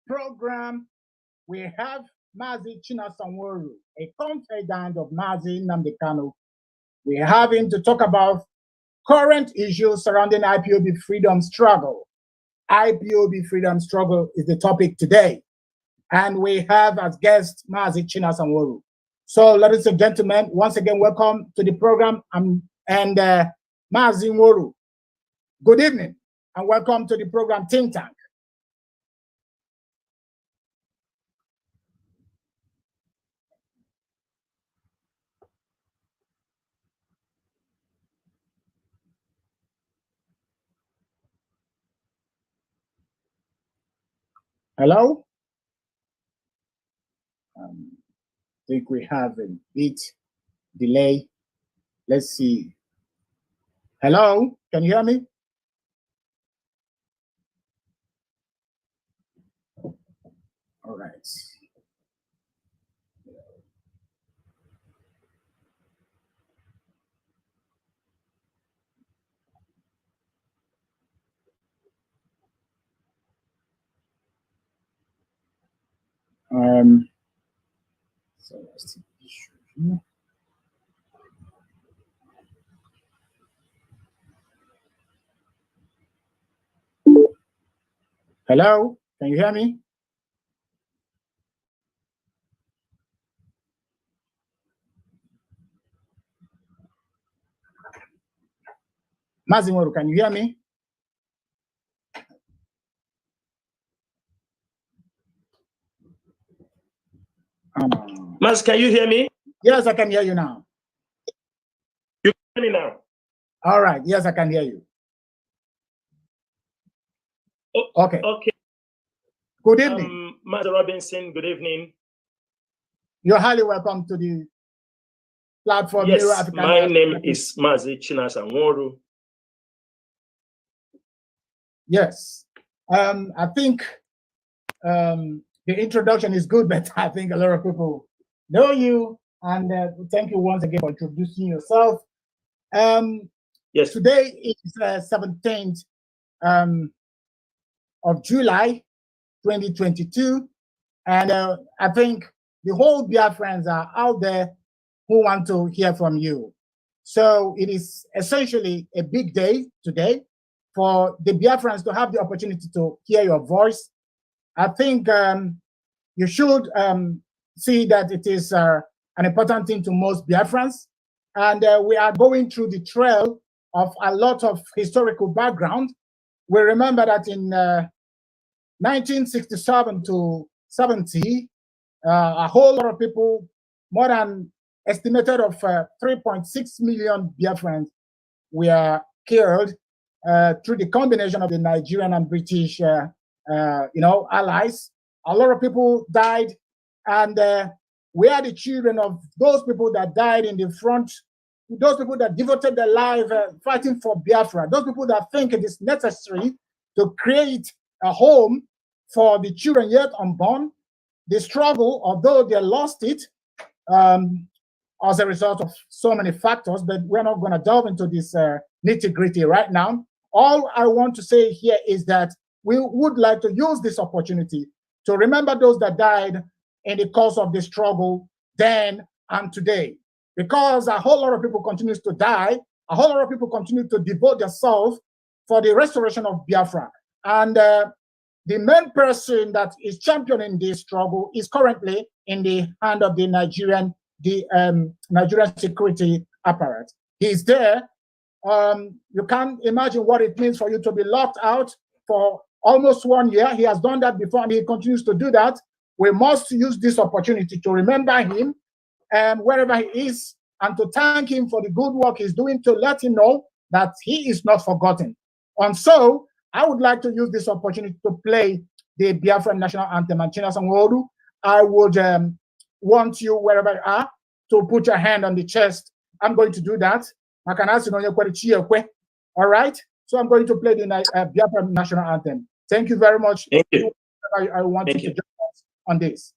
program, we have Mazi Chinasa Nworu, a confidant of Mazi Nnamdi Kanu. We have him to talk about current issues surrounding IPOB freedom struggle. IPOB freedom struggle is the topic today. And we have as guest Mazi Chinasa Nworu. So, ladies and gentlemen, once again, welcome to the program. And Mazi Nworu, good evening, and welcome to the program Think Tank. Hello? I think we have a bit delay. Let's see. Hello? Can you hear me? All right. So let's see. Hello, can you hear me? Mazi Nworu, can you hear me? Maz, can you hear me? Yes, I can hear you now. You can hear me now? All right. Yes, I can hear you. Oh, okay. Okay. Good evening. Maz Robinson, good evening. You're highly welcome to the platform. Yes, my name is Mazi Chinasa Nworu. Yes. I think the introduction is good, but I think a lot of people know you. And thank you once again for introducing yourself. Yes. Today is 17th of July, 2022. And I think the whole Biafrans are out there who want to hear from you. So it is essentially a big day today for the Biafrans to have the opportunity to hear your voice. I think you should see that it is an important thing to most Biafrans. And we are going through the trail of a lot of historical background. We remember that in 1967 to 70, a whole lot of people, more than estimated of 3.6 million Biafrans were killed through the combination of the Nigerian and British, allies. A lot of people died, and we are the children of those people that died in the front, those people that devoted their life fighting for Biafra, those people that think it is necessary to create a home for the children yet unborn. The struggle, although they lost it as a result of so many factors, but we're not going to delve into this nitty-gritty right now. All I want to say here is that we would like to use this opportunity to remember those that died in the course of the struggle then and today. Because a whole lot of people continue to die, a whole lot of people continue to devote themselves for the restoration of Biafra. And the main person that is championing this struggle is currently in the hand of the Nigerian security apparatus. He's there. You can't imagine what it means for you to be locked out for almost 1 year. He has done that before, and he continues to do that. We must use this opportunity to remember him wherever he is, and to thank him for the good work he's doing, to let him know that he is not forgotten. And so I would like to use this opportunity to play the Biafran national anthem, and Chinasa Nworu, I would want you, wherever you are, to put your hand on the chest. I'm going to do that. All right? So I'm going to play the Biafran national anthem. Thank you very much. Thank you. I want you to join us on this.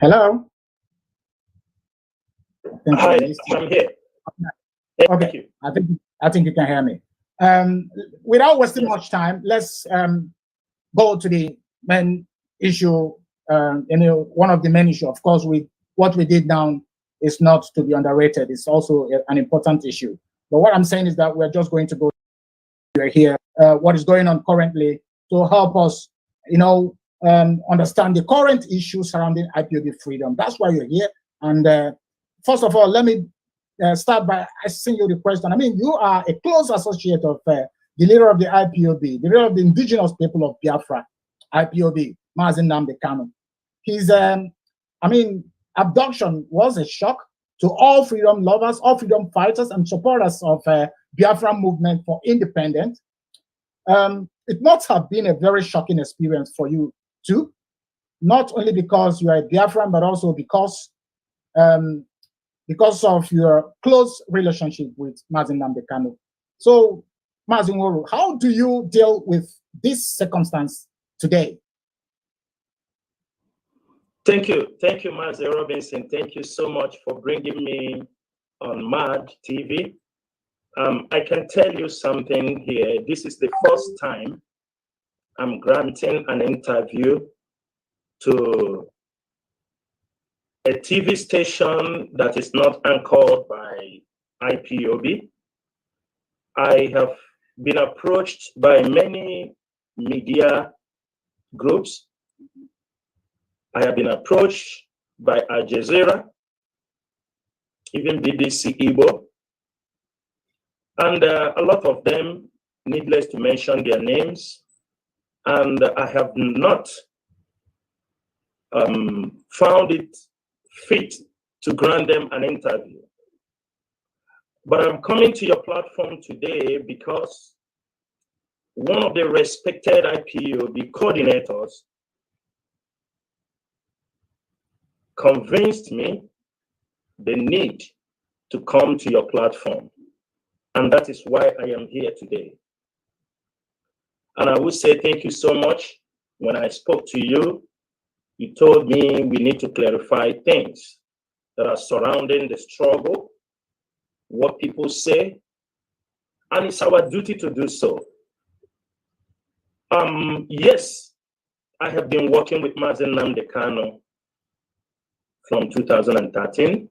Hello? Hi, I'm here. Okay, you. I think you can hear me. Without wasting much time, let's go to the main issue. One of the main issues, of course, what we did now is not to be underrated. It's also an important issue. But what I'm saying is that we're just going to go here, what is going on currently to help us, understand the current issues surrounding IPOB freedom. That's why you're here. And first of all, let me start by asking you the question. I mean, you are a close associate of the leader of the IPOB, the leader of the indigenous people of Biafra, IPOB, Mazi Nnamdi Kanu. His, abduction was a shock to all freedom lovers, all freedom fighters, and supporters of Biafra movement for independence. It must have been a very shocking experience for you too, not only because you are a Biafran, but also because of your close relationship with Mazi Nnamdi Kanu. So, Mazi Nworu, how do you deal with this circumstance today? Thank you, Mazi Robinson. Thank you so much for bringing me on MAD TV. I can tell you something here. This is the first time I'm granting an interview to a TV station that is not anchored by IPOB. I have been approached by many media groups. I have been approached by Al Jazeera, even BBC Igbo, and a lot of them, needless to mention their names, and I have not found it fit to grant them an interview. But I'm coming to your platform today because one of the respected IPOB coordinators convinced me the need to come to your platform. And that is why I am here today. And I would say thank you so much. When I spoke to you, you told me we need to clarify things that are surrounding the struggle, what people say, and it's our duty to do so. Yes, I have been working with Mazi Nnamdi Kanu from 2013.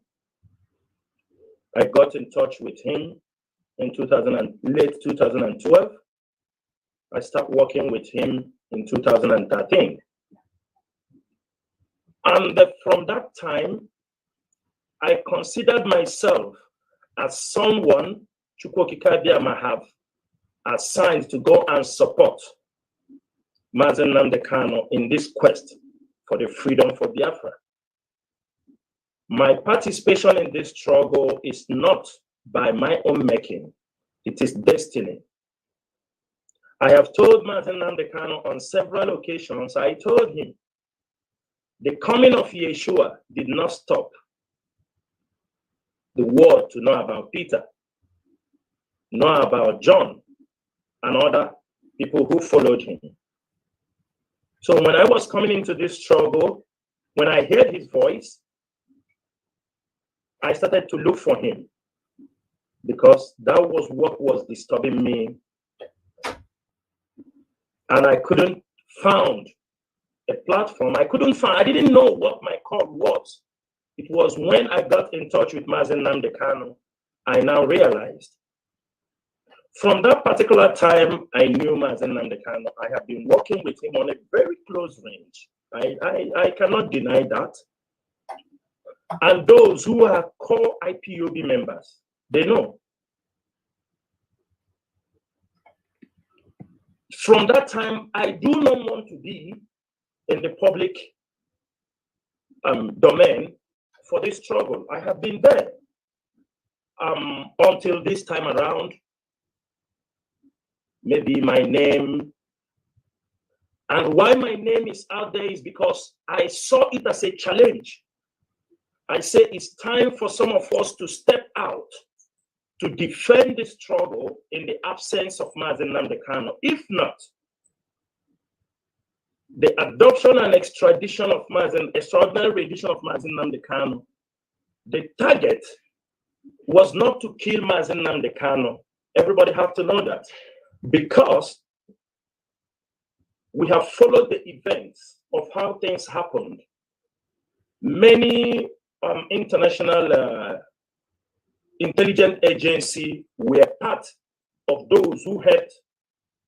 I got in touch with him in late 2012. I started working with him in 2013. And from that time, I considered myself as someone Chukwokika Biama have assigned to go and support Mazi Nnamdi Kanu in this quest for the freedom for Biafra. My participation in this struggle is not by my own making, it is destiny. I have told Mazi Nnamdi Kanu on several occasions, I told him, the coming of Yeshua did not stop the world to know about Peter, know about John, and other people who followed him. So when I was coming into this struggle, when I heard his voice, I started to look for him because that was what was disturbing me. And I couldn't find a platform. I didn't know what my call was. It was when I got in touch with Mazi Nnamdi Kanu, I now realized. From that particular time, I knew Mazi Nnamdi Kanu. I have been working with him on a very close range. I cannot deny that. And those who are core IPOB members, they know. From that time, I do not want to be in the public domain for this struggle. I have been there until this time around. Maybe my name, and why my name is out there is because I saw it as a challenge. I say it's time for some of us to step out to defend the struggle in the absence of Mazi Nnamdi Kanu. If not, the adoption and extradition of extraordinary rendition of Mazi Nnamdi Kanu, the target was not to kill Mazi Nnamdi Kanu. Everybody have to know that, because we have followed the events of how things happened. Many international intelligence agencies were part of those who helped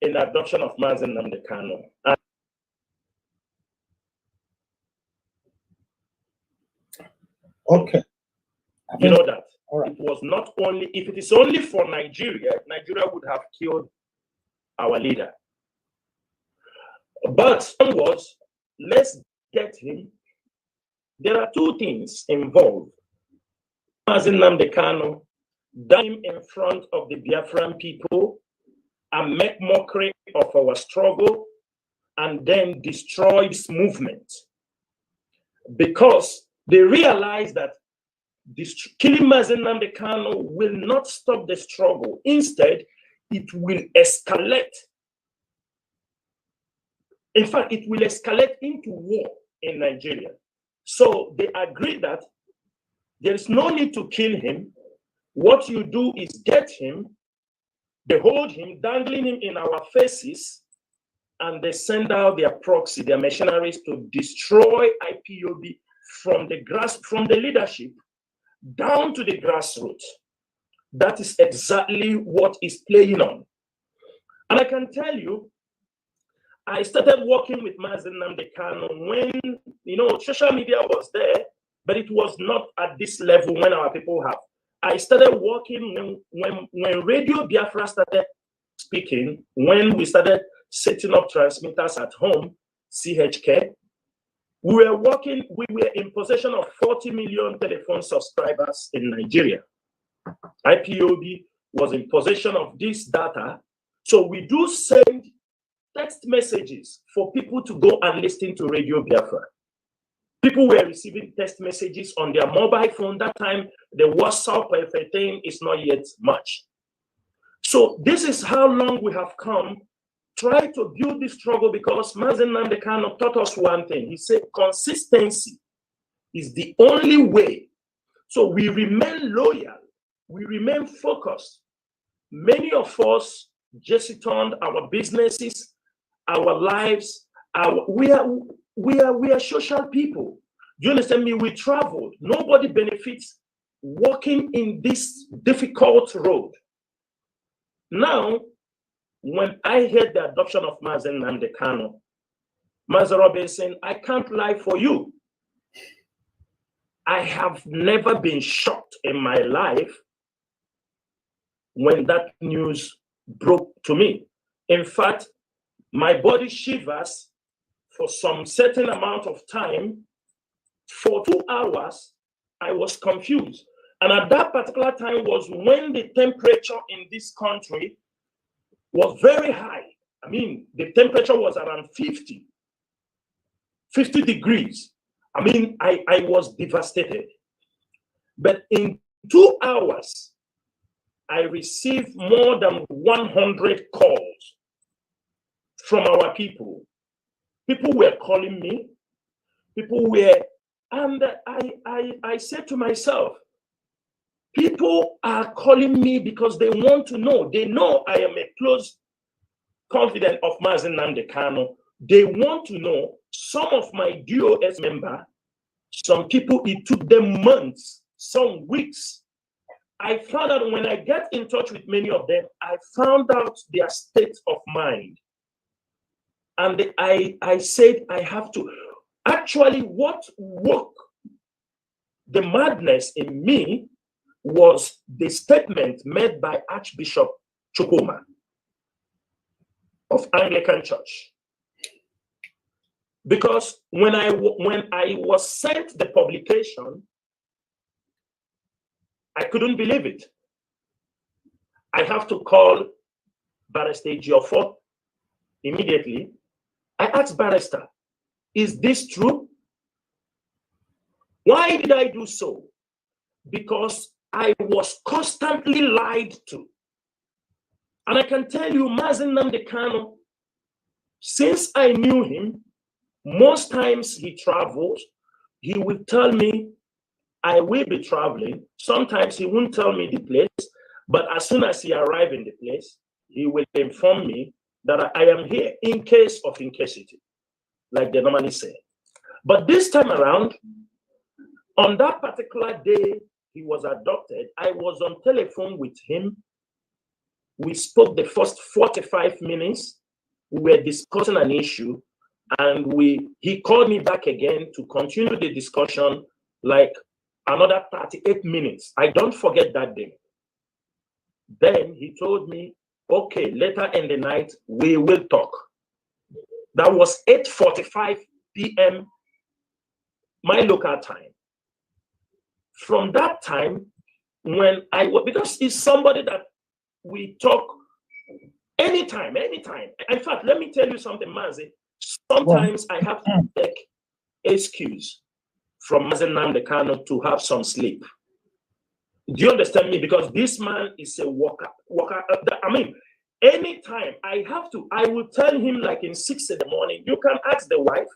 in the adoption of Mazi Nnamdi Kanu. Okay. You know that. All right. It was not only, if it is only for Nigeria, Nigeria would have killed our leader. But onwards, let's get him. There are two things involved. Mazi Nnamdi Kanu dying in front of the Biafran people and make mockery of our struggle and then destroy this movement, because they realize that killing Mazi Nnamdi Kanu will not stop the struggle. Instead, it will escalate. In fact, it will escalate into war in Nigeria. So they agree that there is no need to kill him. What you do is get him, they hold him, dangling him in our faces, and they send out their proxy, their mercenaries, to destroy IPOB from the leadership down to the grassroots. That is exactly what is playing on. And I can tell you, I started working with Mazi Nnamdi Kanu when, social media was there, but it was not at this level when our people have. I started working when Radio Biafra started speaking, when we started setting up transmitters at home, CHK. We were in possession of 40 million telephone subscribers in Nigeria. IPOB was in possession of this data. So we do send text messages for people to go and listen to Radio Biafra. People were receiving text messages on their mobile phone. That time, the WhatsApp everything is not yet much. So this is how long we have come. Try to build this struggle, because Mazi Nnamdi Kanu taught us one thing. He said consistency is the only way. So we remain loyal. We remain focused. Many of us just turned our businesses, our lives. We are social people. Do you understand me? We traveled. Nobody benefits walking in this difficult road. Now, when I heard the adoption of Mazi Nnamdi Kanu, Mazi Robinson, I can't lie for you. I have never been shocked in my life when that news broke to me. In fact, my body shivers for some certain amount of time. For 2 hours, I was confused. And at that particular time was when the temperature in this country was very high. I mean, the temperature was around 50 degrees. I mean, I was devastated. But in 2 hours, I received more than 100 calls from our people. People were calling me. And I said to myself, people are calling me because they want to know. They know I am a close confidant of Mazi Nnamdi Kanu. They want to know. Some of my DOS members, some people, it took them months, some weeks. I found out when I get in touch with many of them, I found out their state of mind. And I said, I have to. Actually, what woke the madness in me was the statement made by Archbishop Chukwuma of Anglican Church. Because when I was sent the publication, I couldn't believe it. I have to call Barrister Geoffrey immediately. I asked Barrister, is this true? Why did I do so? Because I was constantly lied to. And I can tell you, Mazi Nnamdi Kanu, since I knew him, Most times he travels, he will tell me, I will be traveling. Sometimes he won't tell me the place, but as soon as he arrives in the place, he will inform me that I am here in case of incapacity, like they normally say. But this time around, on that particular day he was adopted, I was on telephone with him. We spoke the first 45 minutes. We were discussing an issue, and he called me back again to continue the discussion like another 38 minutes. I don't forget that day. Then he told me, okay, later in the night, we will talk. That was 8:45 p.m. my local time. From that time, when because he's somebody that we talk anytime. In fact, let me tell you something, Mazi. Sometimes I have to take excuse from Mazi Nnamdi Kanu to have some sleep. Do you understand me? Because this man is a worker. I mean, anytime I will tell him like in 6 in the morning. You can ask the wife.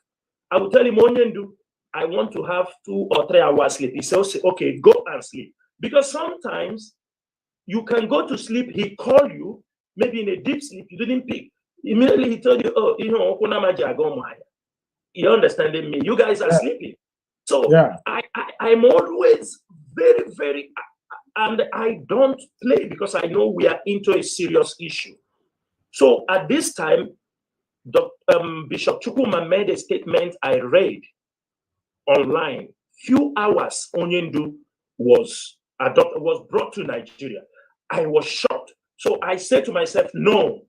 I will tell him, Onyendu, I want to have 2 or 3 hours sleep. He says, okay, go and sleep. Because sometimes you can go to sleep, he call you, maybe in a deep sleep, you didn't pick. Immediately he told you, oh, you understanding me? You guys are sleeping. So I'm always very, very, and I don't play because I know we are into a serious issue. So at this time, Bishop Chukwuma made a statement I read online. Few hours, Onyendu was brought to Nigeria. I was shocked. So I said to myself, no,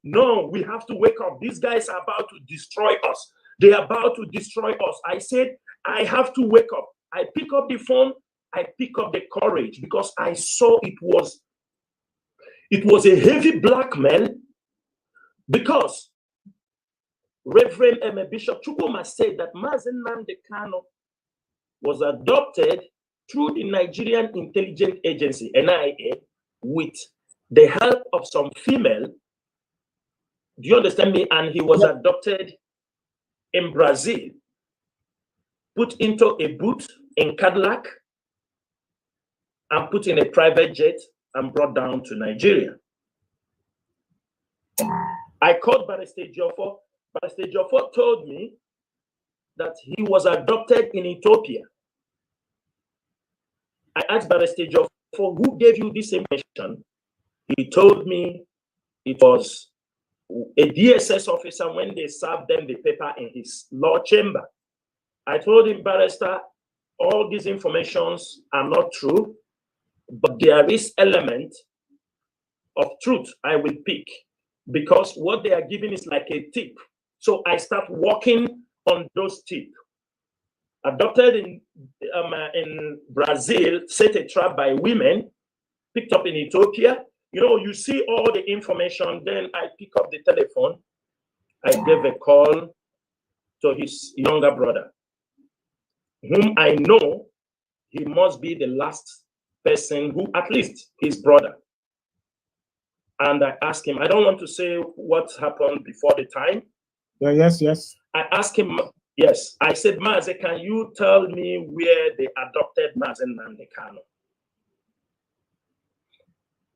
we have to wake up. These guys are about to destroy us. They are about to destroy us. I said, I have to wake up. I pick up the phone. I pick up the courage because I saw it was a heavy blackmail, because Reverend Bishop Chukwuma said that Mazi Nnamdi Kanu was adopted through the Nigerian Intelligence Agency, NIA, with the help of some female. Do you understand me? And he was adopted in Brazil, put into a boot in Cadillac, and put in a private jet and brought down to Nigeria. I called Barrister Joffo. Barrister Joffo told me that he was adopted in Ethiopia. I asked Barrister Joffo, who gave you this information? He told me it was a DSS officer when they served them the paper in his law chamber. I told him, Barrister, all these informations are not true, but there is element of truth I will pick, because what they are giving is like a tip. So I start working on those tips. Adopted in Brazil, set a trap by women, picked up in Ethiopia. You know, you see all the information, then I pick up the telephone. I gave a call to his younger brother, whom I know he must be the last person who, at least his brother. And I asked him, I don't want to say what happened before the time. Yeah, yes. I asked him, yes. I said, Mazi, can you tell me where they adopted Mazi Nnamdi Kanu?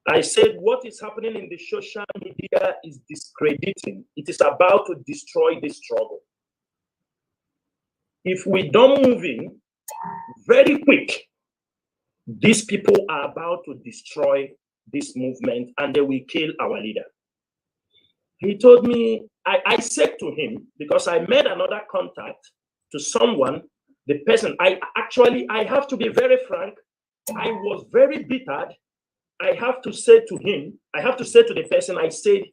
I said, what is happening in the social media is discrediting. It is about to destroy this struggle. If we don't move in very quick, these people are about to destroy this movement and they will kill our leader. He told me, I said to him, because I made another contact to someone, the person, I have to be very frank, I was very bitter. I have to say to him, I have to say to the person, I said,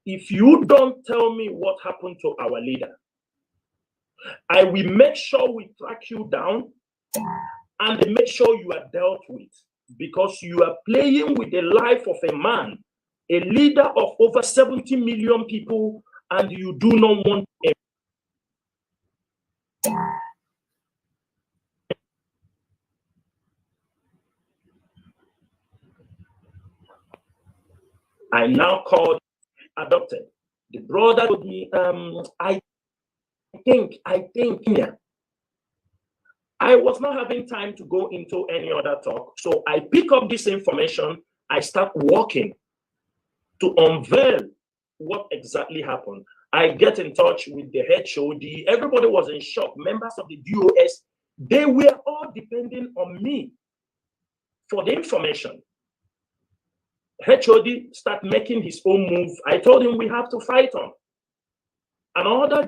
if you don't tell me what happened to our leader, I will make sure we track you down and make sure you are dealt with, because you are playing with the life of a man, a leader of over 70 million people, and you do not want him. I now called adopted. The brother told me, I think, yeah. I was not having time to go into any other talk. So I pick up this information. I start working to unveil what exactly happened. I get in touch with the HOD. Everybody was in shock. Members of the DOS, they were all depending on me for the information. HOD start making his own move. I told him we have to fight on. And other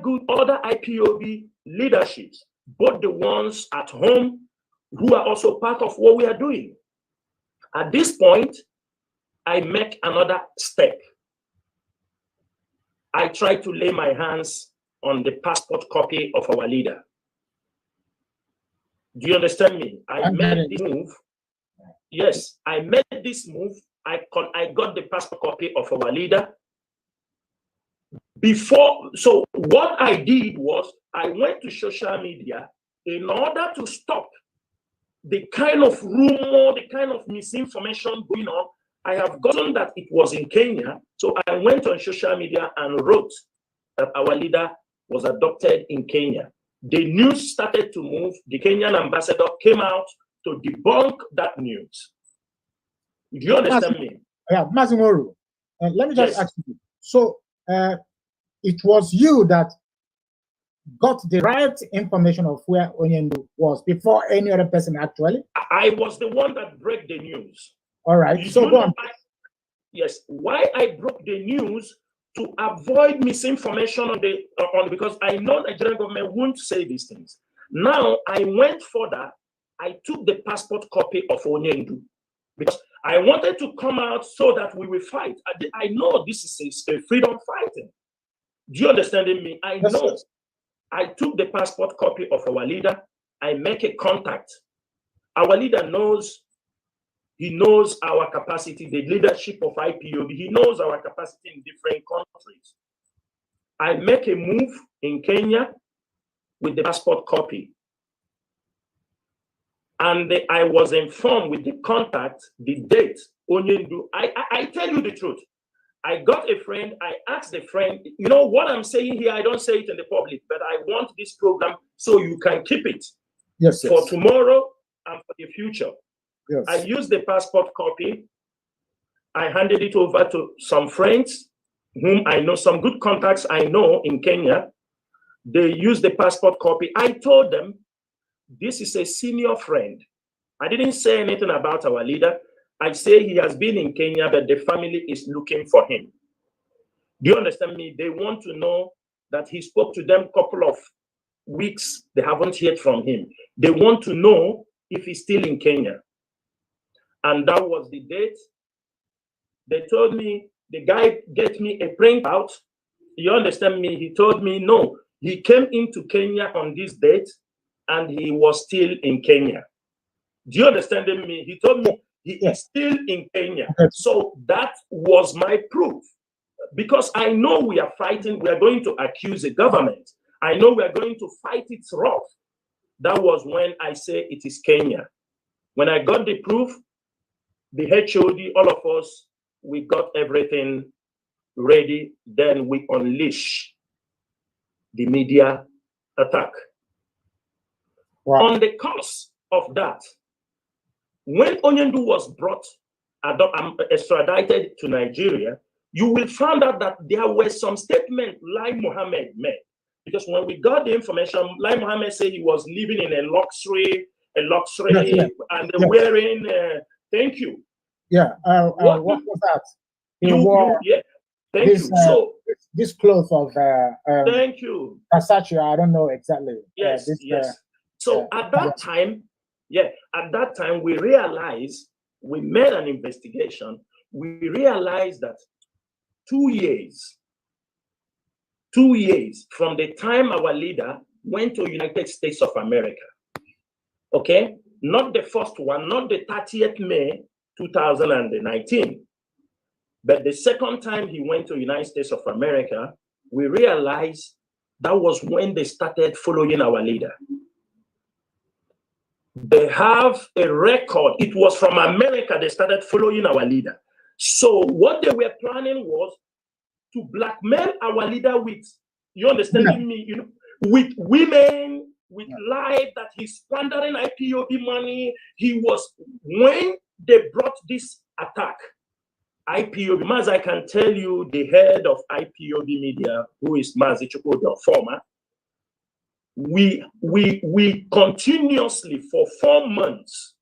IPOB leaderships, both the ones at home who are also part of what we are doing. At this point, I make another step. I try to lay my hands on the passport copy of our leader. Do you understand me? I made this move. Yes, I made this move. I got the passport copy of our leader. So what I did was I went to social media in order to stop the kind of rumor, the kind of misinformation going on. I have gotten that it was in Kenya. So I went on social media and wrote that our leader was adopted in Kenya. The news started to move. The Kenyan ambassador came out to debunk that news. Do you understand me? Yeah, Mazi Nworu, let me just ask you. So it was you that got the right information of where Onyendu was before any other person actually? I was the one that broke the news. All right, so go on. Yes, why I broke the news to avoid misinformation because I know the Nigerian government won't say these things. Now I went further. I took the passport copy of Onyendu because I wanted to come out so that we will fight. I know this is a freedom fighting. Do you understand me? I know. Yes. I took the passport copy of our leader. I make a contact. Our leader knows. He knows our capacity, the leadership of IPOB. He knows our capacity in different countries. I make a move in Kenya with the passport copy. And I was informed with the contact, the date, Onyendu. I tell you the truth. I got a friend, I asked the friend, you know what I'm saying here, I don't say it in the public, but I want this program so you can keep it for tomorrow and for the future. Yes. I used the passport copy. I handed it over to some friends whom I know, some good contacts I know in Kenya. They used the passport copy. I told them, this is a senior friend. I didn't say anything about our leader. I say he has been in Kenya, but the family is looking for him. Do you understand me? They want to know that he spoke to them a couple of weeks. They haven't heard from him. They want to know if he's still in Kenya. And that was the date. They told me, the guy get me a printout. You understand me? He told me, no, he came into Kenya on this date and he was still in Kenya. Do you understand me? He told me he is still in Kenya. So that was my proof. Because I know we are fighting, we are going to accuse the government. I know we are going to fight it rough. That was when I say it is Kenya. When I got the proof, the HOD, all of us, we got everything ready. Then we unleash the media attack. Wow. On the course of that, when Onyendu was brought, extradited to Nigeria, you will find out that there were some statements Lai Mohammed made. Because when we got the information, Lai Mohammed said he was living in a luxury, and wearing, thank you. Yeah, what was that? He wore thank you. So this cloth of thank you. Versace, I don't know exactly. Yes, So at that time, we realized, we made an investigation. We realized that 2 years from the time our leader went to United States of America, okay? Not the first one, not the 30th May 2019, but the second time he went to United States of America, we realized that was when they started following our leader. They have a record. It was from America they started following our leader. So what they were planning was to blackmail our leader with, you understand me? You know, with women, with life, that he's squandering IPOB money. He was, when they brought this attack, IPOB, as I can tell you, the head of IPOB Media, who is Mazi Chinasa former, we continuously for 4 months,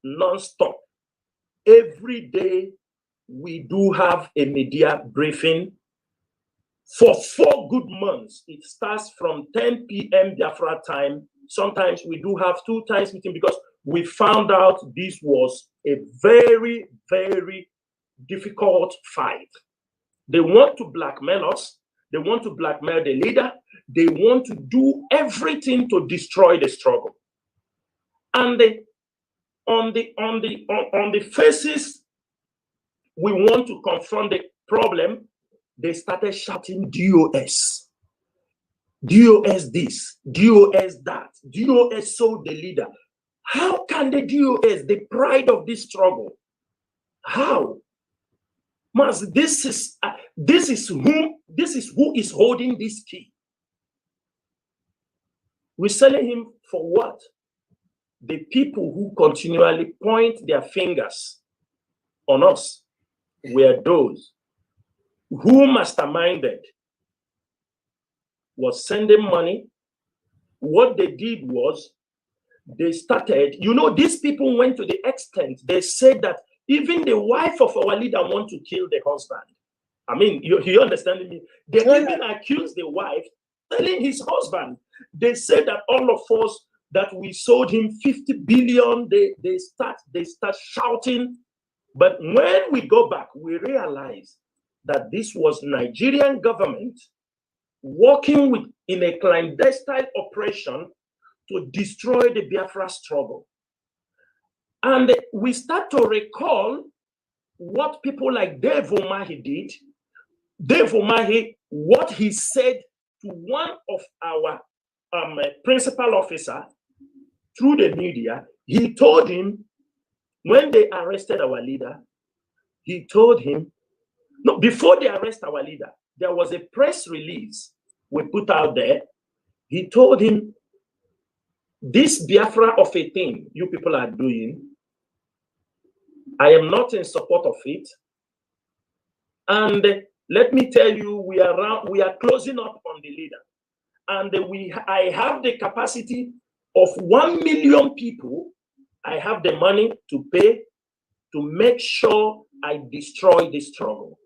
non-stop, every day, we do have a media briefing for 4 good months. It starts from 10 p.m. Biafra time. Sometimes we do have 2 times meeting because we found out this was a very, very difficult fight. They want to blackmail us. They want to blackmail the leader. They want to do everything to destroy the struggle. And on the faces, we want to confront the problem. They started shouting DOS. DOS this, DOS that, DOS sold the leader. How can the DOS, the pride of this struggle, how? Mas, this is who is holding this key. We're selling him for what? The people who continually point their fingers on us were those who masterminded, was sending money. What they did was they started, you know, these people went to the extent, they said that even the wife of our leader want to kill the husband. I mean, you understand me? They even accused the wife, telling his husband. They said that all of us, that we sold him 50 billion. They start shouting. But when we go back, we realize that this was Nigerian government working with in a clandestine operation to destroy the Biafra struggle. And we start to recall what people like Dave Umahi did. Dave Umahi, what he said to one of our principal officer through the media, he told him, when they arrested our leader, he told him, no, before they arrest our leader, there was a press release we put out there. He told him, this Biafra of a thing you people are doing, I am not in support of it. And let me tell you, we are closing up on the leader. And I have the capacity of 1 million people. I have the money to pay to make sure I destroy this struggle.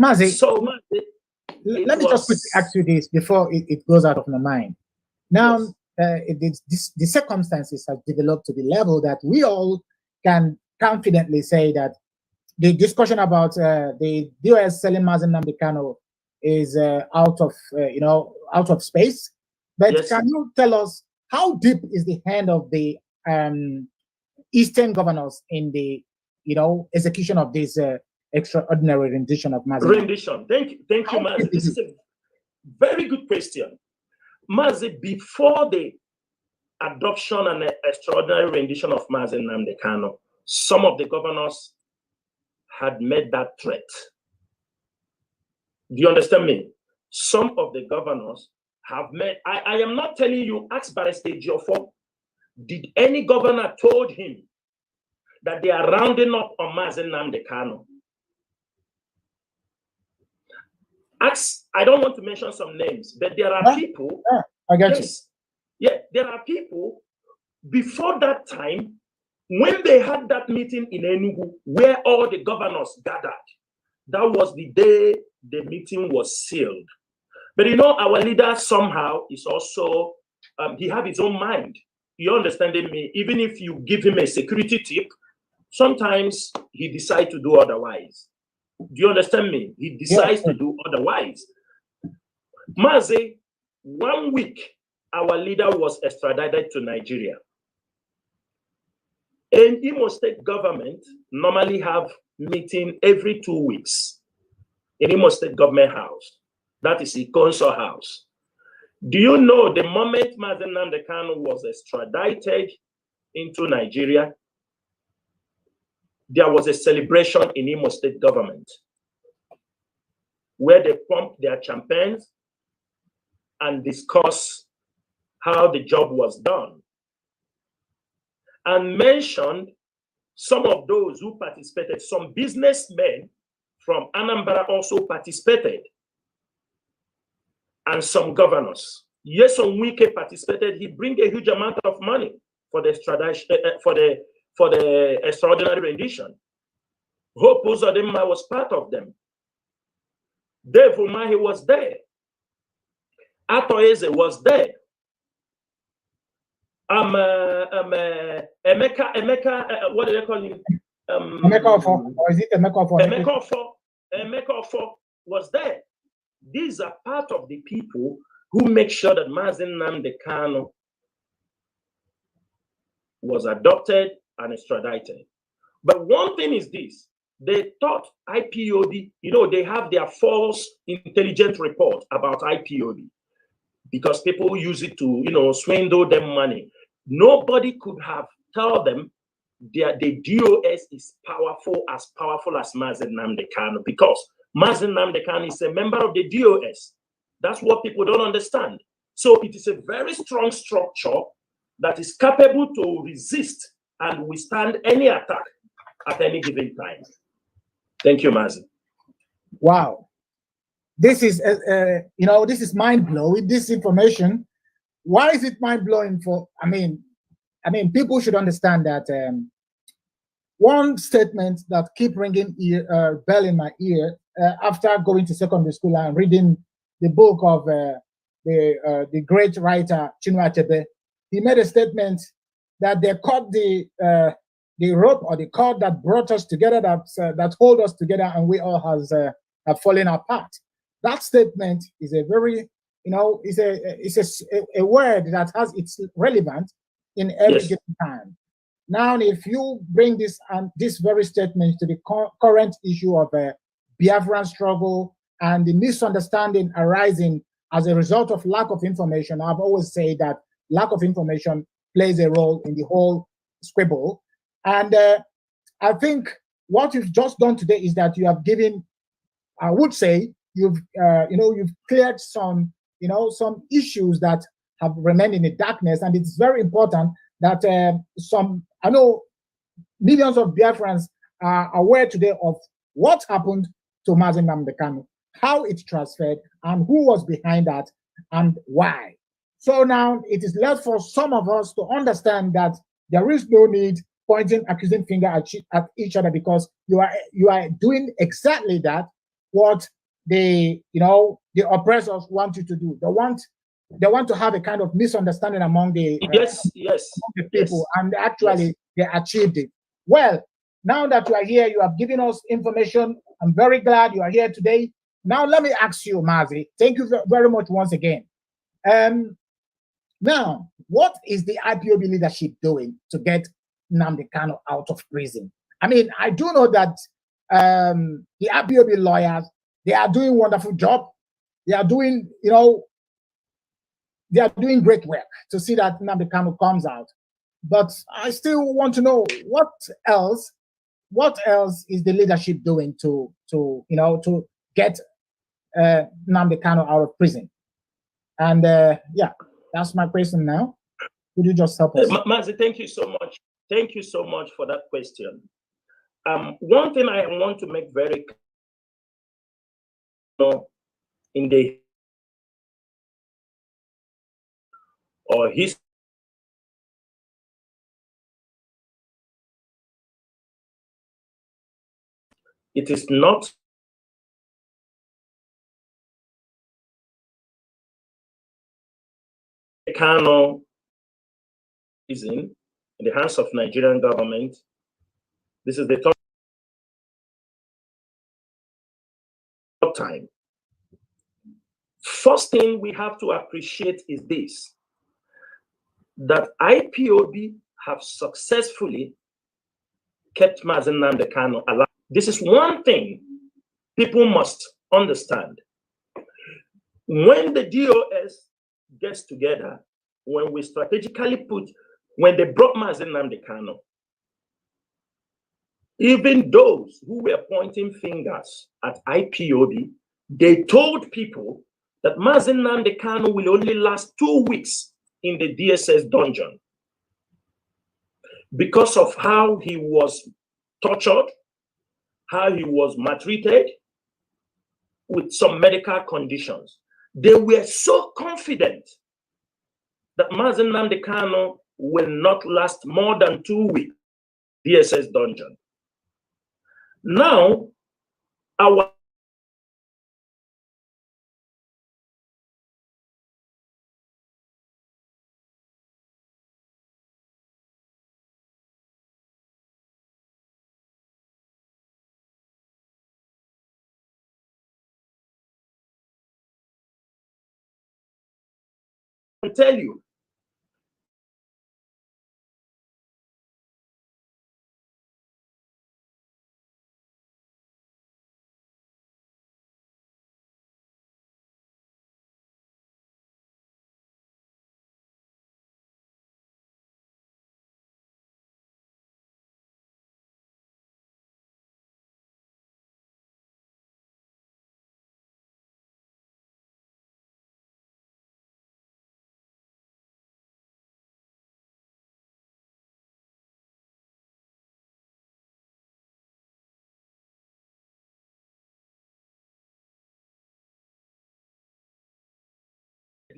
Mazi, so Mazi, let me just quickly ask you this before it goes out of my mind. Now, yes. The circumstances have developed to the level that we all can confidently say that the discussion about the DOS selling Mazi Nnamdi Kanu is out of space. But yes. Can you tell us how deep is the hand of the Eastern governors in the execution of this extraordinary rendition of Mazi? Rendition. Thank you, Mazi. This is a very good question. Mazi, before the adoption and extraordinary rendition of Mazi Nnamdi Kanu, some of the governors had made that threat. Do you understand me? Some of the governors have made, I am not telling you, ask Barrister Geoffrey, did any governor told him that they are rounding up on Mazi Nnamdi Kanu? Ask, I don't want to mention some names, but there are people. I got you. Yeah, there are people before that time, when they had that meeting in Enugu, where all the governors gathered, that was the day the meeting was sealed. But our leader somehow is also, he has his own mind. You understanding me? Even if you give him a security tip, sometimes he decides to do otherwise. Do you understand me? He decides to do otherwise. Mazi, 1 week, our leader was extradited to Nigeria. And Imo State government normally have meeting every 2 weeks in Imo State government house. That is the council house. Do you know the moment Mazi Nnamdi Kanu was extradited into Nigeria, there was a celebration in Imo State government where they pumped their champagnes, and discuss how the job was done, and mentioned some of those who participated. Some businessmen from Anambra also participated, and some governors. Yes, Wike participated. He bring a huge amount of money for the extradition, for the extraordinary rendition. Hope Uzodinma was part of them. Dave Umahi was there. Atoeze was there. Emeka, what do they call him? Emeka Ofo, or is it Emeka Ofo? Emeka Ofo was there. These are part of the people who make sure that Mazi Nnamdi Kanu was adopted and extradited. But one thing is this: they thought IPOB, they have their false intelligence report about IPOB because people use it to, swindle them money. Nobody could have told them that the DOS is powerful as Mazi Nnamdi Kanu, because Mazi Nnamdi Kanu is a member of the DOS. That's what people don't understand. So it is a very strong structure that is capable to resist and withstand any attack at any given time. Thank you, Mazi. Wow. This is, this is mind-blowing, this information. Why is it mind-blowing for, I mean, people should understand that one statement that keep ringing bell in my ear after going to secondary school and reading the book of the great writer Chinua Achebe, he made a statement that they caught the rope or the cord that brought us together, that hold us together, and we all have fallen apart. That statement is a very, it's a word that has its relevance in every given time. Now, if you bring this very statement to the current issue of Biafran struggle and the misunderstanding arising as a result of lack of information, I've always said that lack of information plays a role in the whole squabble. And I think what you've just done today is that you have given, I would say, you've cleared some issues that have remained in the darkness, and it's very important that I know millions of Biafrans are aware today of what happened to Mazi Nnamdi Kanu, how it transferred, and who was behind that, and why. So now it is left for some of us to understand that there is no need pointing accusing finger at each other, because you are doing exactly that what the oppressors want you to do. They want to have a kind of misunderstanding among the people, and actually they achieved it. Well, now that you are here, you have given us information. I'm very glad you are here today. Now let me ask you, Mazi. Thank you very much once again. Now, what is the IPOB leadership doing to get Nnamdi Kanu out of prison? I mean, I do know that the IPOB lawyers, they are doing a wonderful job. They are doing, they are doing great work to see that Nnamdi Kanu comes out. But I still want to know what else is the leadership doing to get Nnamdi Kanu out of prison? And yeah, that's my question now. Could you just help us? Mazi, thank you so much. Thank you so much for that question. One thing I want to make very clear in the or his it is not Kanu is in the hands of Nigerian government. This is the third time. First thing we have to appreciate is this, that IPOB have successfully kept Mazi Nnamdi Kanu alive. This is one thing people must understand. When the DOS gets together, when we strategically when they brought Mazi Nnamdi Kanu, even those who were pointing fingers at IPOB, they told people that Mazi Nnamdi Kanu will only last 2 weeks in the DSS dungeon because of how he was tortured, how he was maltreated with some medical conditions. They were so confident that Mazi Nnamdi Kanu will not last more than 2 weeks in the DSS dungeon. Now, our I tell you,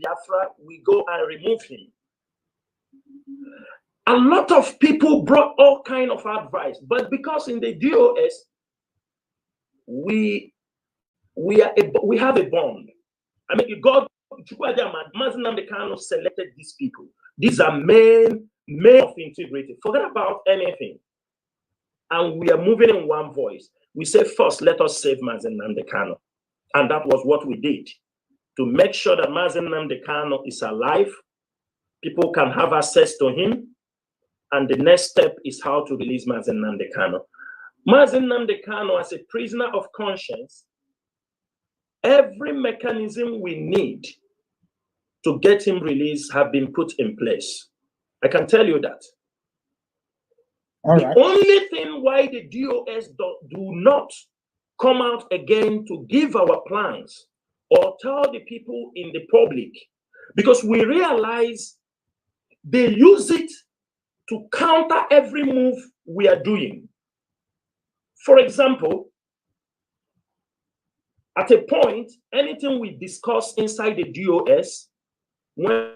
Biafra, we go and remove him. A lot of people brought all kind of advice, but because in the DOS we have a bond. I mean, God, Mazi Nnamdi Kanu selected these people. These are men of integrity. Forget about anything, and we are moving in one voice. We say first, let us save Mazi Nnamdi Kanu, and that was what we did to make sure that Mazi Nnamdi Kanu is alive. People can have access to him. And the next step is how to release Mazi Nnamdi Kanu. Mazi Nnamdi Kanu, as a prisoner of conscience, every mechanism we need to get him released have been put in place. I can tell you that. The only thing why the DOS do not come out again to give our plans or tell the people in the public, because we realize they use it to counter every move we are doing. For example, at a point, anything we discuss inside the DOS, when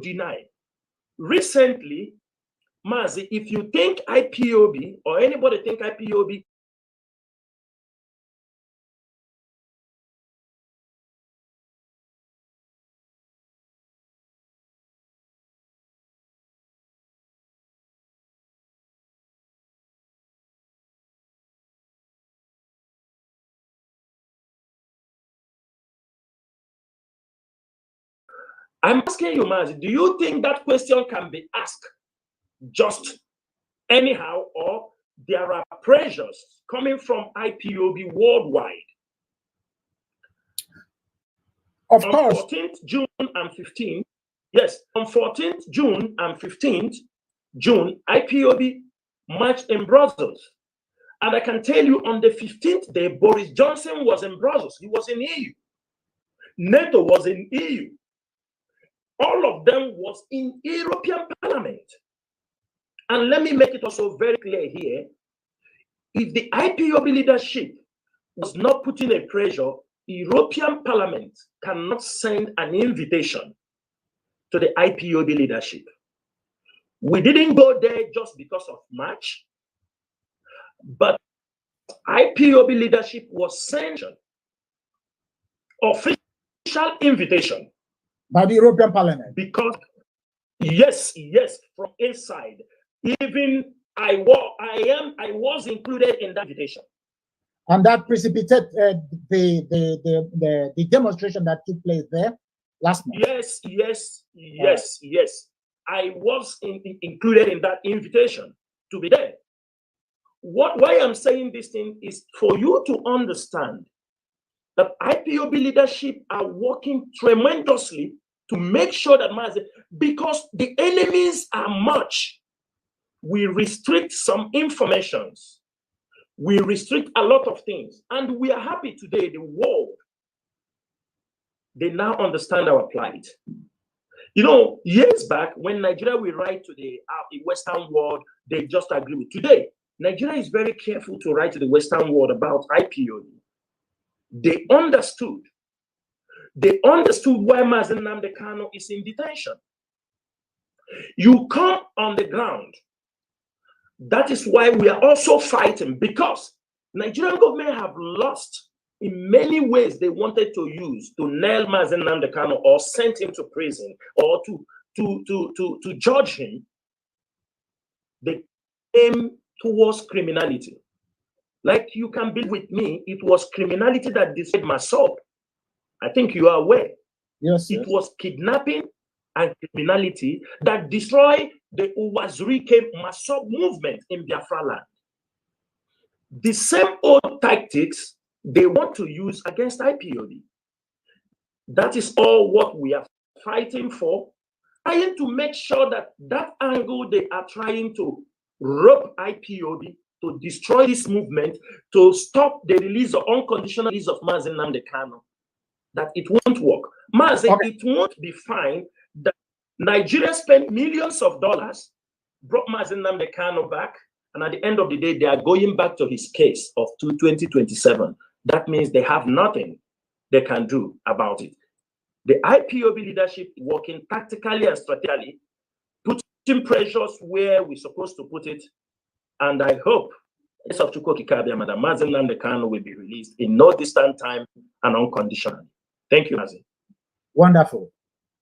deny. Recently, Mazi, if you think IPOB or anybody think IPOB I'm asking you, Mazi, do you think that question can be asked just anyhow, or there are pressures coming from IPOB worldwide? Of course. 14th June and 15th, yes, on 14th June and 15th June, IPOB marched in Brussels. And I can tell you on the 15th day, Boris Johnson was in Brussels. He was in EU. NATO was in EU. All of them was in European Parliament. And let me make it also very clear here. If the IPOB leadership was not putting a pressure, European Parliament cannot send an invitation to the IPOB leadership. We didn't go there just because of March, but IPOB leadership was sent official invitation by the European Parliament. Because yes, from inside, even I was included in that invitation. And that precipitated the demonstration that took place there last month. Yes. I was included in that invitation to be there. Why I'm saying this thing is for you to understand that IPOB leadership are working tremendously to make sure that, because the enemies are much, we restrict some informations. We restrict a lot of things. And we are happy today, the world, they now understand our plight. You know, years back, when Nigeria will write to the Western world, they just agree with. Today, Nigeria is very careful to write to the Western world about IPOB. They understood. They understood why Mazi Nnamdi Kanu is in detention. You come on the ground. That is why we are also fighting, because Nigerian government have lost in many ways they wanted to use to nail Mazi Nnamdi Kanu or send him to prison or to judge him. They came towards criminality. Like you can be with me, it was criminality that destroyed Masop. I think you are aware. Yes. It was kidnapping and criminality that destroyed the Uwazurike Masop movement in Biafra land. The same old tactics they want to use against IPOB. That is all what we are fighting for, trying to make sure that that angle they are trying to rope IPOB to destroy this movement, to stop the release or unconditional release of Mazi Nnamdi Kanu, that it won't work. Mazi, it won't be fine that Nigeria spent millions of dollars, brought Mazi Nnamdi Kanu back, and at the end of the day, they are going back to his case of 2027. That means they have nothing they can do about it. The IPOB leadership working tactically and strategically, putting pressures where we're supposed to put it. And I hope, as of Chukwuka Kabia, Madam Mazi Nnamdi Kanu will be released in no distant time and unconditionally. Thank you, Mazi. Wonderful.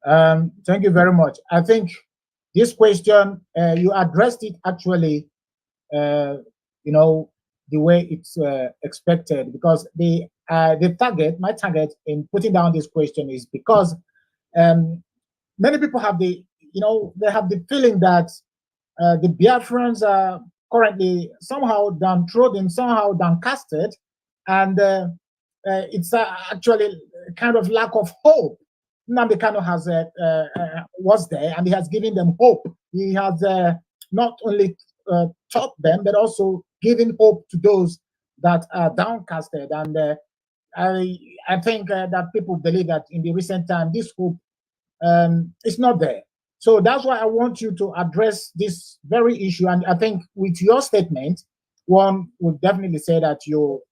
Thank you very much. I think this question, you addressed it actually, the way it's expected, because the target, my target in putting down this question is because many people have they have the feeling that the Biafrans are currently somehow downtrodden, somehow downcasted, and it's actually kind of lack of hope. Nnamdi Kanu has was there, and he has given them hope. He has not only taught them, but also given hope to those that are downcasted. And I think that people believe that in the recent time, this hope is not there. So that's why I want you to address this very issue. And I think with your statement, one would definitely say that you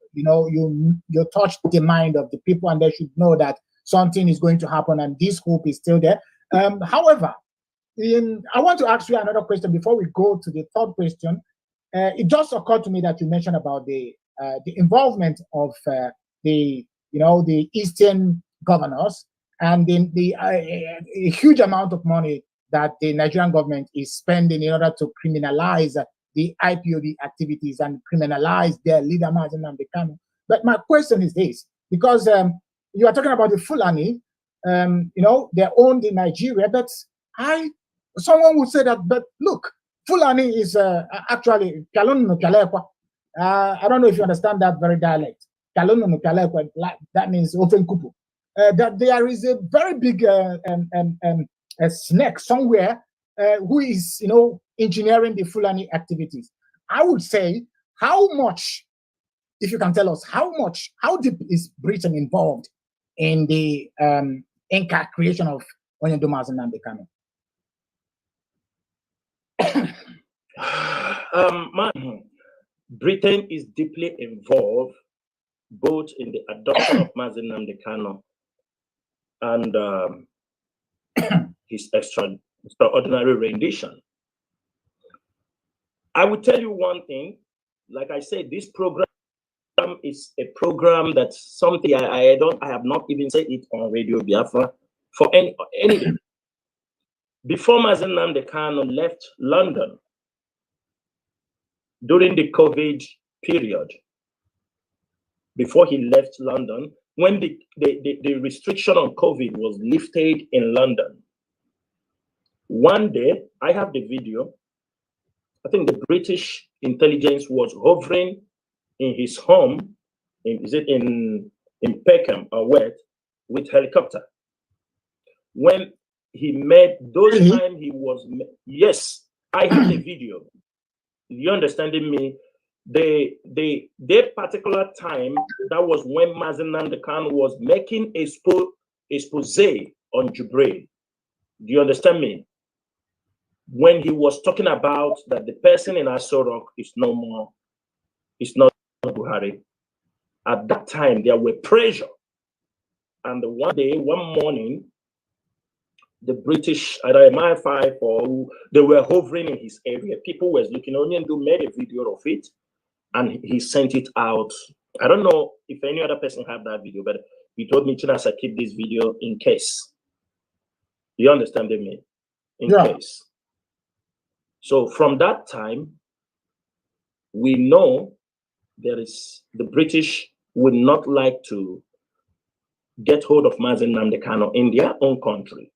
touched the mind of the people, and they should know that something is going to happen, and this hope is still there. However, I want to ask you another question before we go to the third question. It just occurred to me that you mentioned about the involvement of the Eastern governors, and a huge amount of money that the Nigerian government is spending in order to criminalize the IPOB activities and criminalize their leader, Mazi Nnamdi Kanu. But my question is this, because you are talking about the Fulani, they owned in Nigeria. But someone would say that, but look, Fulani is actually Kalon. I don't know if you understand that very dialect. That means open kupu. That there is a very big a snake somewhere who is, engineering the Fulani activities. I would say, how much, if you can tell us, how deep is Britain involved in the Inca creation of Onyendu Mazi Nnamdi Kanu? Britain is deeply involved both in the adoption of Mazi Nnamdi Kanu and his extraordinary rendition. I will tell you one thing. Like I said, this program is a program that's something I have not even said it on Radio Biafra for any day. Before Mazi Nnamdi Kanu left London during the COVID period, before he left London, when the restriction on COVID was lifted in London, one day, I have the video, I think the British intelligence was hovering in his home, in Peckham or where, with helicopter. When he met, those time he was, yes, I have the video. You understanding me? The particular time, that was when Mazi Nnamdi Kanu was making expose on Jubre. Do you understand me? When he was talking about that the person in Aso Rock is no more, it's not Buhari. At that time, there were pressure. And one morning, the British, either MI5 or they were hovering in his area. People were looking. Onyendu made a video of it, and he sent it out. I don't know if any other person had that video, but he told me, Chinasa, keep this video in case. You understand me? In case. So from that time, we know the British would not like to get hold of Mazi Nnamdi Kanu in their own country,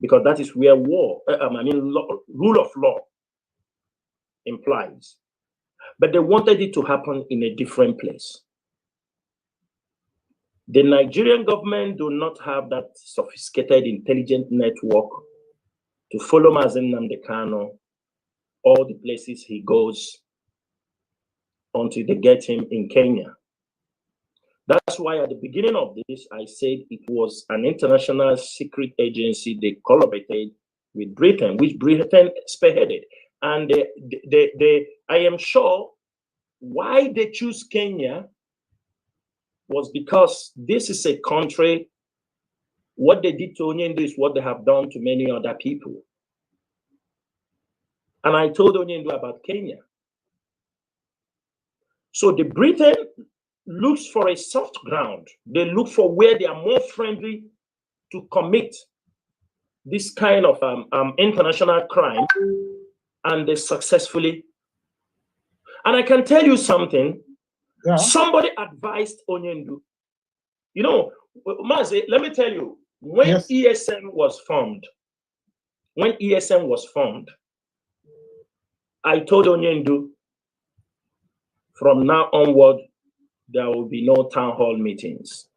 because that is where rule of law implies. But they wanted it to happen in a different place. The Nigerian government do not have that sophisticated, intelligent network to follow Mazi Nnamdi Kanu all the places he goes until they get him in Kenya. That's why at the beginning of this, I said it was an international secret agency. They collaborated with Britain, which Britain spearheaded. And I am sure why they choose Kenya was because this is a country, what they did to Onyendu is what they have done to many other people. And I told Onyendu about Kenya. So the Britain looks for a soft ground. They look for where they are more friendly to commit this kind of international crime, and they successfully. And I can tell you something. Yeah. Somebody advised Onyendu. You know, Mazi, let me tell you, when ESN was formed, I told Onyendu, from now onward, there will be no town hall meetings.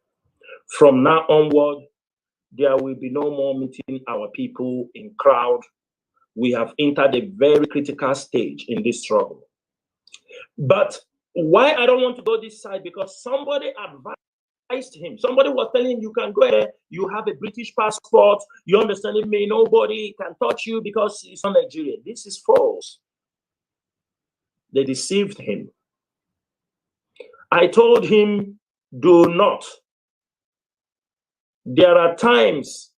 From now onward, there will be no more meeting our people in crowd. We have entered a very critical stage in this struggle. But why I don't want to go this side, because somebody advised him. Somebody was telling him, you can go ahead, you have a British passport, you understand me, nobody can touch you because it's not Nigeria. This is false. They deceived him. I told him, do not. There are times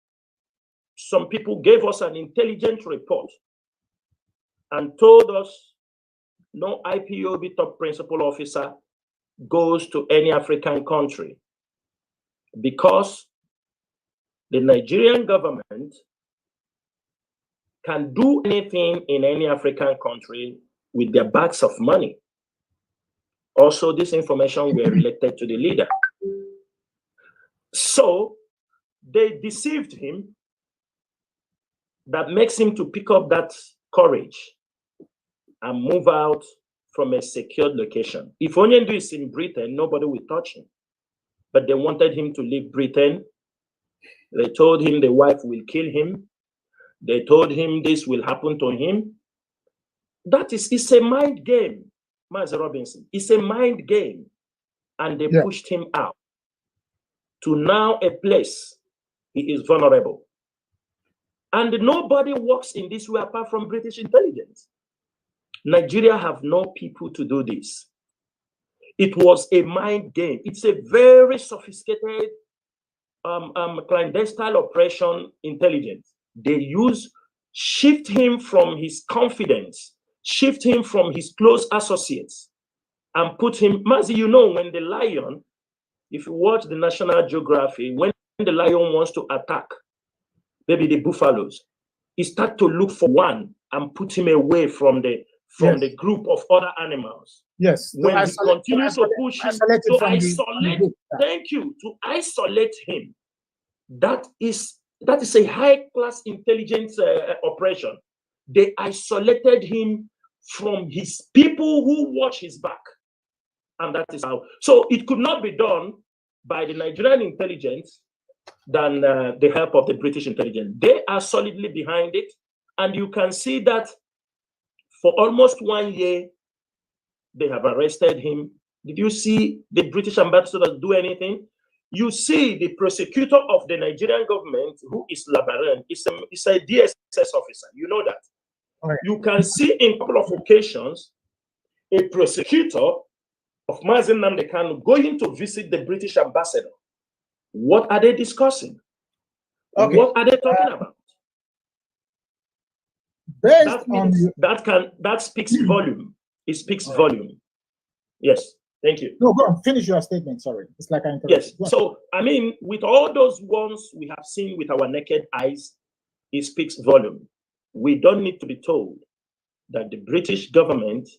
some people gave us an intelligent report and told us no IPOB top principal officer goes to any African country because the Nigerian government can do anything in any African country with their bags of money. Also, this information were related to the leader. So they deceived him. That makes him to pick up that courage and move out from a secured location. If Onyendu is in Britain, nobody will touch him. But they wanted him to leave Britain. They told him the wife will kill him. They told him this will happen to him. That is, it's a mind game, Mazi Robinson. It's a mind game. And they pushed him out to now a place he is vulnerable. And nobody works in this way apart from British intelligence. Nigeria have no people to do this. It was a mind game. It's a very sophisticated clandestine operation intelligence. They shift him from his confidence, shift him from his close associates, and put him, Mazi, you know, when the lion, if you watch the National Geography, when the lion wants to attack, maybe the buffaloes, he start to look for one and put him away from the group of other animals. Yes. When he continues to push him to isolate, thank you, to isolate him, that is a high-class intelligence operation. They isolated him from his people who watch his back. And that is how. So it could not be done by the Nigerian intelligence than the help of the British intelligence. They are solidly behind it. And you can see that for almost 1 year, they have arrested him. Did you see the British ambassador do anything? You see the prosecutor of the Nigerian government, who is Labaran, is a DSS officer. You know that. Right. You can see in a couple of occasions, a prosecutor of Mazi Nnamdi Kanu going to visit the British ambassador. What are they discussing? Okay. What are they talking about? That speaks volume. It speaks volume. Yes. Thank you. No, go on. Finish your statement. Sorry. It's like I interrupted. Yes. So, I mean, with all those ones we have seen with our naked eyes, it speaks volume. We don't need to be told that the British government,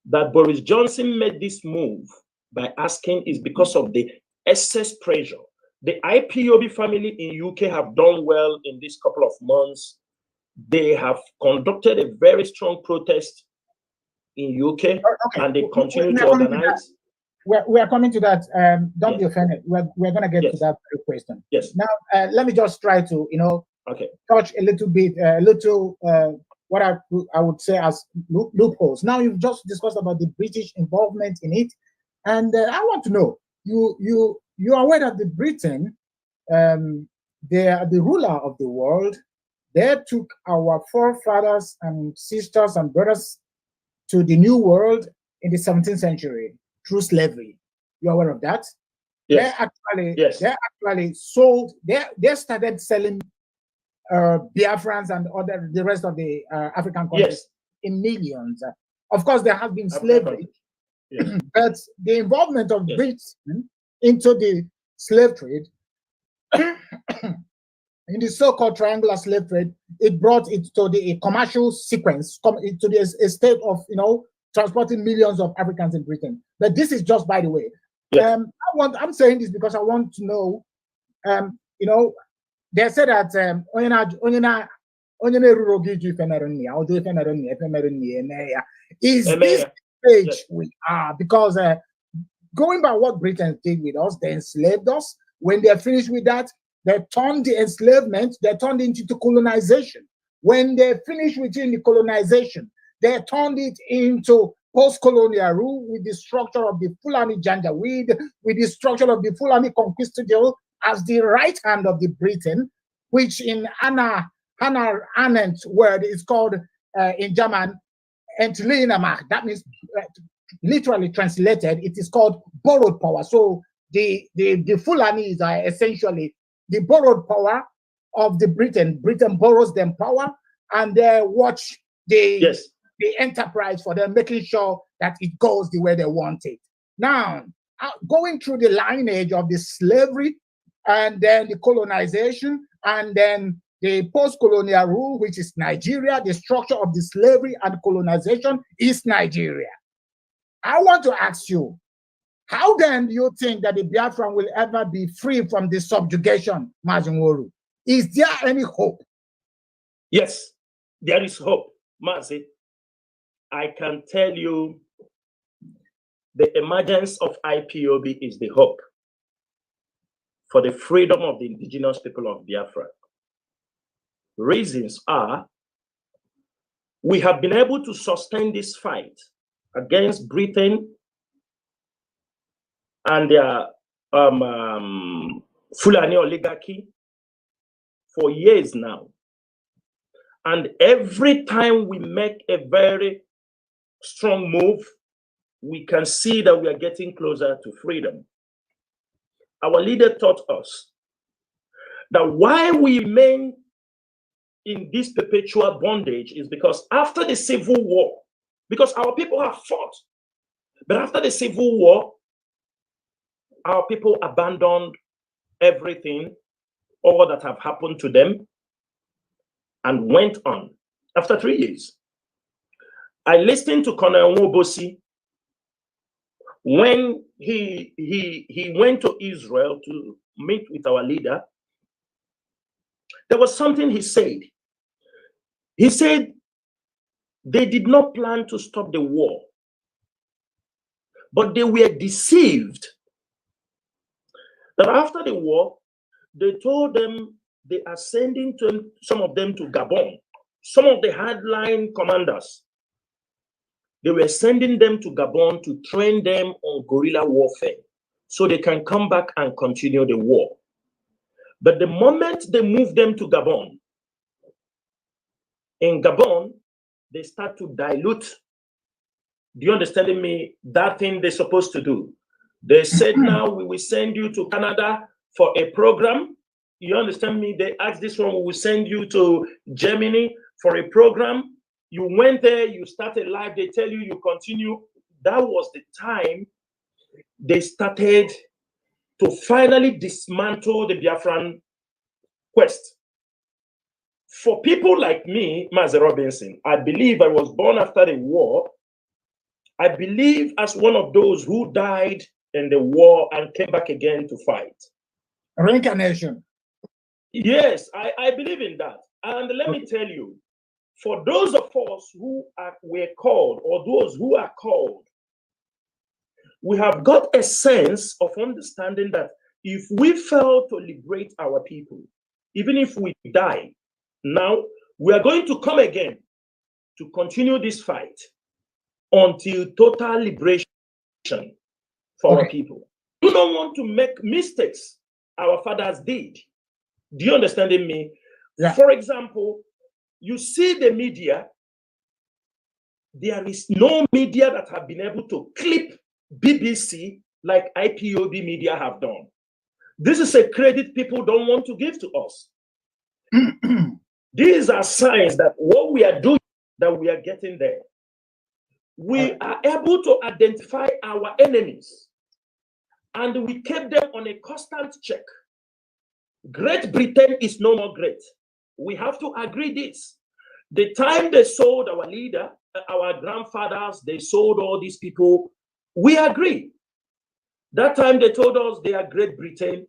that Boris Johnson made this move by asking is because of the excess pressure. The IPOB family in UK have done well in this couple of months. They have conducted a very strong protest in UK, and they continue to organize. We are coming to that. Don't be offended. We're going to get to that question. Yes. Now, let me just try to, touch a little bit, what I would say as loopholes. Now, you've just discussed about the British involvement in it, and I want to know, you are aware that the Britain, they are the ruler of the world. They took our forefathers and sisters and brothers to the New World in the 17th century through slavery. You're aware of that? Yes. They actually sold. They started selling Biafrans and the rest of the African countries in millions. Of course, there has been slavery, but the involvement of Britain into the slave trade, in the so-called triangular slave trade, it brought it to the commercial sequence, to the state of transporting millions of Africans in Britain. But this is just by the way. I'm saying this because I want to know. They said that is this stage we are, because going by what Britain did with us, they enslaved us. When they're finished with that, they turned the enslavement, they turned it into colonization. When they finished within the colonization, they turned it into post-colonial rule with the structure of the Fulani Janjaweed, with the structure of the Fulani Conquistador as the right hand of the Britain, which in Hannah Arendt's word is called in German Entlehnermacht. That means, literally translated, it is called borrowed power. So the Fulanis are essentially the borrowed power of the Britain. Britain borrows them power, and they watch the enterprise for them, making sure that it goes the way they want it. Now, going through the lineage of the slavery, and then the colonization, and then the post-colonial rule, which is Nigeria, the structure of the slavery and colonization is Nigeria. I want to ask you, How then do you think that the Biafran will ever be free from this subjugation, Mazi Nworu? Is there any hope? Yes, there is hope, Mazi. I can tell you the emergence of IPOB is the hope for the freedom of the indigenous people of Biafra. Reasons are, we have been able to sustain this fight against Britain and their Fulani oligarchy for years now. And every time we make a very strong move, we can see that we are getting closer to freedom. Our leader taught us that why we remain in this perpetual bondage is because after the Civil War, because our people have fought, but after the Civil War, our people abandoned everything, all that have happened to them, and went on. After 3 years, I listened to Colonel Nwobosi when he went to Israel to meet with our leader. There was something he said. He said they did not plan to stop the war, but they were deceived that after the war, they told them they are sending some of them to Gabon. Some of the hardline commanders, they were sending them to Gabon to train them on guerrilla warfare so they can come back and continue the war. But the moment they moved them to Gabon, in Gabon, they start to dilute, do you understand me, that thing they're supposed to do. They said, now we will send you to Canada for a program. You understand me? They asked this one, we will send you to Germany for a program. You went there, you started life, they tell you, you continue. That was the time they started to finally dismantle the Biafran quest. For people like me, Mazi Robinson, I believe I was born after the war. I believe as one of those who died in the war and came back again to fight. Reincarnation. Yes, I believe in that. And let me tell you, for those of us who were called, or those who are called, we have got a sense of understanding that if we fail to liberate our people, even if we die, now we are going to come again to continue this fight until total liberation for our people. We do not want to make mistakes our fathers did. Do you understand me? Yeah. For example, you see the media, there is no media that have been able to clip BBC like IPOB media have done. This is a credit people don't want to give to us. These are signs that what we are doing, that we are getting there. We are able to identify our enemies, and we keep them on a constant check. Great Britain is no more great. We have to agree this. The time they sold our leader, our grandfathers, they sold all these people, we agree. That time they told us they are Great Britain.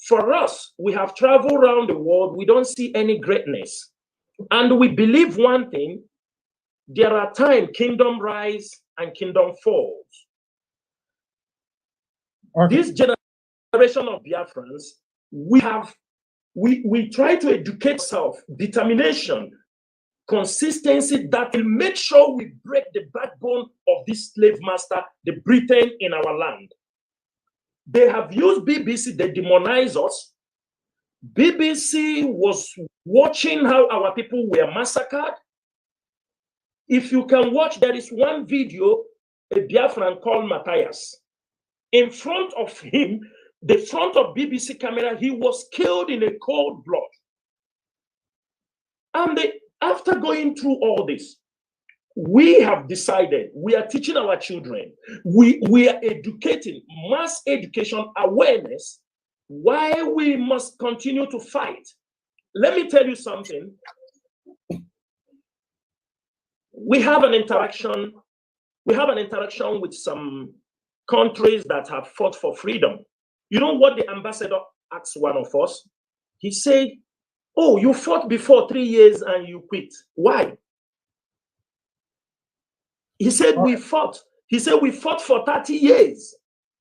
For us, we have traveled around the world, we don't see any greatness. And we believe one thing, there are times kingdom rise and kingdom falls. This generation of Biafrans, we try to educate ourselves, determination, consistency that will make sure we break the backbone of this slave master, the Britain in our land. They have used BBC, they demonize us. BBC was watching how our people were massacred. If you can watch, there is one video, a Biafran called Matthias. In front of him, the front of BBC camera, he was killed in a cold blood. And after going through all this, we have decided we are teaching our children, we are educating, mass education awareness, why we must continue to fight. Let me tell you something. We have an interaction with some countries that have fought for freedom. You know what the ambassador asked one of us? He said, oh, you fought before 3 years and you quit. Why? He said, we fought. He said, we fought for 30 years.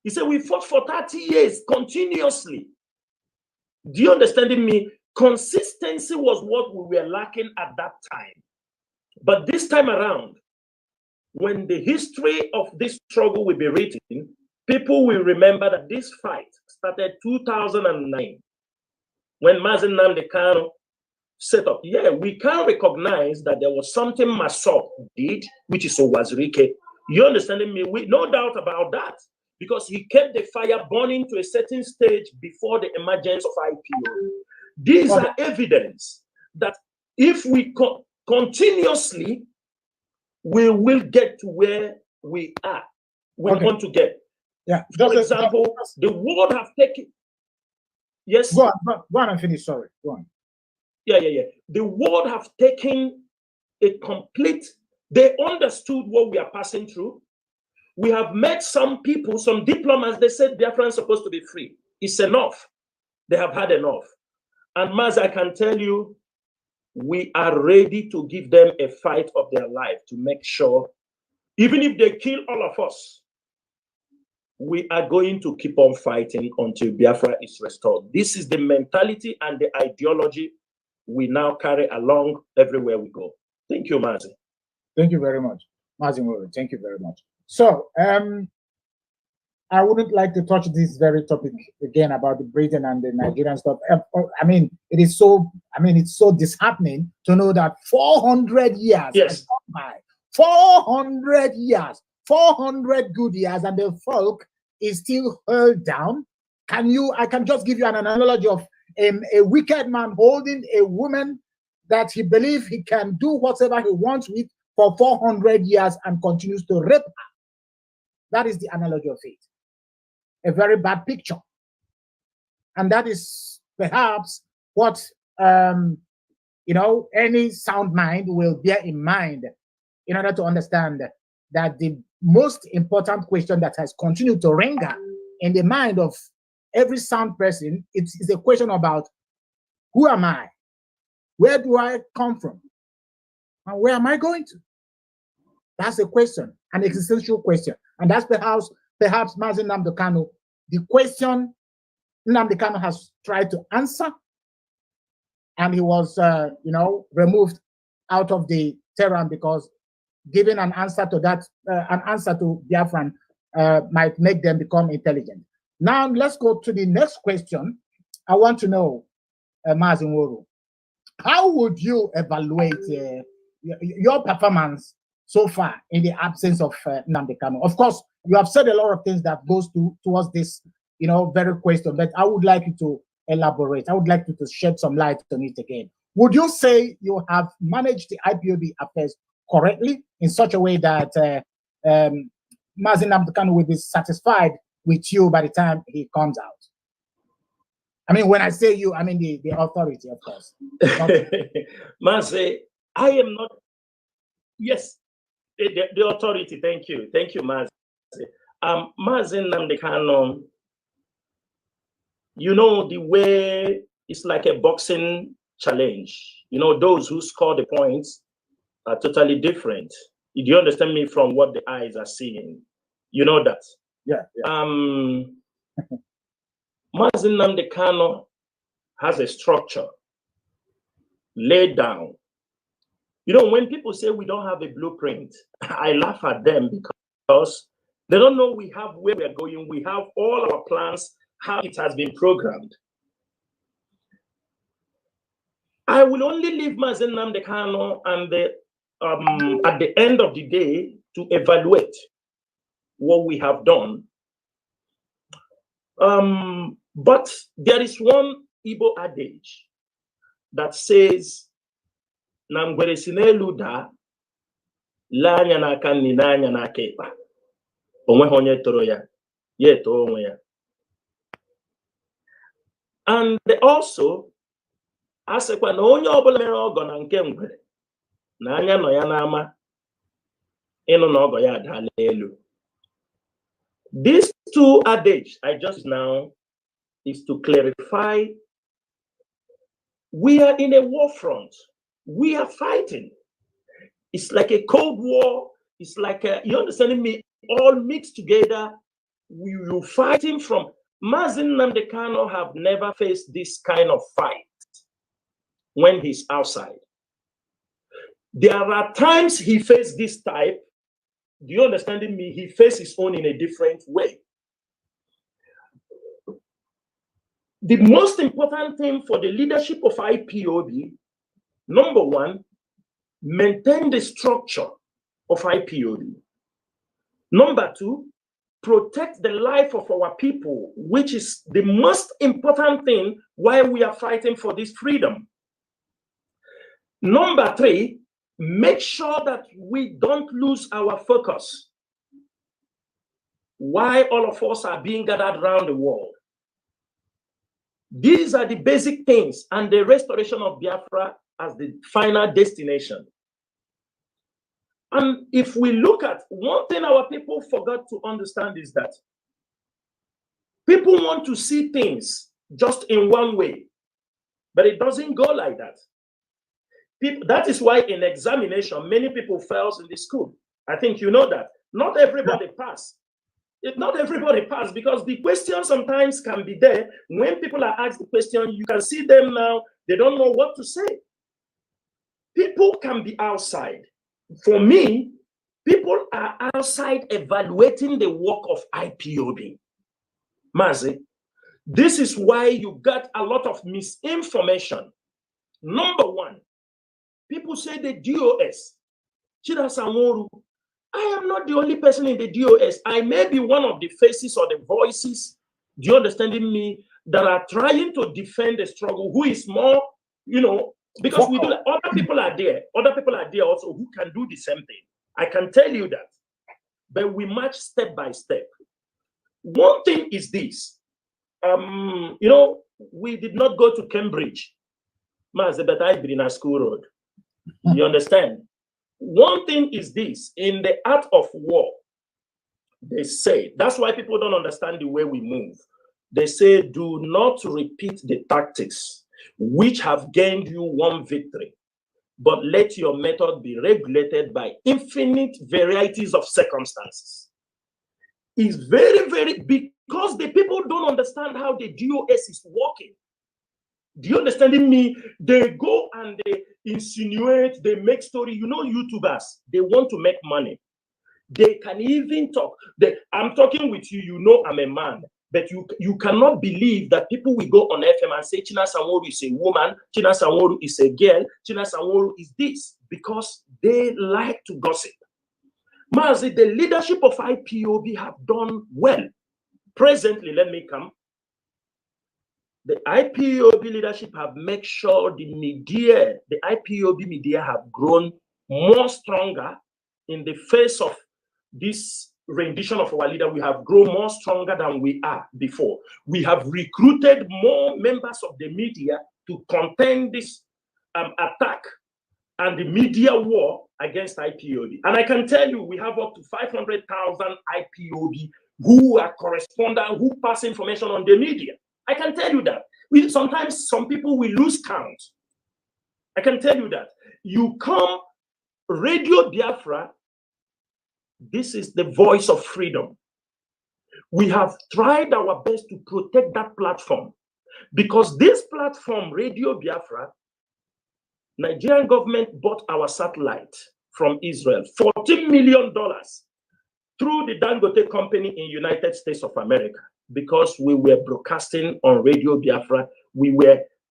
He said, we fought for 30 years continuously. Do you understand me? Consistency was what we were lacking at that time. But this time around, when the history of this struggle will be written, people will remember that this fight started 2009 when Mazi Nnamdi Kanu set up. Yeah, we can recognize that there was something Masop did, which is Owazirike. You understanding me? No doubt about that, because he kept the fire burning to a certain stage before the emergence of IPO. These are evidence that if we continuously, we will get to where we are. We want to get. Yeah. For example, the world have taken. Yes. Go on and finish. Sorry. Go on. Yeah. The world have taken a complete. They understood what we are passing through. We have met some people, some diplomats. They said Biafra is supposed to be free. It's enough. They have had enough. And Maz, I can tell you, we are ready to give them a fight of their life to make sure, even if they kill all of us, we are going to keep on fighting until Biafra is restored. This is the mentality and the ideology we now carry along everywhere we go. Thank you, Mazi. Thank you very much, Mazi Nworu. Thank you very much. So, I wouldn't like to touch this very topic again about the Britain and the Nigerian stuff. I mean, it's so disheartening to know that 400 years has gone by. 400 years, 400 good years, and the folk is still held down. I can just give you an analogy of a wicked man holding a woman that he believes he can do whatever he wants with for 400 years and continues to rape her. That is the analogy of it. A very bad picture. And that is perhaps what, any sound mind will bear in mind in order to understand that the most important question that has continued to linger in the mind of every sound person, it's a question about who am I? Where do I come from? And where am I going to? That's a question, an existential question. And that's perhaps Mazi Nnamdi Kanu, the question Nnamdi Kanu has tried to answer, and he was, removed out of the terrain because giving an answer to that, an answer to Biafran might make them become intelligent. Now, let's go to the next question. I want to know, Mazi Nworu, how would you evaluate your performance so far in the absence of Nnamdi Kanu? Of course, you have said a lot of things that goes towards this, very question, but I would like you to elaborate. I would like you to shed some light on it again. Would you say you have managed the IPOB affairs correctly in such a way that Mazi Nnamdi Kanu will be satisfied with you by the time he comes out? I mean, when I say you, I mean the authority, of course. Mazi, I am not. Yes, the authority. Thank you, Mazi. Mazi Nnamdi Kanu, the way it's like a boxing challenge. Those who score the points are totally different. Do you understand me from what the eyes are seeing? You know that. Yeah. Mazi Nnamdi Kanu has a structure laid down. When people say we don't have a blueprint, I laugh at them because they don't know we have where we're going. We have all our plans, how it has been programmed. I will only leave Mazi Nnamdi Kanu and at the end of the day to evaluate what we have done. But there is one Igbo adage that says, na ngwere si n'elu daa, lee anya n'aka nri n'anya n'aka ekpa. Onweghị onye toro ya, ya eto onwe ya. And also, asịkwa na onye ọbụla mere ọgọ na nke ngwere, na anya nọ ya n'ama, ịnụ na ọgọ ya adaala elu. These two adage I just now is to clarify we are in a war front. We are fighting. It's like a Cold War. It's like, you understanding me? All mixed together. We're fighting from. Mazi Nnamdi Kanu have never faced this kind of fight when he's outside. There are times he faced this type. Do you understand me? He faced his own in a different way. The most important thing for the leadership of IPOB, number one, maintain the structure of IPOB. Number two, protect the life of our people, which is the most important thing while we are fighting for this freedom. Number three, make sure that we don't lose our focus while all of us are being gathered around the world. These are the basic things, and the restoration of Biafra as the final destination. And if we look at one thing our people forgot to understand is that people want to see things just in one way, but it doesn't go like that. That is why in examination, many people fail in the school. I think you know that. Not everybody pass. Not everybody pass because the question sometimes can be there. When people are asked the question, you can see them now, they don't know what to say. People can be outside. For me, people are outside evaluating the work of IPOB. Mazi, this is why you got a lot of misinformation. Number one, people say the DOS, Chinasa Nworu. I am not the only person in the DOS. I may be one of the faces or the voices, do you understand me, that are trying to defend the struggle, who is more, you know, because we do, other people are there also who can do the same thing. I can tell you that. But we march step by step. One thing is this, you know, we did not go to Cambridge. Mazi, but I've been in a school road. You understand? One thing is this, in the art of war, they say, that's why people don't understand the way we move. They say, do not repeat the tactics which have gained you one victory, but let your method be regulated by infinite varieties of circumstances. It's very, very, because the people don't understand how the DOS is working. Do you understand me? They go and they insinuate, they make story. You know, YouTubers, they want to make money. They can even talk. I'm talking with you, you know I'm a man, but you cannot believe that people will go on FM and say Chinasa Nworu is a woman, Chinasa Nworu is a girl, Chinasa Nworu is this, because they like to gossip. Mazi, the leadership of IPOB have done well. Presently, let me come. The IPOB leadership have made sure the media, the IPOB media have grown more stronger in the face of this rendition of our leader. We have grown more stronger than we are before. We have recruited more members of the media to contend this attack and the media war against IPOB. And I can tell you, we have up to 500,000 IPOB who are correspondent, who pass information on the media. I can tell you that. Sometimes some people will lose count. I can tell you that. You come, Radio Biafra, this is the voice of freedom. We have tried our best to protect that platform because this platform, Radio Biafra, Nigerian government bought our satellite from Israel, $14 million through the Dangote company in United States of America. Because we were broadcasting on Radio Biafra,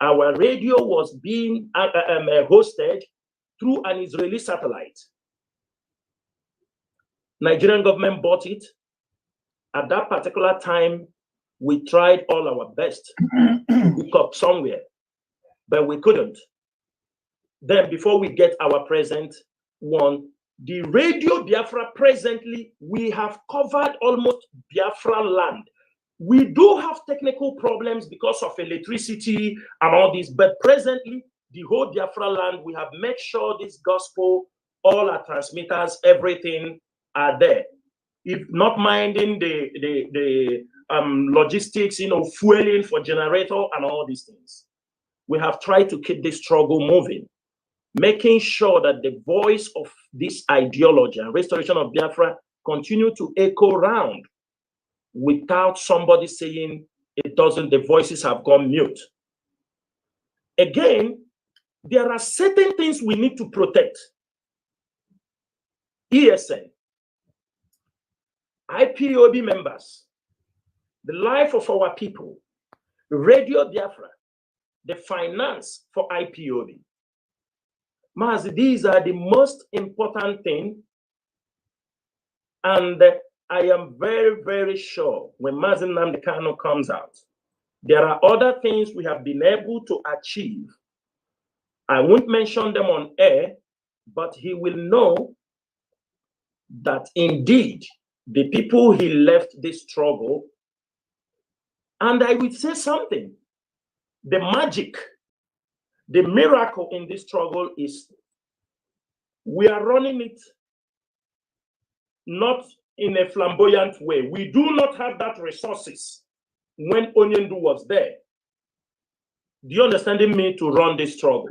our radio was being hosted through an Israeli satellite. Nigerian government bought it. At that particular time, we tried all our best to hook up somewhere, but we couldn't. Then before we get our present one, the Radio Biafra presently, we have covered almost Biafra land. We do have technical problems because of electricity and all this, but presently, the whole Biafra land, we have made sure this gospel, all our transmitters, everything are there. if not minding the logistics, fueling for generator and all these things. We have tried to keep this struggle moving, making sure that the voice of this ideology and restoration of Biafra continue to echo round without somebody saying it doesn't, the voices have gone mute. Again, there are certain things we need to protect. ESN, IPOB members, the life of our people, Radio Biafra, the finance for IPOB. Mazi, these are the most important things. And I am very, very sure when Mazi Nnamdi Kanu comes out, there are other things we have been able to achieve. I won't mention them on air, but he will know that indeed the people he left this struggle, and I would say something, the magic, the miracle in this struggle is we are running it not in a flamboyant way. We do not have that resources when Onyendu was there. Do you understand me, to run this struggle?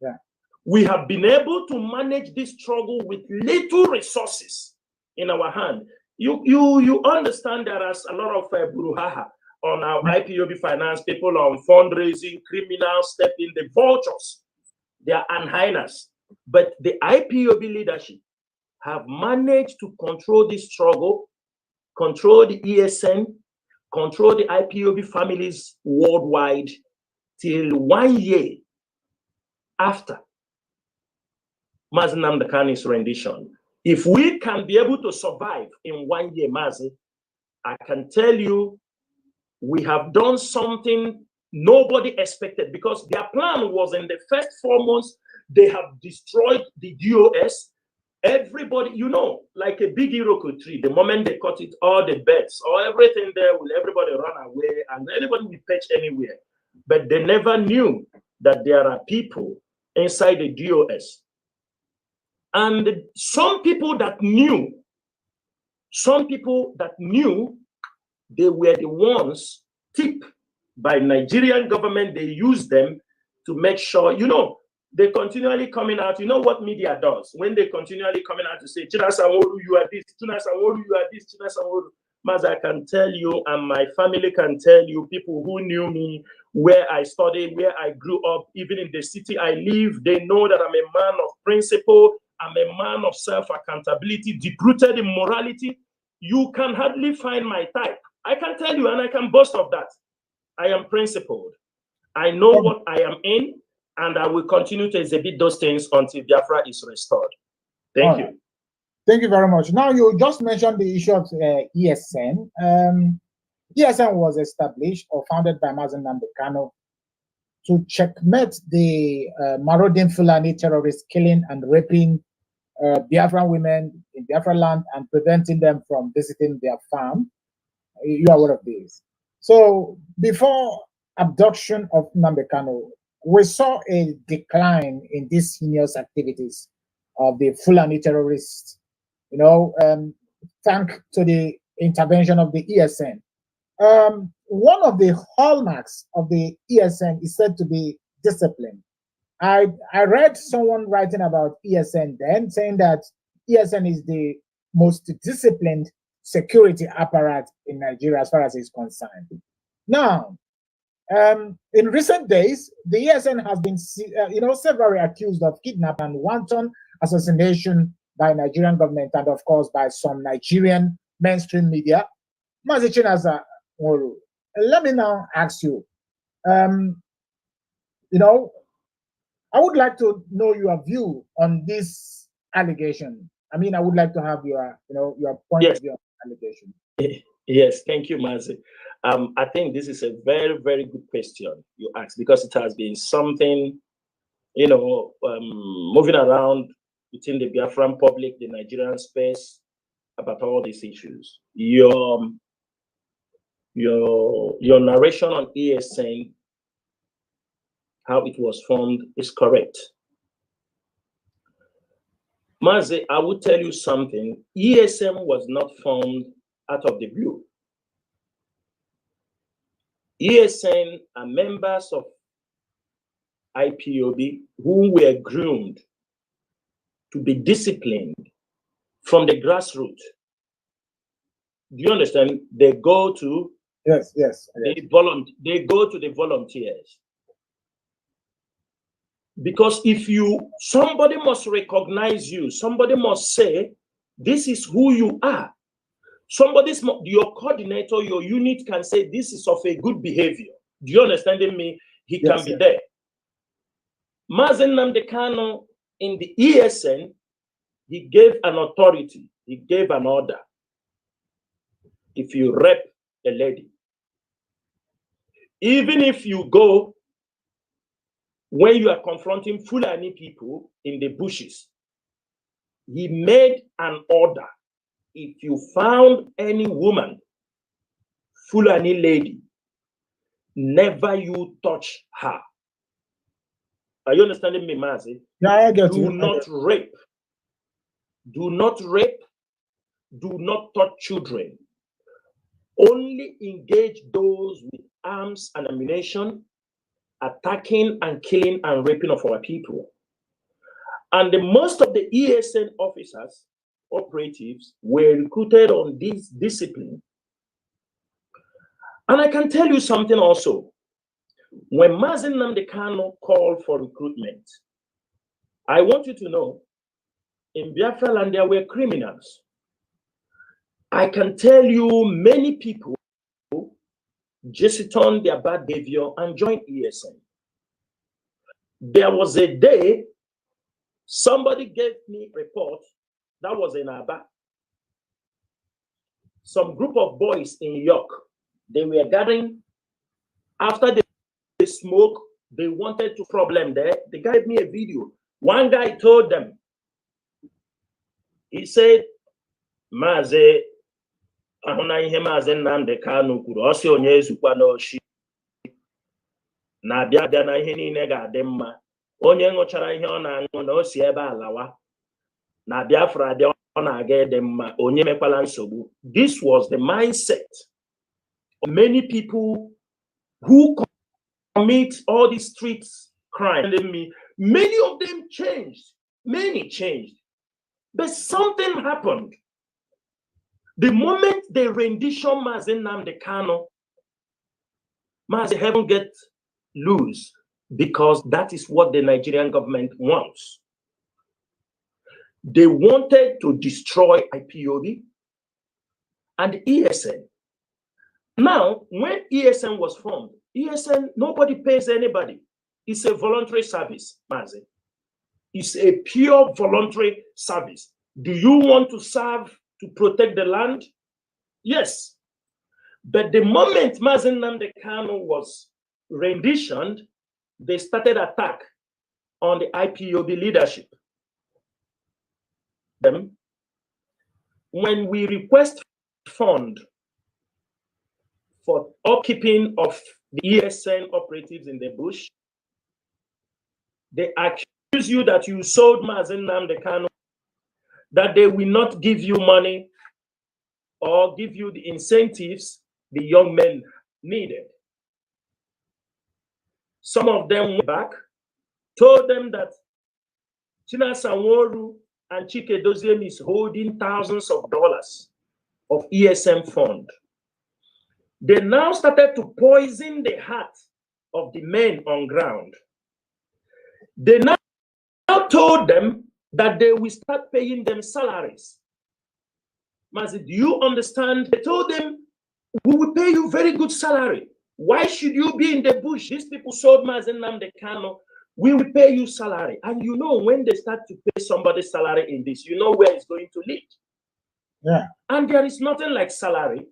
Yeah. We have been able to manage this struggle with little resources in our hand. You understand there is a lot of brouhaha on our IPOB finance, people on fundraising, criminals stepping, the vultures, they are anhiners. But the IPOB leadership have managed to control this struggle, control the ESN, control the IPOB families worldwide till 1 year after Mazi Nnamdi Kanu's rendition. If we can be able to survive in 1 year, Mazi, I can tell you we have done something nobody expected, because their plan was in the first 4 months, they have destroyed the DOS. Everybody, like a big Iroko tree, the moment they cut it, all the beds or everything there, will everybody run away and anybody will perch anywhere. But they never knew that there are people inside the DOS. And some people that knew, they were the ones tipped by Nigerian government. They used them to make sure, they continually coming out. You know what media does? When they continually coming out to say, Chinasa Nworu, you are this, Chinasa Nworu, you are this, Chinasa Nworu. Mazi, I can tell you, and my family can tell you, people who knew me, where I studied, where I grew up, even in the city I live, they know that I'm a man of principle, I'm a man of self-accountability, deep-rooted in morality. You can hardly find my type. I can tell you, and I can boast of that. I am principled. I know what I am in, and I will continue to exhibit those things until Biafra is restored. Thank you. Thank you very much. Now, you just mentioned the issue of ESN. ESN was established or founded by Mazi Nnamdi Kanu to checkmate the marauding Fulani terrorists killing and raping Biafran women in Biafra land and preventing them from visiting their farm. You are aware of this. So before abduction of Nnamdi Kanu, we saw a decline in these heinous activities of the Fulani terrorists, thanks to the intervention of the ESN. One of the hallmarks of the ESN is said to be discipline. I read someone writing about ESN then, saying that ESN is the most disciplined security apparatus in Nigeria as far as it's concerned. Now, in recent days, the ESN has been, severally accused of kidnapping and wanton assassination by Nigerian government and, of course, by some Nigerian mainstream media. Mazi Chinasa Nworu, let me now ask you, I would like to know your view on this allegation. I mean, I would like to have your point of view on the allegation. Yes, thank you, Mazi. I think this is a very, very good question you asked, because it has been something, moving around within the Biafran public, the Nigerian space, about all these issues. Your narration on ESN, how it was formed, is correct. Mazi, I will tell you something. ESM was not formed out of the blue. ESN are members of IPOB who were groomed to be disciplined from the grassroots. Do you understand? They go to yes. They go to the volunteers. Because if somebody must recognize you, somebody must say, this is who you are. Your coordinator, your unit can say, this is of a good behavior. Do you understand me? He can be there. Mazi Nnamdi Kanu in the ESN, he gave an authority, he gave an order. If you rep a lady, even if you go when you are confronting Fulani people in the bushes, he made an order. If you found any woman, Fulani lady, never you touch her. Are you understanding me, Mazi? Yeah, I get you. Do not rape. Do not rape. Do not touch children. Only engage those with arms and ammunition, attacking and killing and raping of our people. And most of the ESN officers, operatives, were recruited on this discipline. And I can tell you something also. When Mazi Nnamdi Kanu called for recruitment, I want you to know, in Biafra land, there were criminals. I can tell you many people just turned their bad behavior and joined ESN. There was a day somebody gave me a report that was in Aba. Some group of boys in York, they were gathering after they smoke, they wanted to problem there. They gave me a video. One guy told them, he said, Mazi, ahụna ihe Mazi Nnamdi Kanu kwuru, ọ sị onye ezukwa n'oshi na-abịa abịa na ihe niile ga-adị mma. Onye ṅụchara ihe ọ na-aṅụ na o si ebe alawa na Biafra abịa ọ na-aga ịdị mma, onye mekwala nsogbu. This was the mindset of many people who commit all these street crime. Many of them changed. Many changed. But something happened. The moment they rendition Mazi Nnamdi Kanu, Mazi heaven get loose, because that is what the Nigerian government wants. They wanted to destroy IPOB and ESN. Now, when ESN was formed, ESN, nobody pays anybody. It's a voluntary service, Mazi. It's a pure voluntary service. Do you want to serve to protect the land? Yes. But the moment Mazi Nnamdi Kanu was renditioned, they started attack on the IPOB leadership. When we request fund for upkeeping of the ESN operatives in the bush, they accuse you that you sold Mazi Nnamdi Kanu, that they will not give you money or give you the incentives the young men needed. Some of them went back, told them that Chinasa Nworu and Chike Doziem is holding thousands of dollars of ESM fund. They now started to poison the heart of the men on ground. They now told them that they will start paying them salaries. Mazi, do you understand? They told them, we will pay you very good salary. Why should you be in the bush? These people sold Mazi Nnamdi Kanu. We will pay you salary. And you know, when they start to pay somebody salary in this, you know where it's going to lead. Yeah. And there is nothing like salary.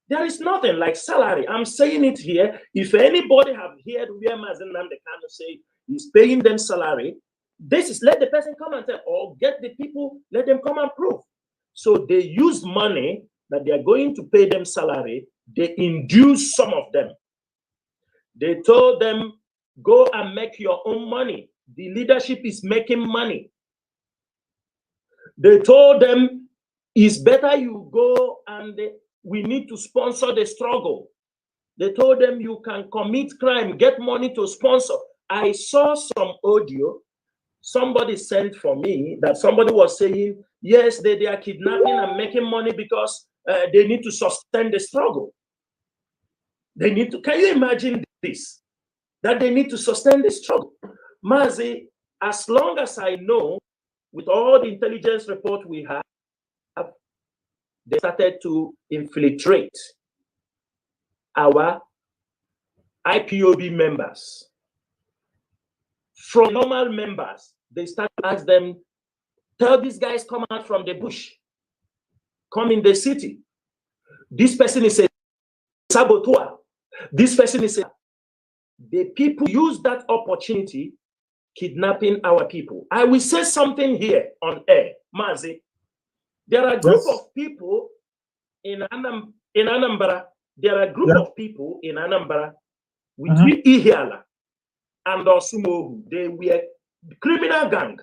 There is nothing like salary. I'm saying it here. If anybody have heard where Mazi Nnamdi Kanu say he's paying them salary, this is let the person come and tell, or get the people, let them come and prove. So they use money that they are going to pay them salary. They induce some of them. They told them, go and make your own money. The leadership is making money. They told them, it's better you go and we need to sponsor the struggle. They told them you can commit crime, get money to sponsor. I saw some audio somebody sent for me that somebody was saying, yes, they are kidnapping and making money because they need to sustain the struggle. They need to, can you imagine this? That they need to sustain the struggle. Mazi, as long as I know, with all the intelligence report we have, they started to infiltrate our IPOB members. From normal members, they start to ask them, tell these guys come out from the bush, come in the city. This person is a saboteur. This person is a... The people use that opportunity, kidnapping our people. I will say something here on air, Mazi. There are a group of people in Anambra. There are a group of people in Anambra with Ihiala and Osumohu. They were criminal gang.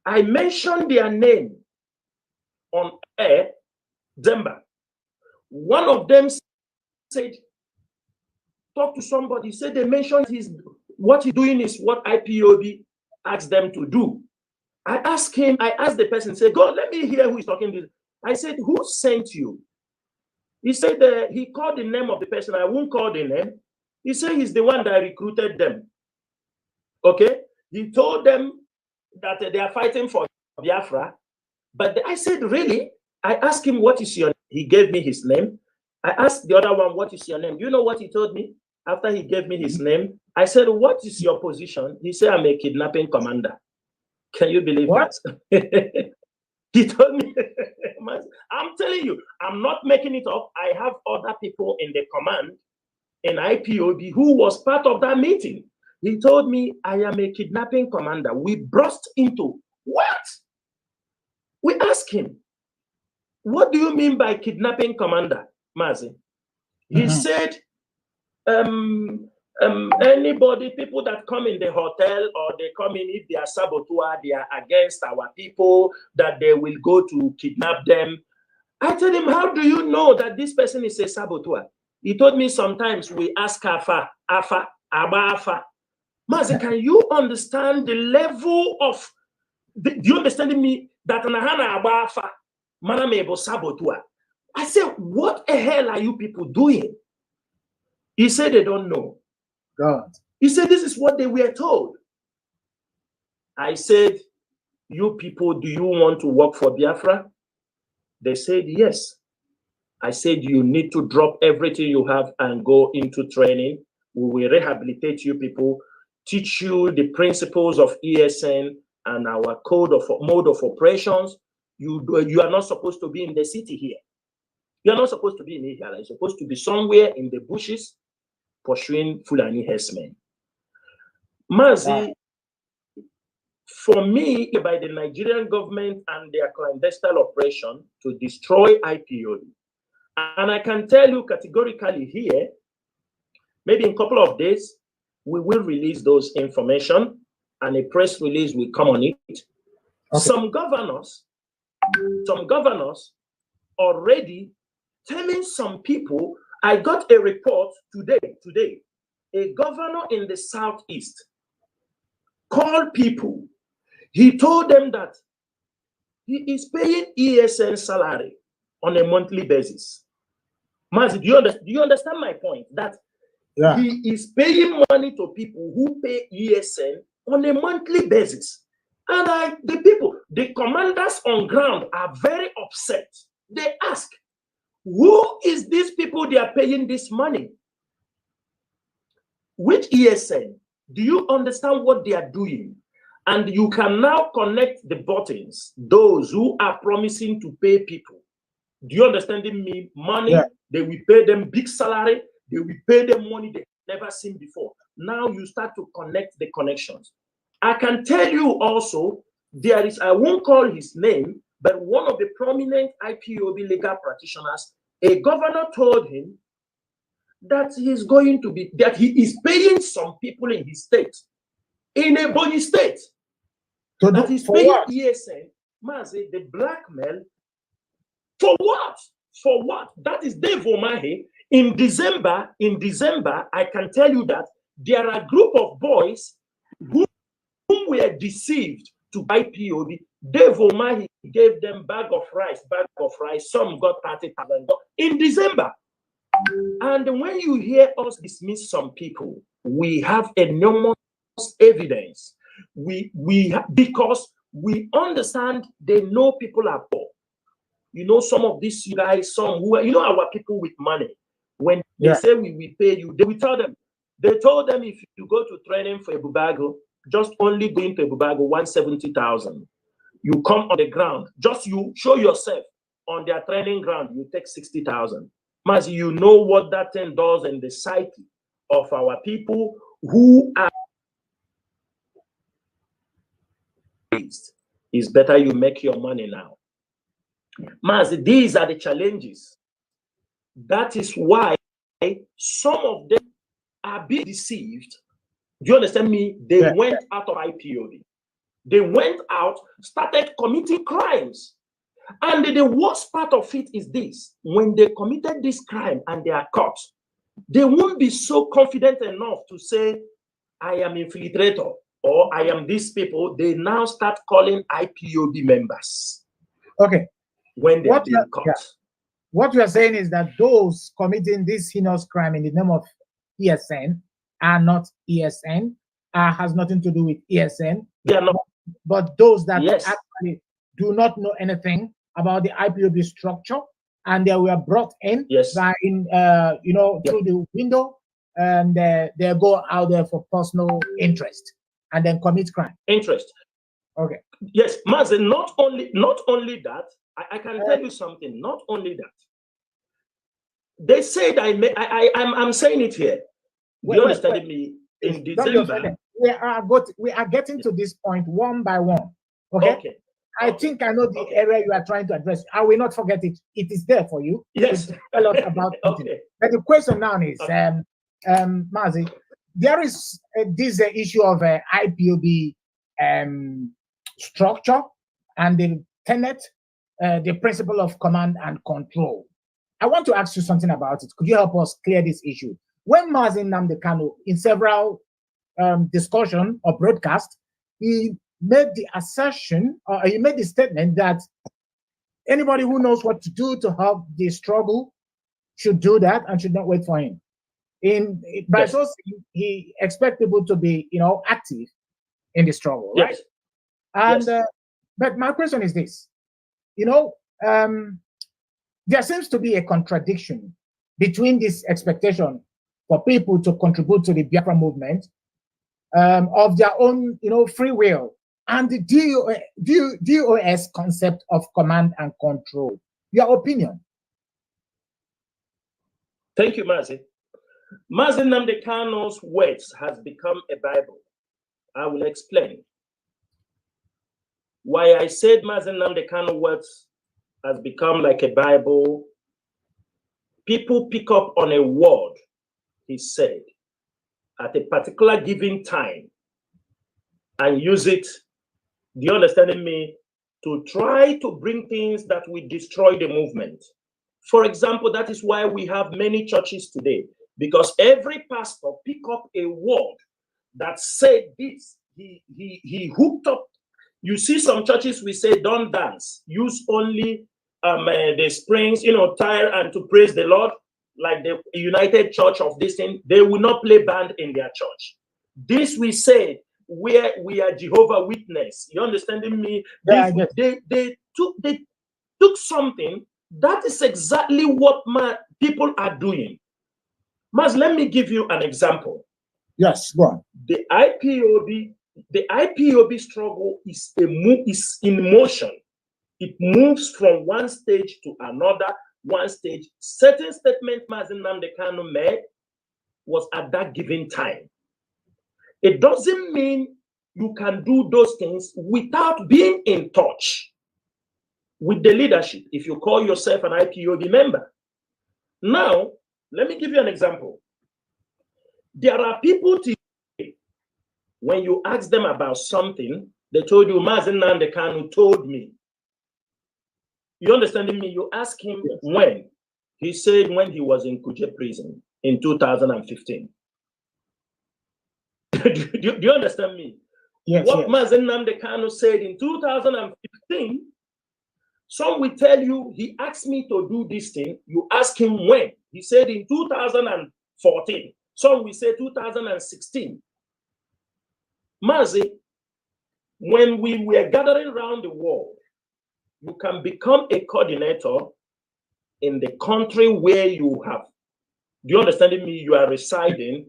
I mentioned their name on air, Demba. One of them said, talk to somebody. Said they mentioned what he's doing is what IPOB asked them to do. I asked the person, said, go, let me hear who is talking to. I said, who sent you? He said he called the name of the person. I won't call the name. He said he's the one that recruited them. Okay? He told them that they are fighting for Biafra. But I said, really? I asked him, what is your name? He gave me his name. I asked the other one, what is your name? You know what he told me? After he gave me his name, I said, what is your position? He said, I'm a kidnapping commander. Can you believe what? That? He told me, I'm telling you, I'm not making it up. I have other people in the command in IPOB who was part of that meeting. He told me, I am a kidnapping commander. We burst into, what? We asked him, what do you mean by kidnapping commander, Mazi? He said, anybody, people that come in the hotel or they come in, if they are saboteur, they are against our people, that they will go to kidnap them. I told him, how do you know that this person is a saboteur? He told me sometimes we ask Afa, Aba Afa. Mazi, can you understand the level of, do you understand me? That Nahana Aba Afa, Manamebo saboteur. I said, what the hell are you people doing? He said they don't know. God. He said this is what they were told. I said, you people, do you want to work for Biafra? They said yes. I said, you need to drop everything you have and go into training. We will rehabilitate you people, teach you the principles of ESN and our mode of operations. You are not supposed to be in the city here. You are not supposed to be in Israel. You're supposed to be somewhere in the bushes pursuing Fulani herdsmen. Mazi, for me, by the Nigerian government and their clandestine operation to destroy IPOB, and I can tell you categorically here, maybe in a couple of days, we will release those information and a press release will come on it. Okay. Some governors already telling some people, I got a report today, a governor in the Southeast called people. He told them that he is paying ESN salary on a monthly basis. Mazi, do you understand my point? That he is paying money to people who pay ESN on a monthly basis. And the commanders on ground are very upset. They ask, who is these people they are paying this money? Which ESN? Do you understand what they are doing? And you can now connect the buttons, those who are promising to pay people. Do you understand me? Money, they will pay them big salary, they will pay them money they've never seen before. Now you start to connect the connections. I can tell you also, there is, I won't call his name, but one of the prominent IPOB legal practitioners, a governor told him that he is paying some people in his state, in a Bonny state, that he's paying ESN. Mazi, the blackmail, for what? For what? That is Dave Omahe. In December, I can tell you that there are a group of boys whom were deceived to buy POB. Dave Omahe gave them bag of rice. Some got 30,000 in December. And when you hear us dismiss some people, we have enormous evidence. Because we understand they know people are poor. You know, some of these guys, some who are, you know, our people with money, when they say we pay you, they told them if you go to training for Ebubago, just only going to Ebubago 170,000. You come on the ground, just you show yourself on their training ground, you take 60,000. Mazi, you know what that thing does in the psyche of our people who are. It's better you make your money now. Mazi, these are the challenges. That is why some of them are being deceived. Do you understand me? They went out of IPOB. They went out, started committing crimes. And the worst part of it is this: when they committed this crime and they are caught, they won't be so confident enough to say, I am infiltrator or I am these people. They now start calling IPOB members. Okay. When they are being caught. What you are saying is that those committing this heinous crime in the name of ESN are not ESN, has nothing to do with ESN. They are not. But those that actually do not know anything about the IPOB structure, and they were brought in by, you know, through the window, and they go out there for personal interest and then commit crime. Interest. Okay. Yes, Mazi, not only that, I can tell you something. Not only that, they said I'm saying it here. You understand me? In December, we are getting to this point one by one. Okay. I think I know the area you are trying to address. I will not forget it. It is there for you. Yes. A lot about it. But the question now is, Mazi, there is this issue of IPOB structure and the tenet, the principle of command and control. I want to ask you something about it. Could you help us clear this issue? When Mazi Nnamdi Kanu, in several discussion or broadcast, he made the assertion, or he made the statement that anybody who knows what to do to help the struggle should do that and should not wait for him. By so saying, he expects people to be, you know, active in the struggle, right? And but my question is this: you know, there seems to be a contradiction between this expectation for people to contribute to the Biafra movement of their own, you know, free will, and the DOS concept of command and control. Your opinion? Thank you, Mazi. Mazi Nnamdi Kanu's words has become a Bible. I will explain why I said Mazi Nnamdi Kanu's words has become like a Bible. People pick up on a word he said at a particular given time and use it, do you understand me, to try to bring things that will destroy the movement. For example, that is why we have many churches today, because every pastor pick up a word that said this, he hooked up. You see some churches, we say, don't dance, use only the springs, you know, tire and to praise the Lord, like the United Church of this thing. They will not play band in their church. This we say, where we are Jehovah Witness. You understanding me? Yeah, they took something that is exactly what people are doing. Mas, let me give you an example. Yes, go on. The IPOB struggle is in motion. It moves from one stage to another, one stage. Certain statement Mazi Nnamdi Kanu made was at that given time. It doesn't mean you can do those things without being in touch with the leadership if you call yourself an IPOB member. Now, let me give you an example. There are people today, when you ask them about something, they told you, Mazi Nnamdi Kanu told me. You understanding me? You ask him when. He said when he was in Kuje prison in 2015. do you understand me? Yes, What Mazi Nnamdi Kanu said in 2015, some will tell you he asked me to do this thing. You ask him when. He said in 2014. Some will say 2016. Mazi, when we were gathering around the world, you can become a coordinator in the country where you have. Do you understand me? You are residing.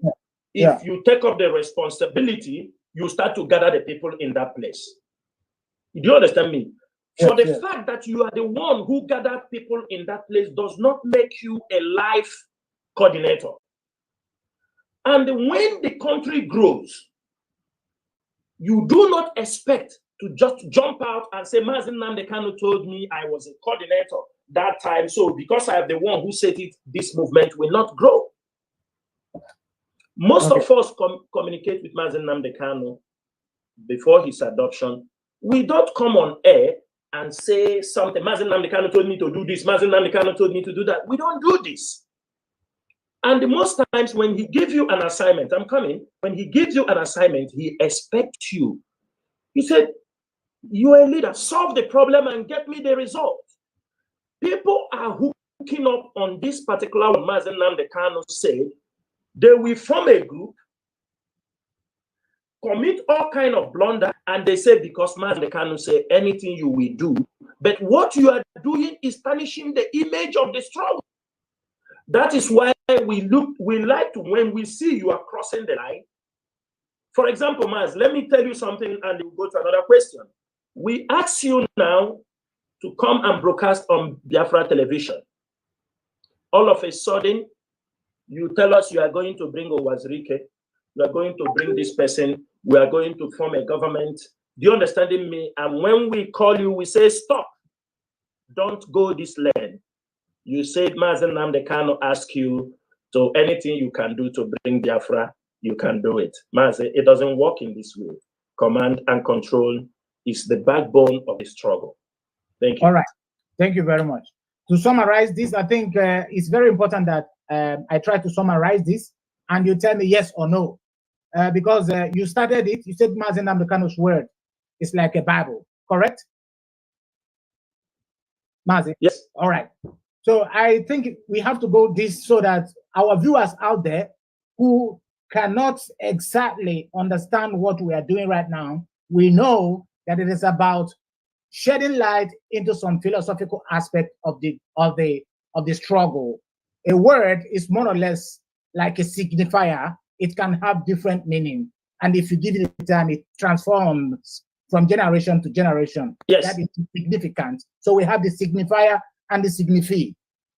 If you take up the responsibility, you start to gather the people in that place. Do you understand me? For the fact that you are the one who gathered people in that place does not make you a life coordinator. And when the country grows, you do not expect to just jump out and say, Mazi Nnamdi Kanu told me I was a coordinator that time, so because I am the one who said it, this movement will not grow. Most of us communicate with Mazi Nnamdi Kanu before his adoption. We don't come on air and say something. Mazi Nnamdi Kanu told me to do this. Mazi Nnamdi Kanu told me to do that. We don't do this. And most times when he gives you an assignment, I'm coming, when he gives you an assignment, he expects you. He said, you're a leader, solve the problem and get me the result. People are hooking up on this particular one. Mazi Nnamdi Kanu said, they will form a group, commit all kind of blunder, and they say, because Mazi Kanu say anything you will do, but what you are doing is tarnishing the image of the struggle. That is why we like to, when we see you are crossing the line. For example, Maz, let me tell you something and we'll go to another question. We ask you now to come and broadcast on Biafra television. All of a sudden, you tell us you are going to bring Owazirike, you are going to bring this person, we are going to form a government. Do you understand me? And when we call you, we say, stop, don't go this lane. You said Mazi Nnamdi Kanu ask you, so anything you can do to bring Biafra, you can do it. Mazi, it doesn't work in this way. Command and control is the backbone of the struggle. Thank you. All right. Thank you very much. To summarize this, I think it's very important that I try to summarize this and you tell me yes or no. Because you started it, you said Mazi Nnamdi Kanu's word is like a Bible, correct? Mazi? Yes. All right. So I think we have to go this so that our viewers out there who cannot exactly understand what we are doing right now, we know that it is about shedding light into some philosophical aspect of the struggle. A word is more or less like a signifier. It can have different meaning, and if you give it time, it transforms from generation to generation. Yes, that is significant. So we have the signifier and the signify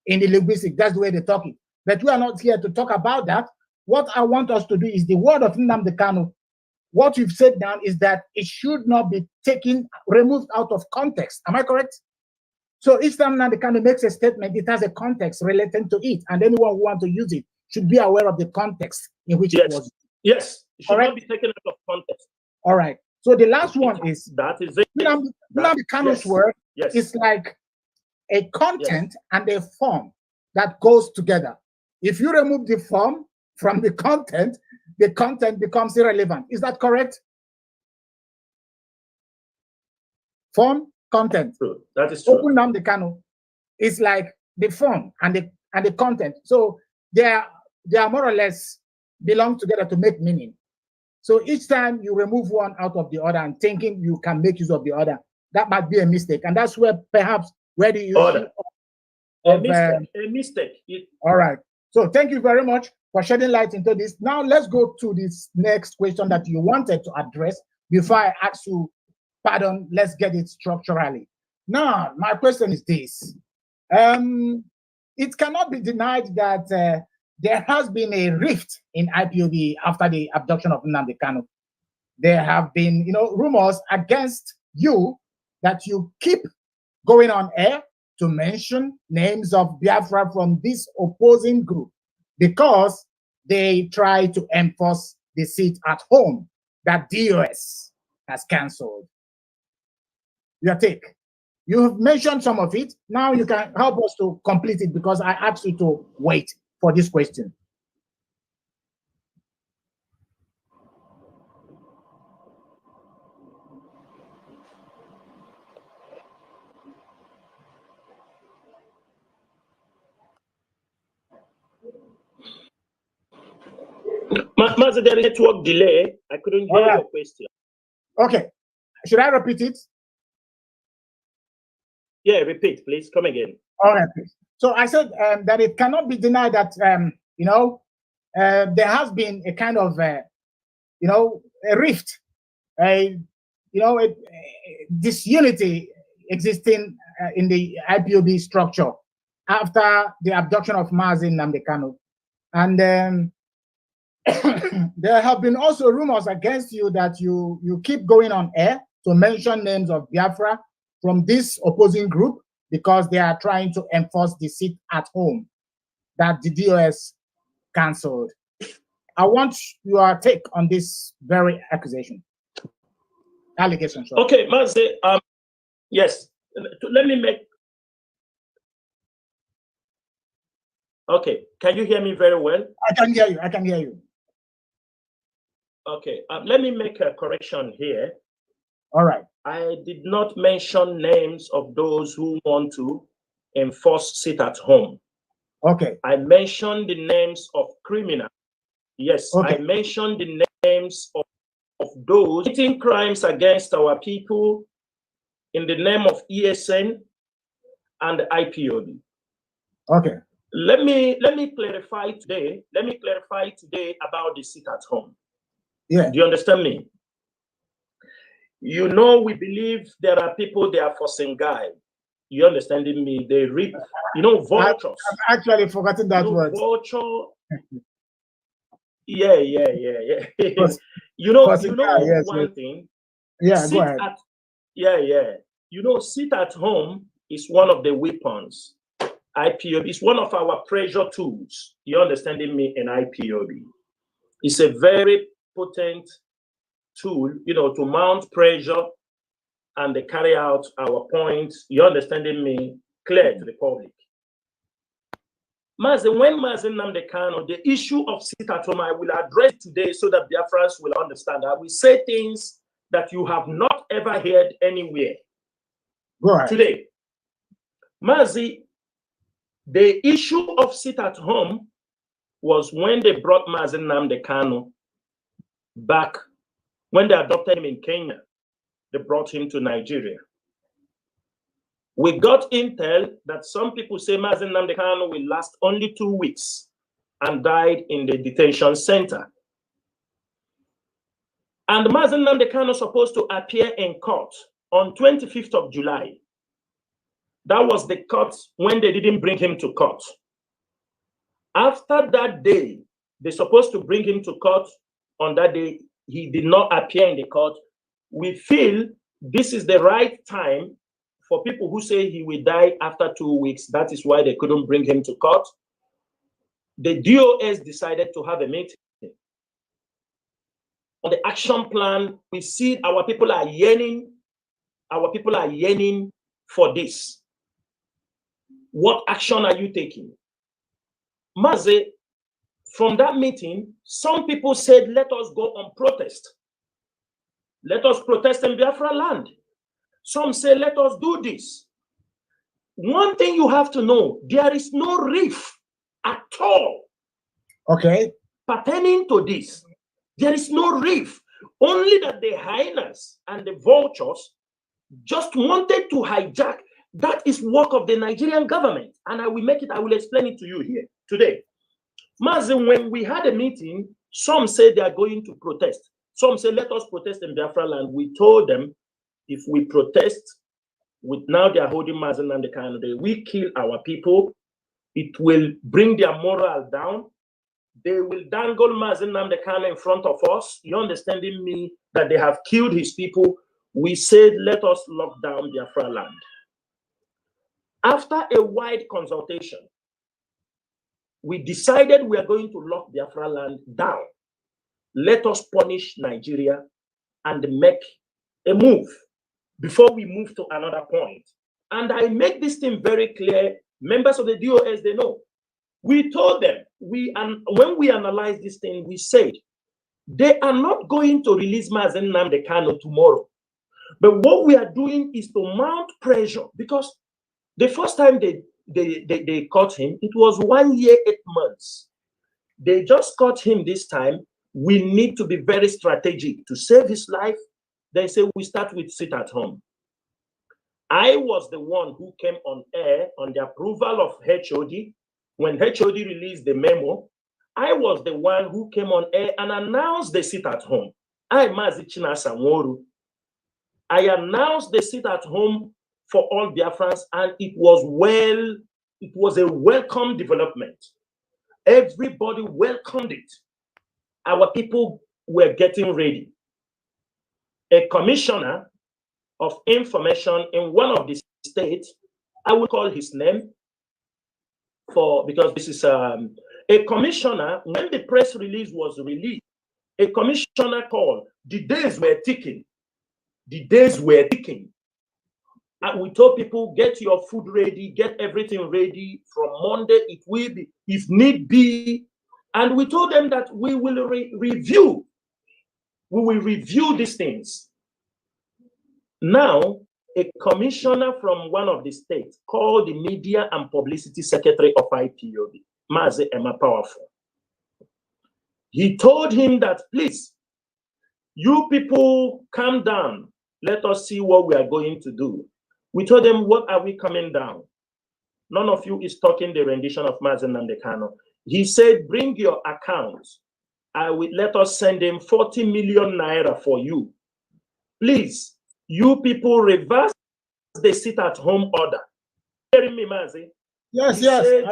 in the linguistic. That's the way they talk it. But we are not here to talk about that. What I want us to do is the word of Nnamdi Kanu. What you've said now is that it should not be removed out of context. Am I correct? So each time Nnamdi Kanu makes a statement, it has a context relating to it, and anyone who wants to use it should be aware of the context in which it was. Yes, it should not be taken out of context. All right. So the last one is that is it. Nnamdi Kanu's word is like a content and a form that goes together. If you remove the form from the content becomes irrelevant. Is that correct? Form, content. True. That is true. Nnamdi Kanu is like the form and the content. So they are more or less belong together to make meaning. So each time you remove one out of the other and thinking you can make use of the other, that might be a mistake. And that's where perhaps where the issue a mistake. All right. So thank you very much for shedding light into this. Now let's go to this next question that you wanted to address before I ask you, pardon, let's get it structurally. Now, my question is this. It cannot be denied that there has been a rift in IPOB after the abduction of Nnamdi Kanu. There have been, rumors against you that you keep going on air to mention names of Biafra from this opposing group because they try to enforce the seat at home that DOS has cancelled. Your take. You have mentioned some of it. Now you can help us to complete it because I asked you to wait for this question. Mazi, there is a network delay. I couldn't hear your question. Okay. Should I repeat it? Yeah, repeat, please. Come again. All right, please. So I said that it cannot be denied that, there has been a kind of, a rift, a disunity existing in the IPOB structure after the abduction of Mazi Nnamdi Kanu. And there have been also rumors against you that you keep going on air to mention names of Biafra from this opposing group because they are trying to enforce the sit at home that the DOS cancelled. I want your take on this very allegation. Sorry. Okay, Mazi, yes, let me make. Okay, can you hear me very well? I can hear you. Okay, let me make a correction here. All right. I did not mention names of those who want to enforce sit at home. Okay. I mentioned the names of criminals. Yes, okay. I mentioned the names of those committing crimes against our people in the name of ESN and IPOB. Okay. Let me clarify today. Let me clarify today about the sit at home. Yeah. Do you understand me? You know, we believe there are people they are forcing guy. You understanding me? They reap, vultures. I've actually forgotten that word. Vulture. Yeah. Yes, one thing. Yeah, go ahead. Sit at home is one of the weapons. IPOB is one of our pressure tools. You understanding me? In IPOB, it's a very potent tool, to mount pressure and they carry out our points. You understanding me? Clear to the public. When Mazi Nnamdi Kanu, the issue of sit at home, I will address today so that Biafrans will understand. I will say things that you have not ever heard anywhere. Right. Today, Mazi, the issue of sit at home was when they brought Mazi Nnamdi Kanu back, when they adopted him in Kenya, they brought him to Nigeria. We got intel that some people say Mazi Nnamdi Kanu will last only 2 weeks and died in the detention center. And Mazi Nnamdi Kanu is supposed to appear in court on 25th of July. That was the court when they didn't bring him to court. After that day, they're supposed to bring him to court. On that day, he did not appear in the court. We feel this is the right time for people who say he will die after 2 weeks. That is why they couldn't bring him to court. The DOS decided to have a meeting. On the action plan, we see our people are yearning. Our people are yearning for this. What action are you taking? Mazi, from that meeting, some people said, let us go on protest. Let us protest in Biafra land. Some say, let us do this. One thing you have to know, there is no reef at all. Okay. Pertaining to this, there is no reef. Only that the hyenas and the vultures just wanted to hijack. That is work of the Nigerian government. And I will explain it to you here today. Mazi, when we had a meeting, some said they are going to protest. Some say, let us protest in Biafra land. We told them, if we protest, now they are holding Mazi Nnamdi Kanu, we kill our people. It will bring their morale down. They will dangle Mazi Nnamdi Kanu in front of us. You understanding me? That they have killed his people. We said, let us lock down Biafra land. After a wide consultation, we decided we are going to lock Biafra land down. Let us punish Nigeria and make a move before we move to another point. And I make this thing very clear. Members of the DOS, they know. We told them, when we analyzed this thing, we said, they are not going to release Mazi Nnamdi Kanu tomorrow. But what we are doing is to mount pressure, because the first time they caught him, it was 1 year, 8 months. They just caught him this time. We need to be very strategic to save his life. They say we start with sit at home. I was the one who came on air on the approval of HOD. When HOD released the memo, I was the one who came on air and announced the sit at home. I, Mazi Chinasa Nworu, I announced the sit at home for all Biafrans, and it was a welcome development. Everybody welcomed it. Our people were getting ready. A commissioner of information in one of the states, I will call his name because this is a commissioner. When the press release was released, a commissioner called. The days were ticking. The days were ticking. And we told people, get your food ready, get everything ready. From Monday, it will be, if need be. And we told them that we will review. We will review these things. Now, a commissioner from one of the states called the media and publicity secretary of IPOB, Mazi Emma Powerful. He told him that, please, you people calm down. Let us see what we are going to do. We told them, what are we coming down? None of you is talking the rendition of Mazi Nnamdi Kanu. He said, bring your account. Let us send him 40 million naira for you. Please, you people reverse the sit-at-home order. Hearing me, Mazi? Yes, yes. Said,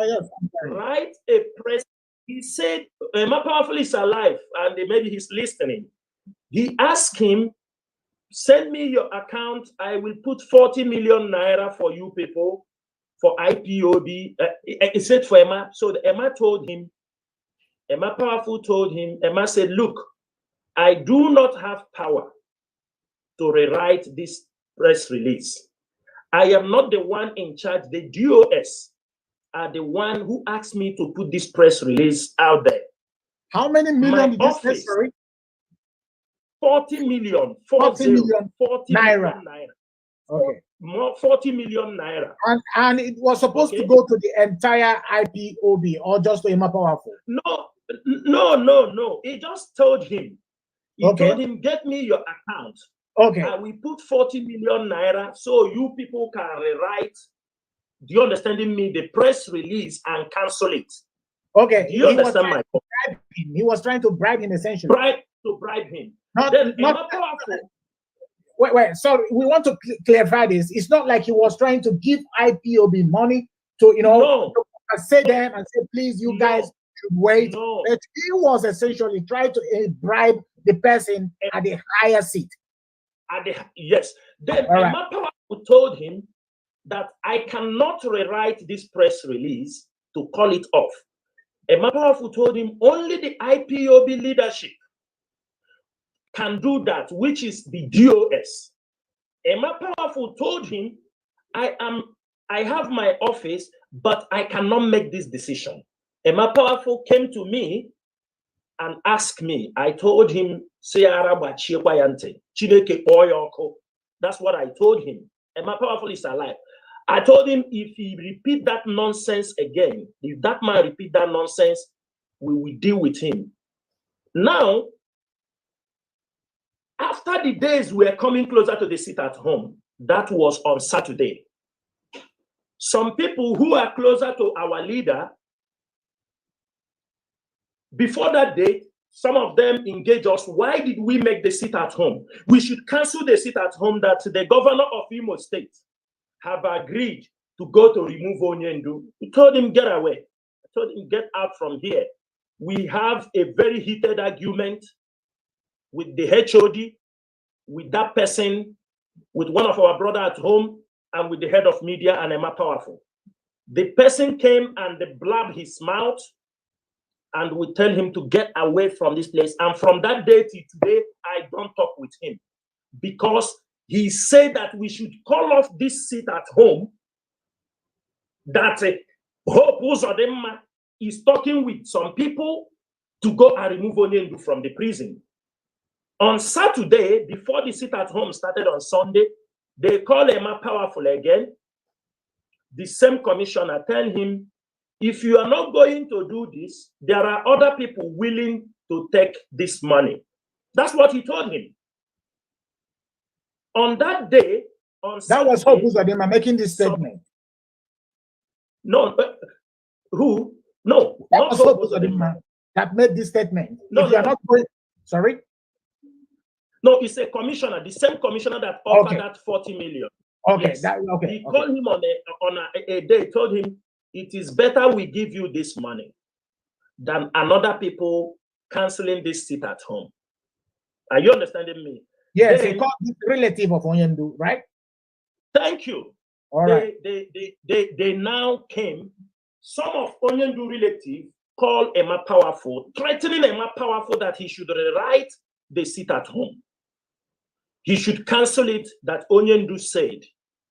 write a press. He said, Emma Powerful is alive, and maybe he's listening. He asked him, send me your account. I will put 40 million naira for you people, for IPOB. He said for Emma. So Emma told him, Emma Powerful told him, Emma said, look, I do not have power to rewrite this press release. I am not the one in charge. The DOS are the one who asked me to put this press release out there. How many million did you say, sorry? 40 million. 40 million naira. Okay. 40 million naira. And it was supposed to go to the entire IPOB or just to Emma Powerful? No. He just told him. He told him, get me your account. Okay. I will put 40 million naira so you people can rewrite, do you understand me, the press release and cancel it. Okay. Do you understand my point? He was trying to bribe him, essentially. Bribe him. Not powerful. Wait. Sorry, we want to clarify this. It's not like he was trying to give IPOB money to, to say them and say, please, you guys should wait. No. But he was essentially trying to bribe the person at the higher seat. Yes. Then Emma Powerful told him that I cannot rewrite this press release to call it off. Emma Powerful told him only the IPOB leadership can do that, which is the DOS. Emma Powerful told him, I have my office, but I cannot make this decision. Emma Powerful came to me and asked me. I told him, that's what I told him. Emma Powerful is alive. I told him, if he repeat that nonsense again, if that man repeat that nonsense, we will deal with him. Now, after the days we were coming closer to the sit at home, that was on Saturday. Some people who are closer to our leader, before that date, some of them engage us. Why did we make the sit at home? We should cancel the sit at home that the governor of Imo State have agreed to go to remove Onyendu. We told him, get away. I told him, get out from here. We have a very heated argument with the HOD, with that person, with one of our brother at home, and with the head of media and Emma Powerful. The person came and they blabbed his mouth, and we tell him to get away from this place. And from that day to today, I don't talk with him because he said that we should call off this seat at home, that Hope Uzodinma is talking with some people to go and remove Onyendu from the prison. On Saturday, before the sit at home started on Sunday, they call Emma Powerful again. The same commissioner tell him, if you are not going to do this, there are other people willing to take this money. That's what he told him. On that day, on Saturday, that was Hope Uzodinma making this statement. No, who? No, that not was Hope Hope Uzodinma Uzodinma that made this statement. No, if you are not going, sorry? No, it's a commissioner, the same commissioner that offered that 40 million. Okay, yes. okay. He called him on a day, told him, it is better we give you this money than another people canceling this seat at home. Are you understanding me? Yes, he called this relative of Onyendu, right? Thank you. All right. They now came. Some of Onyendu relatives called Emma Powerful, threatening Emma Powerful that he should rewrite the seat at home. He should cancel it, that Onyendu said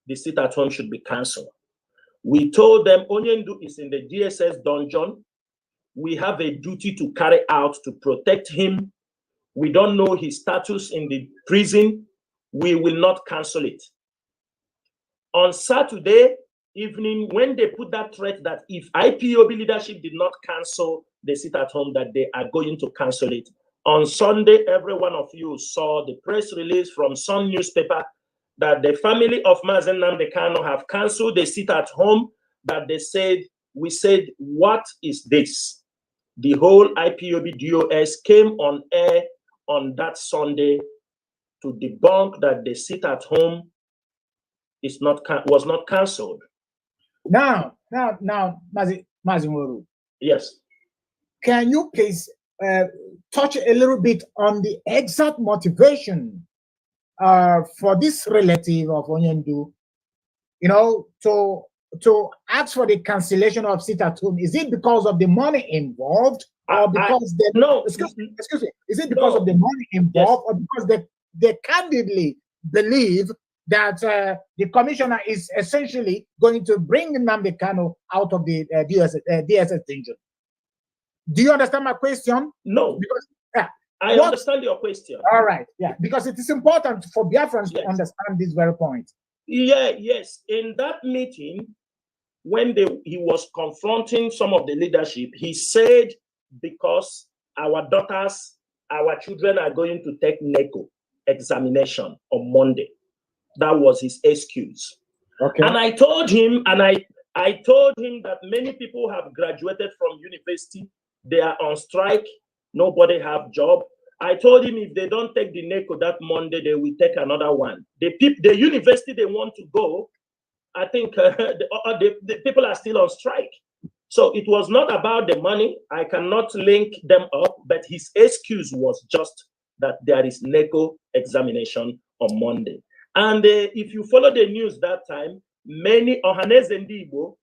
the seat at home should be cancelled. We told them Onyendu is in the DSS dungeon. We have a duty to carry out to protect him. We don't know his status in the prison. We will not cancel it. On Saturday evening, when they put that threat that if IPOB leadership did not cancel the sit at home, that they are going to cancel it. On Sunday, every one of you saw the press release from Sun newspaper that the family of Mazi Nnamdi Kanu have canceled the sit at home, that they said, we said, what is this? The whole IPOB DOS came on air on that Sunday to debunk that the sit at home was not cancelled. Now, Mazi Nworu. Yes. Can you please touch a little bit on the exact motivation for this relative of Onyendu, you know, to ask for the cancellation of sit at home? Is it because of the money involved, or because excuse me, is it because of the money involved, or because they candidly believe that the commissioner is essentially going to bring Nnamdi Kanu out of the DSS danger? Do you understand my question? No. Because I understand your question. All right, yeah, because it is important for Biafrans to understand this very point. Yes. In that meeting, when he was confronting some of the leadership, he said, because our daughters, our children are going to take NECO examination on Monday. That was his excuse. Okay. And I told him, I told him that many people have graduated from university. They are on strike. Nobody have job. I told him if they don't take the NECO that Monday, they will take another one. The university they want to go, I think the people are still on strike. So it was not about the money. I cannot link them up, but his excuse was just that there is NECO examination on Monday. And if you follow the news that time, many Ohaneze Ndigbo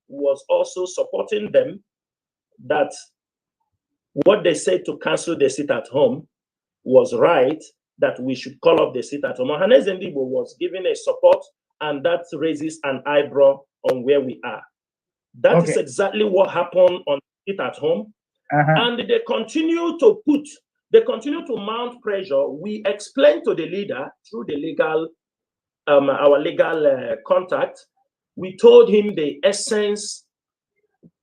was also supporting them, that what they said to cancel the sit at home was right, that we should call off the sit at home. Ohaneze Ndigbo was giving a support, and that raises an eyebrow on where we are. That is exactly what happened on sit at home. And they continue to mount pressure. We explained to the leader through the legal, our legal contact. We told him the essence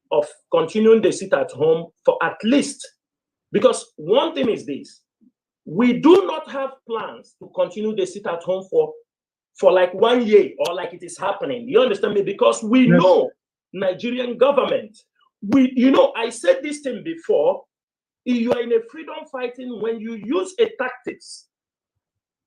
of continuing the sit at home for at least, because one thing is this: we do not have plans to continue the sit at home for like 1 year, or like it is happening. You understand me? Because we know Nigerian government. I said this thing before. You are in a freedom fighting when you use a tactics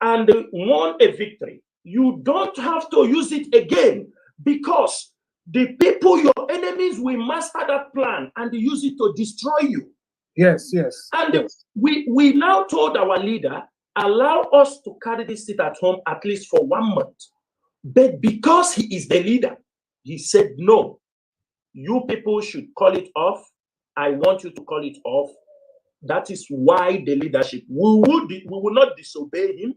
and won a victory. You don't have to use it again, because the people, your enemies, will master that plan and use it to destroy you. Yes. And we now told our leader, allow us to carry this sit at home at least for 1 month. But because he is the leader, he said, no, you people should call it off. I want you to call it off. That is why the leadership, we will not disobey him.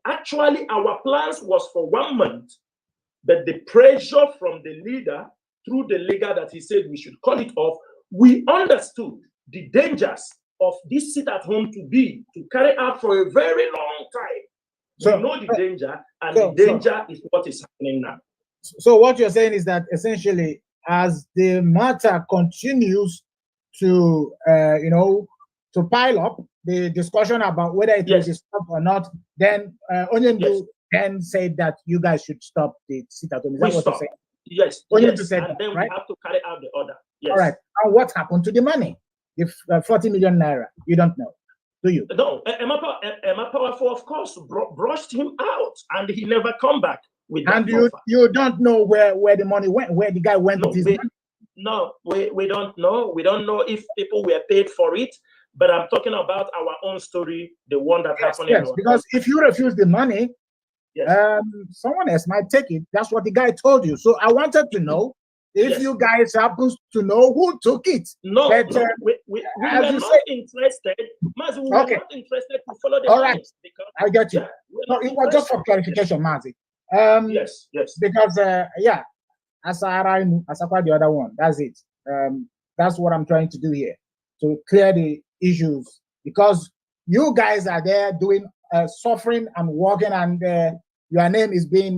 Actually, our plans was for 1 month, but the pressure from the leader through the leader that he said we should call it off, we understood the dangers of this sit at home to carry out for a very long time. So we know the danger, and the danger is what is happening now. So what you're saying is that essentially, as the matter continues to, to pile up, the discussion about whether it will stop or not, then Onyendu then said that you guys should stop the sit at home. Is that what you're saying? Yes. Onyendu said and that, then right? we have to carry out the order. Yes. All right. And what happened to the money? If 40 million naira, you don't know, do you? No, Emma Powerful, of course, brushed him out, and he never come back with that. And you don't know where the money went, where the guy went with his money? No, we don't know. We don't know if people were paid for it, but I'm talking about our own story, the one that happened. Yes, because if you refuse the money, someone else might take it. That's what the guy told you. So I wanted to know if you guys happen to know who took it. No, we were not interested. Mazi, we were not interested to follow the money. Because, I get you. No, it was just for clarification, Mazi. Yes. Because Asakwa the other one. That's it. That's what I'm trying to do here, to clear the issues, because you guys are there doing suffering and working, and your name is being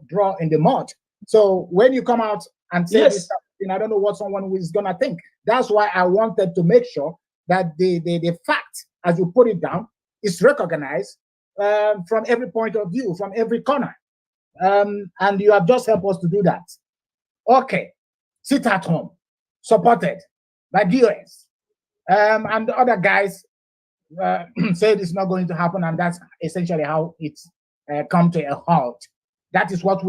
drawn in the mud. So when you come out and say this stuff, I don't know what someone is gonna think. That's why I wanted to make sure that the fact, as you put it down, is recognized from every point of view, from every corner. And you have just helped us to do that. Okay, sit at home, supported by DOS. And the other guys said it's not going to happen, and that's essentially how it's come to a halt. That is what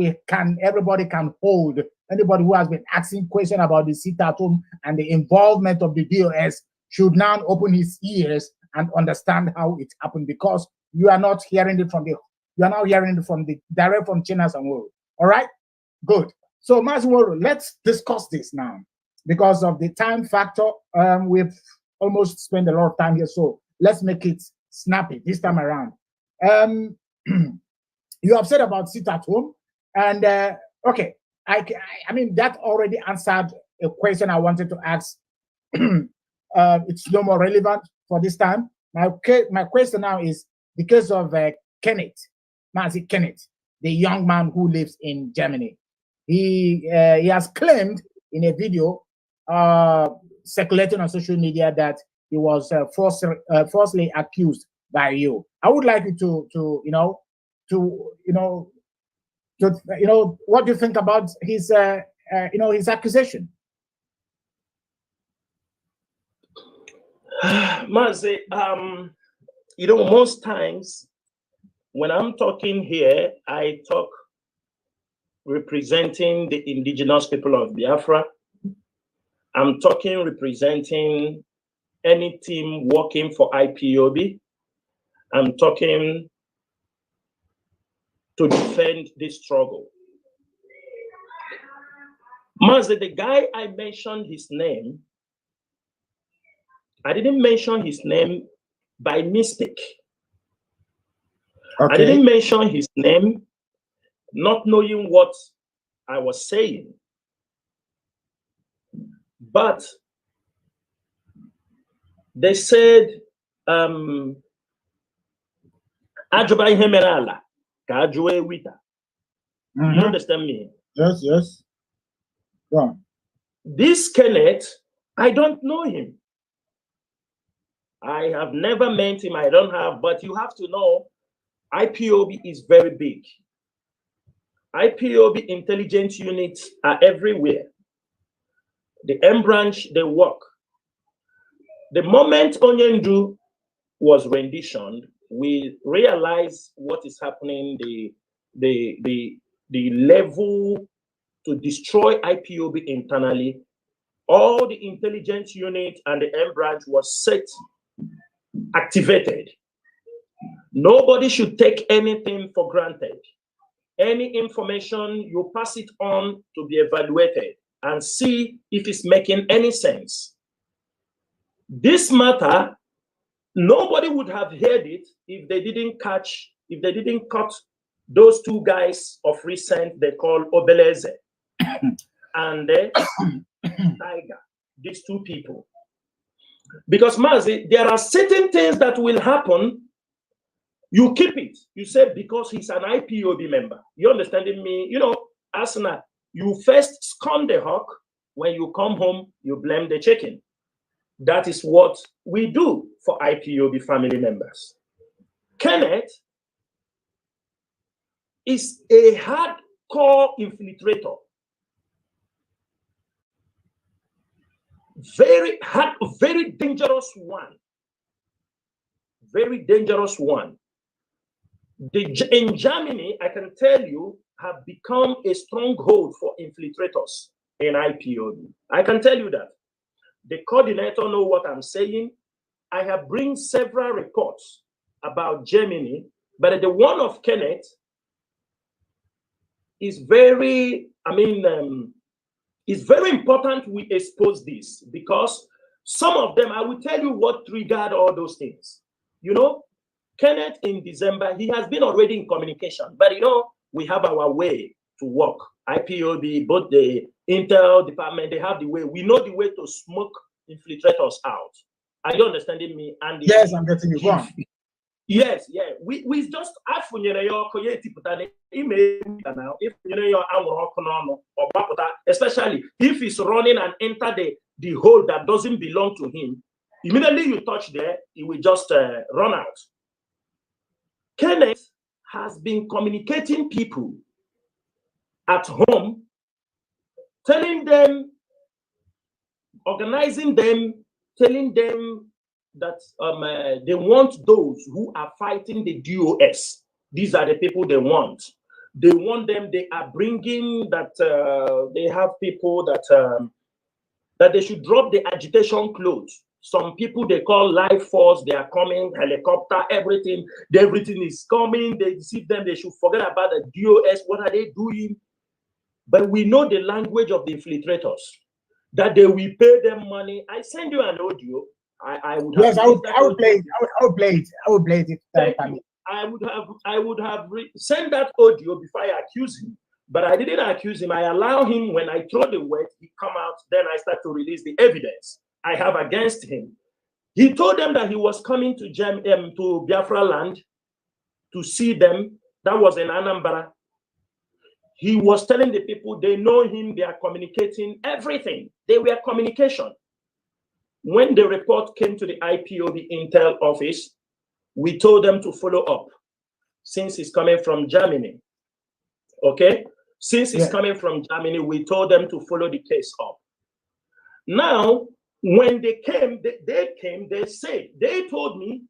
everybody can hold. Anybody who has been asking questions about the sit at home and the involvement of the DOS should now open his ears and understand how it happened, because you are not hearing it from you are now hearing it from direct from Chinasa Nworu. All right, good. So Mazi Nworu, let's discuss this now because of the time factor. We've almost spent a lot of time here, so let's make it snappy this time around. You have said about sit at home, and okay, I mean that already answered a question I wanted to ask. It's no more relevant for this time. My question now is because of Mazi Kenneth, the young man who lives in Germany. He has claimed in a video circulating on social media that he was falsely accused by you. I would like you what do you think about his his accusation? Mazi, most times when I'm talking here, I talk representing the indigenous people of Biafra. I'm talking representing any team working for IPOB. I'm talking to defend this struggle. Mazi, the guy I mentioned his name, I didn't mention his name by mistake. Okay. I didn't mention his name not knowing what I was saying. But they said, you understand me? Yes. Yeah. This Kenneth, I don't know him. I have never met him. I don't have, but you have to know, IPOB is very big. IPOB intelligence units are everywhere. The M branch, they work. The moment Onyendu was renditioned, we realized what is happening, the level to destroy IPOB internally. All the intelligence unit and the M branch was activated. Nobody should take anything for granted. Any information, you pass it on to be evaluated and see if it's making any sense. This matter, nobody would have heard it if they didn't catch if they didn't cut those two guys of recent they call Obeleze and Tiger, these two people. Because Mazi, there are certain things that will happen. You keep it. You say because he's an IPOB member. You understanding me? You know, Asna, you first scorn the hawk. When you come home, you blame the chicken. That is what we do for IPOB family members. Kenneth is a hardcore infiltrator. Very hard, very dangerous one. Very dangerous one. In Germany, I can tell you, have become a stronghold for infiltrators in IPOB. I can tell you that. The coordinator know what I'm saying. I have bring several reports about Germany, but the one of Kenneth is very, it's very important we expose this, because some of them, I will tell you what triggered all those things. You know, Kenneth in December, he has been already in communication, but you know, we have our way to work. IPOB, both the Intel department, they have the way. We know the way to smoke infiltrators out. Are you understanding me? And yes, I'm getting you wrong. Yes, yeah. We just especially if he's running and enter the hole that doesn't belong to him. Immediately you touch there, he will just run out. Kenneth has been communicating people at home, telling them, organizing them, telling them that they want those who are fighting the DOS. These are the people they want. They want them. They are bringing that they have people that that they should drop the agitation clothes. Some people they call life force. They are coming, helicopter, everything. Everything is coming. They deceive them. They should forget about the DOS. What are they doing? But we know the language of the infiltrators, that they will pay them money. I send you an audio. I would have. Yes, I would play it. I would play it. I would have sent that audio before I accuse him, but I didn't accuse him. I allow him, when I throw the word, he come out. Then I start to release the evidence I have against him. He told them that he was coming to Biafra land to see them. That was in Anambra. He was telling the people they know him. They are communicating everything. They were communication. When the report came to the IPOB Intel office, we told them to follow up, since it's coming from Germany. Okay? Since it's coming from Germany, we told them to follow the case up. Now, when they came, they said, they told me,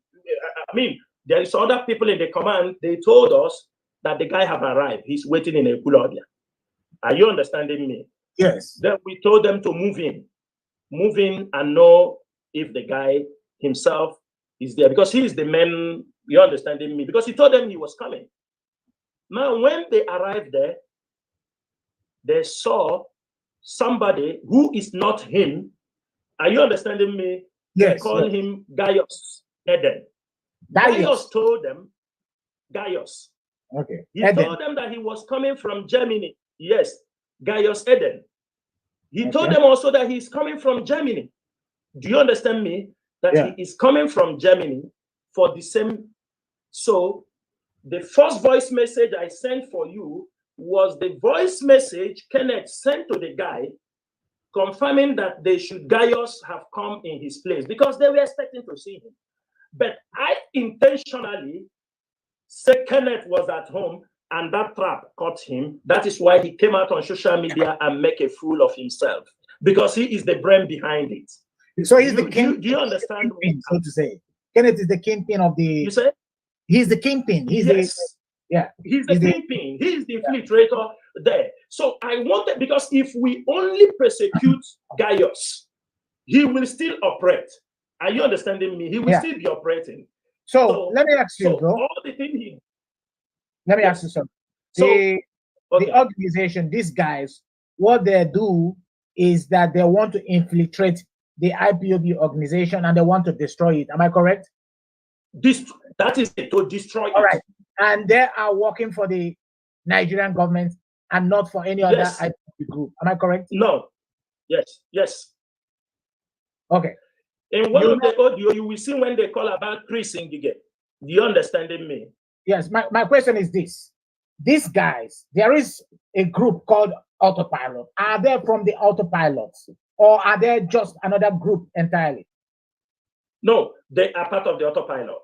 there is other people in the command, they told us that the guy have arrived. He's waiting in a Kulobia. Are you understanding me? Yes. Then we told them to move in and know if the guy himself is there, because he is the man. You understanding me? Because he told them he was coming. Now, when they arrived there, they saw somebody who is not him. Are you understanding me? Yes. They call him Gaius Eden. Gaius told them, Gaius. Okay. He told them that he was coming from Germany. Yes, Gaius Eden. He told them also that he's coming from Germany. Do you understand me? That he is coming from Germany for the same. So the first voice message I sent for you was the voice message Kenneth sent to the guy, confirming that they should Gaius have come in his place, because they were expecting to see him. But I intentionally said Kenneth was at home and that trap caught him. That is why he came out on social media and make a fool of himself, because he is the brain behind it. So he's the king. Do you understand? Kingpin, so to say, Kenneth is the kingpin of the. You say? He's the kingpin. He's yes. He's the kingpin. He's the infiltrator there. So I wanted, because if we only persecute Gaius, he will still operate. Are you understanding me? He will still be operating. So let me ask you, bro. All the thing let me ask you something. The organization, these guys, what they do is that they want to infiltrate the IPOB organization and they want to destroy it. Am I correct? That is it, to destroy it. All right. and they are working for the Nigerian government and not for any other Yes. IPOB group. Am I correct? No. Yes. Yes. Okay. In one of the audio, you will see when they call about Chris Ngige. Do you understand me? Yes. My question is this. These guys, there is a group called Autopilot. Are they from the Autopilots, or are they just another group entirely? No, they are part of the Autopilot.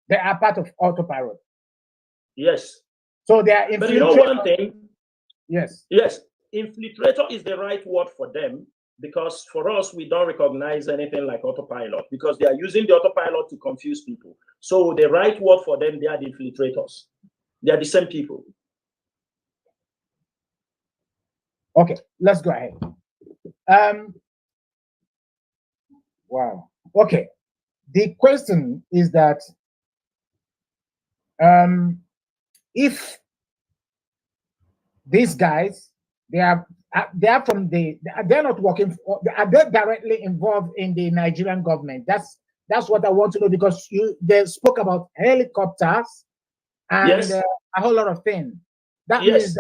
They are part of Autopilot. Yes. So they are infiltrating. But you know one thing? Yes. Yes. Infiltrator is the right word for them, because for us, we don't recognize anything like Autopilot, because they are using the Autopilot to confuse people. So the right word for them, they are the infiltrators. They are the same people. Okay, let's go ahead. Wow. Okay. The question is that if these guys, they're from they're not working for, are they directly involved in the Nigerian government? That's what I want to know, because they spoke about helicopters and Yes. a whole lot of things. That Yes. means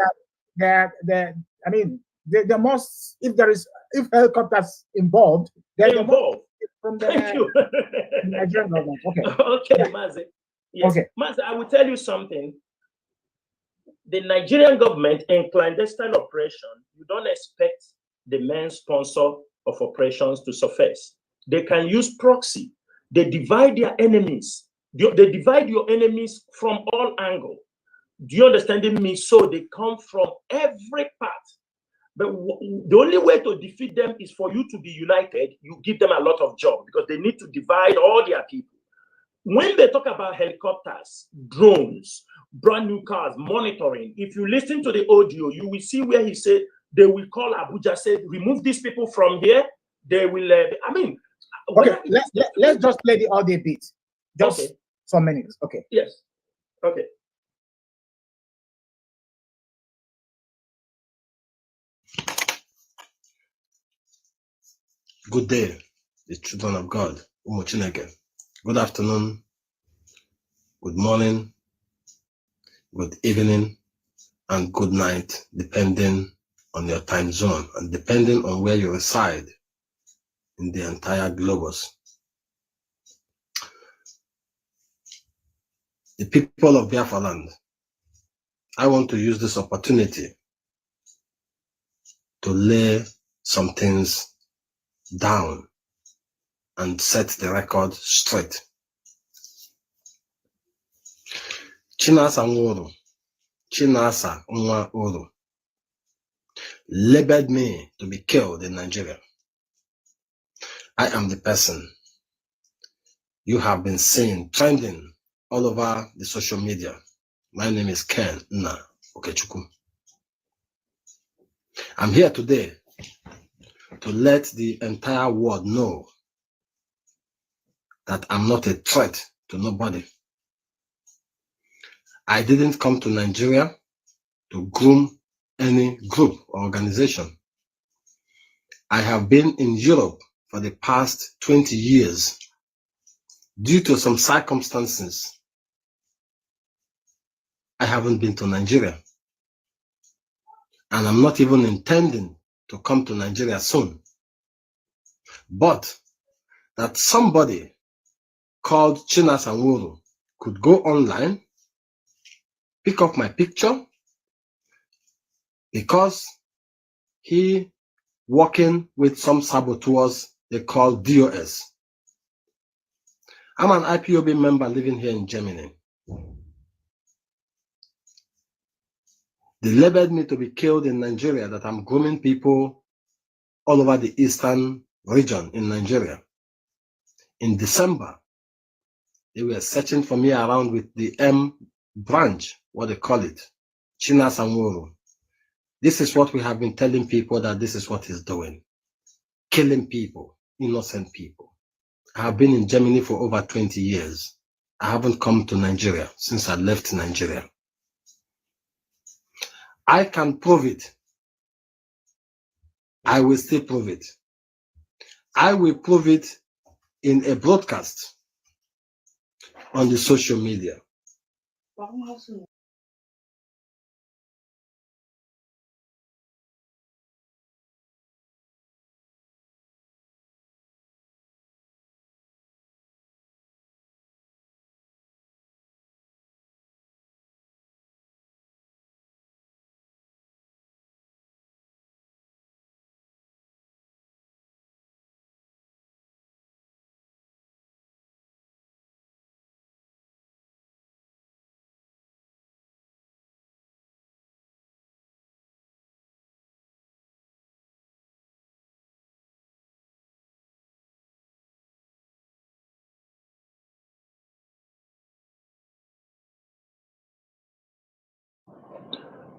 that I mean, the most, if helicopters involved, they're involved from the Thank you. Nigerian government. Okay. Okay, Mazi. Yes. Okay. Mazi, I will tell you something. The Nigerian government in clandestine operation, you don't expect the main sponsor of operations to surface. They can use proxy. They divide their enemies. They divide your enemies from all angles. Do you understand me? So they come from every part. But the only way to defeat them is for you to be united. You give them a lot of jobs, because they need to divide all their people. When they talk about helicopters, drones, brand new cars, monitoring, if you listen to the audio, you will see where he said they will call Abuja, say, remove these people from here. They will, okay, let's just play the audio bit. Just some minutes. Okay. Yes. Okay. Good day, the children of God. Good afternoon, good morning, good evening, and good night, depending on your time zone and depending on where you reside in the entire globus. The people of Biafra land, I want to use this opportunity to lay some things down and set the record straight. Chinasa Nworu labeled me to be killed in Nigeria. I am the person you have been seeing trending all over the social media. My name is Ken Nna Okechukwu. I'm here today to let the entire world know that I'm not a threat to nobody. I didn't come to Nigeria to groom any group or organization. I have been in Europe for the past 20 years. Due to some circumstances, I haven't been to Nigeria. And I'm not even intending to come to Nigeria soon. But that somebody called Chinasa Nworu could go online, pick up my picture, because he working with some saboteurs they call DOS. I'm an IPOB member living here in Germany. They labeled me to be killed in Nigeria, that I'm grooming people all over the eastern region in Nigeria. In December, they were searching for me around with the M branch, what they call it, Chinasa Nworu. This is what we have been telling people, that this is what he's doing. Killing people, innocent people. I have been in Germany for over 20 years. I haven't come to Nigeria since I left Nigeria. I can prove it. I will still prove it. I will prove it in a broadcast on the social media.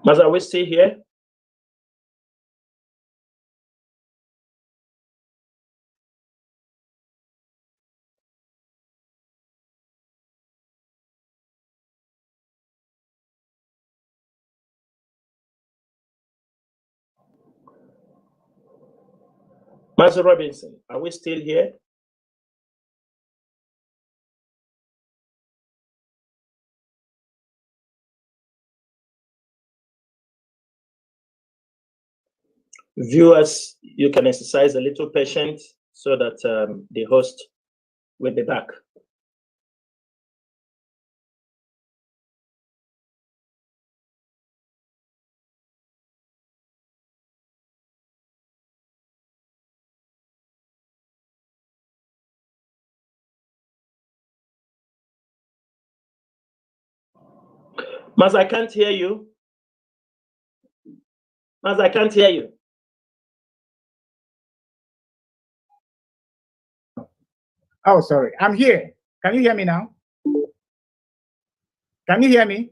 Mazi, are we still here? Mazi Robinson, are we still here? Viewers, you can exercise a little patience so that the host will be back. Mazi, I can't hear you. Mazi, I can't hear you. Oh, sorry. I'm here. Can you hear me now? Can you hear me?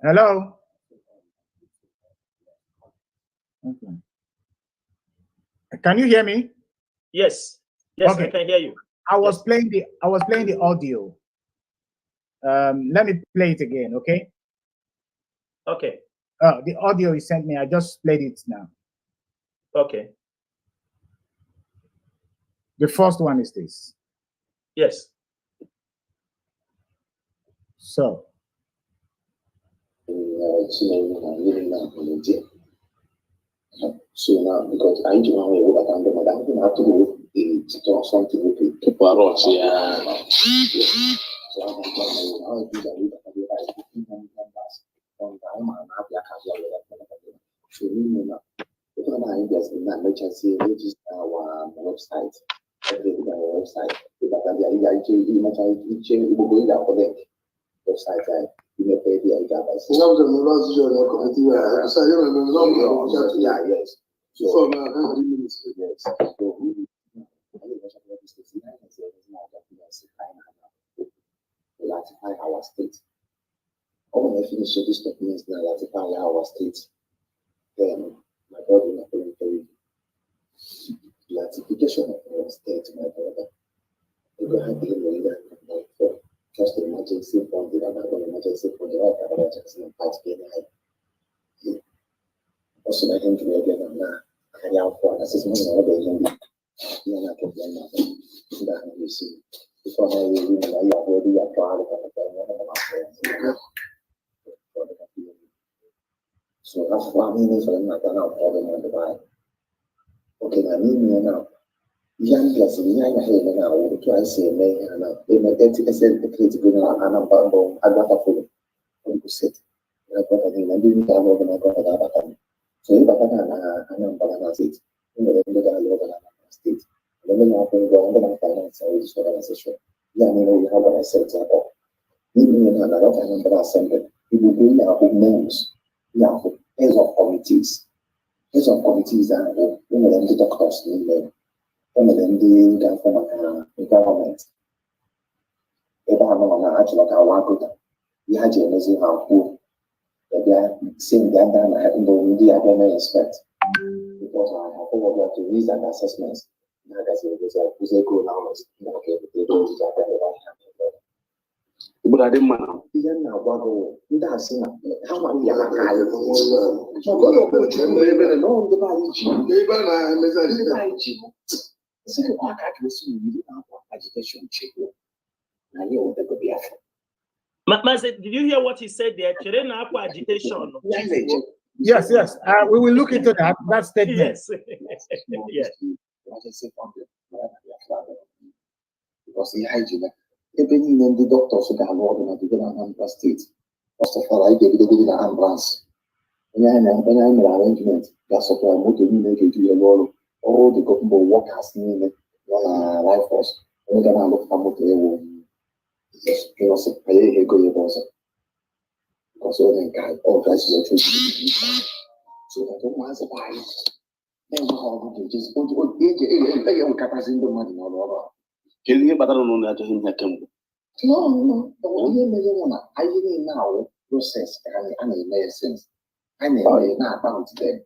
Hello? Okay. Can you hear me? Yes. Yes, Okay. I can hear you. I was playing the audio. Let me play it again, okay? Okay. The audio you sent me, I just played it now. Okay. The first one is this. Yes. So. So now, because I do not know what I'm doing, I'm going to have to do something with it. So I'm going to do that. So if I invest in that emergency, which is our website, website, website, you may pay the idea by yes. So yes. So ratify our state. When I finish this documents now, ratify our state. Then my brother will not ratification of our state, my brother. You will have to for just emergency fund, the other emergency fund, the other emergency part behind. Also, I think we are getting now. Carry out for an assessment of the young. You are not getting nothing. That you see. Before I will be already a trial of the so that's why I mean, so I'm not going to have them on the right. Okay, now, now. Young person, young head now, try say, may and they may get the critical and a bundle. I got a full set. I got a thing, I didn't have over my brother at that time. So if I got a number of it, you know, they got a lot of state. Then I can go on the finance organization. Yeah, I mean, we have what I said. Even in another number of assembly, people do have names. Yeah, heads of committees. Heads of committees are, you know, the doctors in them. Some of them do that from the government. If I have no actually like I want to, you had to listen how who they are saying that I haven't done the other expect because I have over to read and assessments. That is a good knowledge. Okay, they don't do that. But I didn't know. Even now, what that's how many are so what alone the see, I can't receive agitation check. I hear what the Biafra. Mazi, did you hear what he said there? Agitation. Yes. We will look into that statement. Yes. Yes. Because the hygiene, even in the doctors who can work in the Anambra State, first of all, I gave the good ambulance. When I am arrangement, that's what I'm going to do. All the government workers in the rifles. When I look for what they will, because all the guys, all guys are choosing. So that don't want to buy it. Then how do you just go to capacity the money all over? Can you but I don't know that him that can. No. I didn't now process and it makes sense. I never not about them.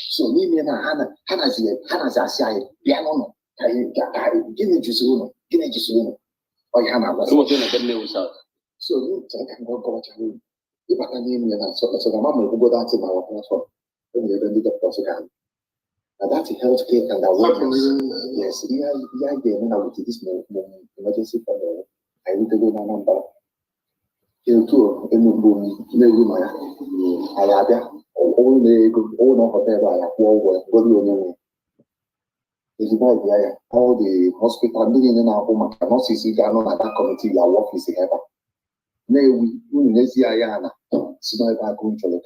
So leave me now, Hannah's piano. Give me just one. Or Hannah was in a good news out. So you can go to you. If I can name you, so the mom will go down to my platform. When you're going to the Portugal. And that's healthcare and awareness. Yes, we are getting out with this emergency fund. I need to go my number. You too, and you will maybe my Ayabia, all the owner of whatever I have all the hospital living in our home cannot see down at that committee, your work is together. Nay, we see Ayana, small back home to the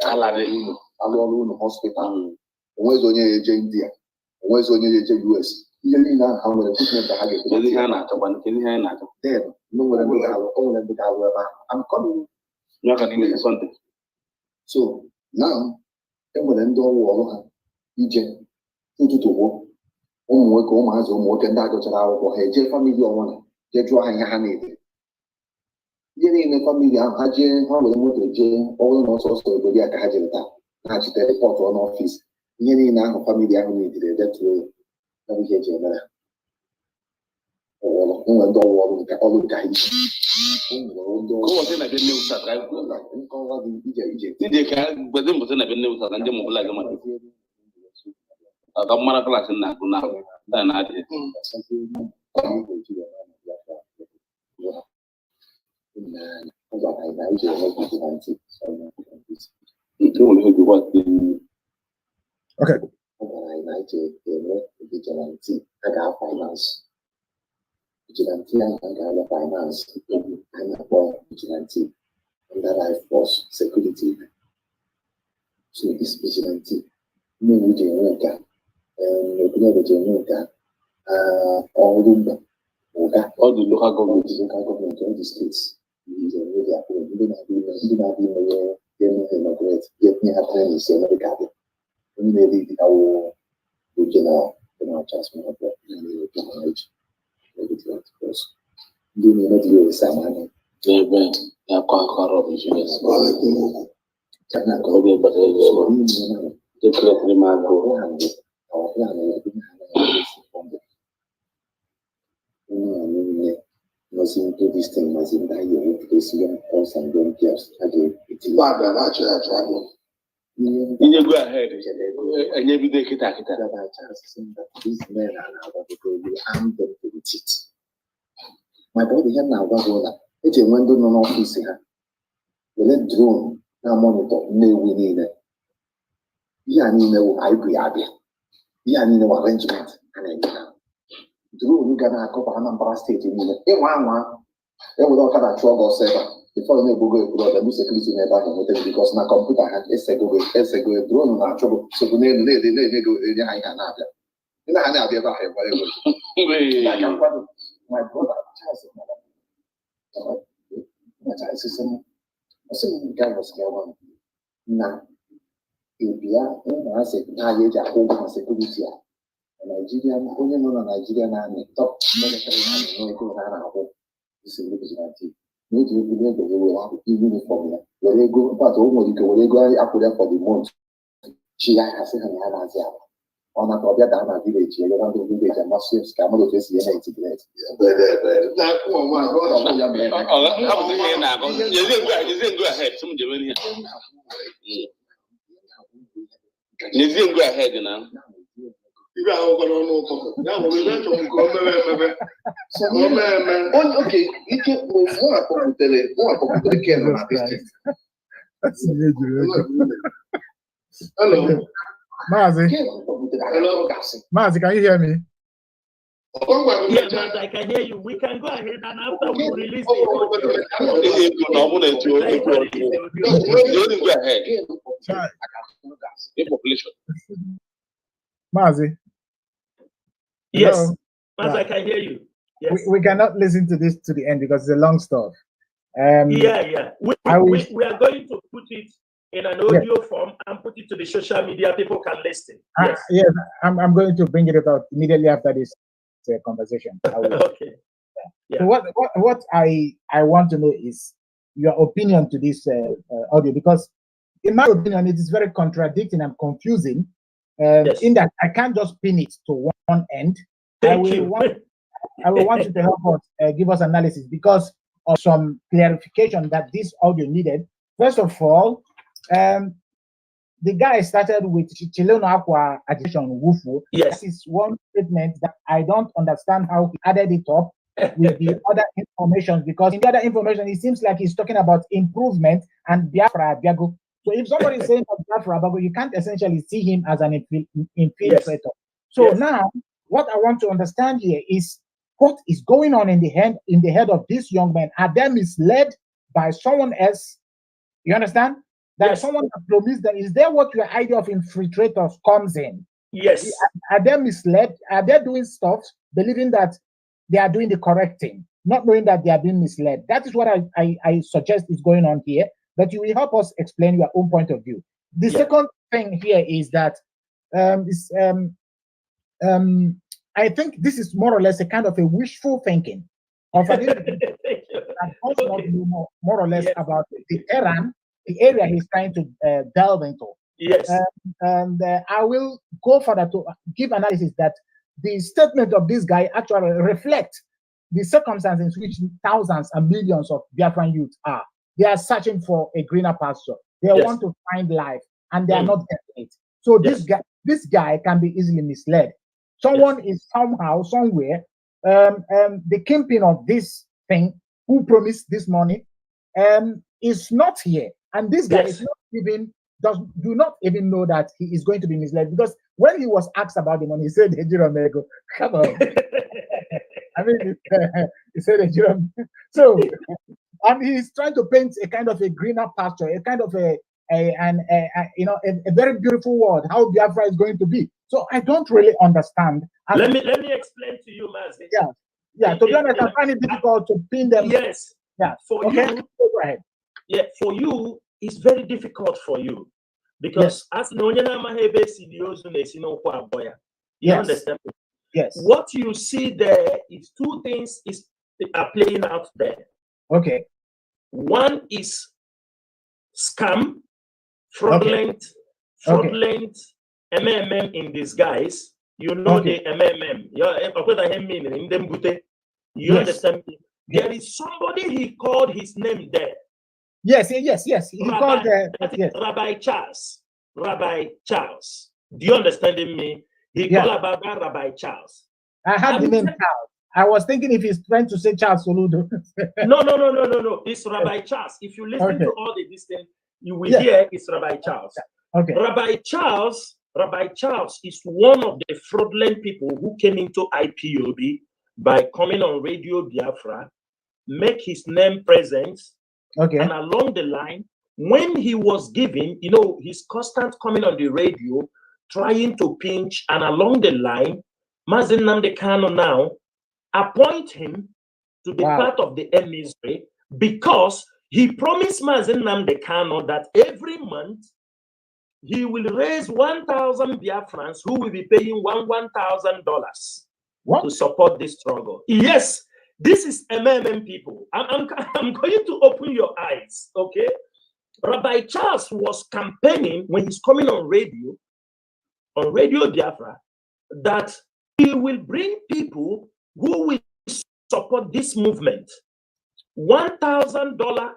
Alone hospital. Where's on your India? Where's on your US? You know how many people have then no one I'm coming. Something. So now, when do all Egypt to work. Has and I go to our head, family one, get drawing a hand. Getting the family, I'm Hajin, how will move to jail, all the most also go there. Hajj report on office. Getting now family, I need that way. We get you there. Oh, no one don't want to all the guys. Did they can, but then was in a news and them like a money. I got my class in that now. Then I did. Okay. I got finance. Vigilante and I got finance. I'm a boy vigilante. And that I force security. So this vigilante, no vigilante. And all the local government, all the states, is already approved. Even get me happening is America. We need our general transfer of the knowledge. Do me not use some money. They went a car of insurance. China go but the remark our plan was into this thing was in the young boys and young girls again. It's you go ahead and you be the that these men are now going to arm them to the teeth. My body had now got on it's a window non office here. We let drone now monitor no we need it. Yeah, no, I agree. Yeah, no arrangement. And drone, you got a couple of Anambra State in it. They would have a trouble server before you Google the security never because now computer had a drone not trouble. So we need to go in the high Canada. And I have ever had whatever. My brother, some guy was going now. India, I said, now you are home security. Nigerian, only known Nigerian army, top military army, no go around our home. This is vigilante. No, you believe that they will have uniform. When they go, but almost when they go up there for the month, she has said, on a probably down a village, you don't do village and massive scam of this year. Oh my God, you didn't go ahead. Some doing here. You didn't go ahead, you know. Okay, you can Hello. Mazi. Mazi, can you hear me? Yeah, Mazi, I can hear you. We can go ahead and after we release the Mazi. Yes, Mazi, I can hear you. Yes. We cannot listen to this to the end because it's a long stuff. Yeah. We are going to put it in an audio form and put it to the social media. People can listen. Yes. I'm going to bring it about immediately after this conversation. Okay. Yeah. So what I want to know is your opinion to this audio, because in my opinion it is very contradicting and confusing. In that I can't just pin it to one end. I will want you to help us give us analysis because of some clarification that this audio needed. First of all, the guy started with Chilean Aqua addition Wufu. Yes. This is one statement that I don't understand how he added it up with the other information, because in the other information it seems like he's talking about improvement and Biafra Biago. So if somebody is saying Biafra Biago, you can't essentially see him as an infiltrator. Yes. So now what I want to understand here is what is going on in the head of this young man. Are they misled by someone else? You understand? That someone promised them. Is there what your idea of infiltrators comes in? Yes. Are they misled? Are they doing stuff believing that they are doing the correct thing, not knowing that they are being misled? That is what I suggest is going on here. But you will help us explain your own point of view. The second thing here is that I think this is more or less a kind of a wishful thinking of an individual that also more or less about the area he's trying to delve into. Yes. And I will go further to give analysis that the statement of this guy actually reflects the circumstances in which thousands and millions of Biafran youth are. They are searching for a greener pasture. They want to find life, and they are not getting it. So this guy can be easily misled. Someone is somehow, somewhere, the kingpin of this thing, who promised this money, is not here. And this guy is not even, do not even know that he is going to be misled. Because when he was asked about the money, he said, "Ejiro, come on." I mean, he said, "Ejiro." So, and he's trying to paint a kind of a greener pasture, a kind of a very beautiful world, how Biafra is going to be. So I don't really understand. Let me explain to you, Mazi. Yeah. To be honest, I find it difficult to pin them. Yes. Yeah. For you, go ahead. Yeah, for you, it's very difficult for you because as you understand. Yes. What you see there is two things are playing out there. Okay. One is scam, fraudulent, MMM in disguise. You know the MMM. You understand me? There is somebody, he called his name there. Yes. He called Rabbi Charles. Rabbi Charles. Do you understand me? He called about Rabbi Charles. I had the name Charles. I was thinking if he's trying to say Charles Soludo. No. It's Rabbi Charles. If you listen to all the distance, you will hear it's Rabbi Charles. Okay. Rabbi Charles is one of the fraudulent people who came into IPOB by coming on Radio Biafra, make his name present, and along the line, when he was giving, his constant coming on the radio, trying to pinch, and along the line, Mazi Nnamdi Kanu now appoint him to be part of the emissary because he promised Mazi Nnamdi Kanu that every month he will raise 1,000 Biafrans who will be paying $1,000 to support this struggle. Yes, this is MMM people. I'm going to open your eyes, okay? Rabbi Charles was campaigning when he's coming on Radio Biafra, that he will bring people who will support this movement. $1,000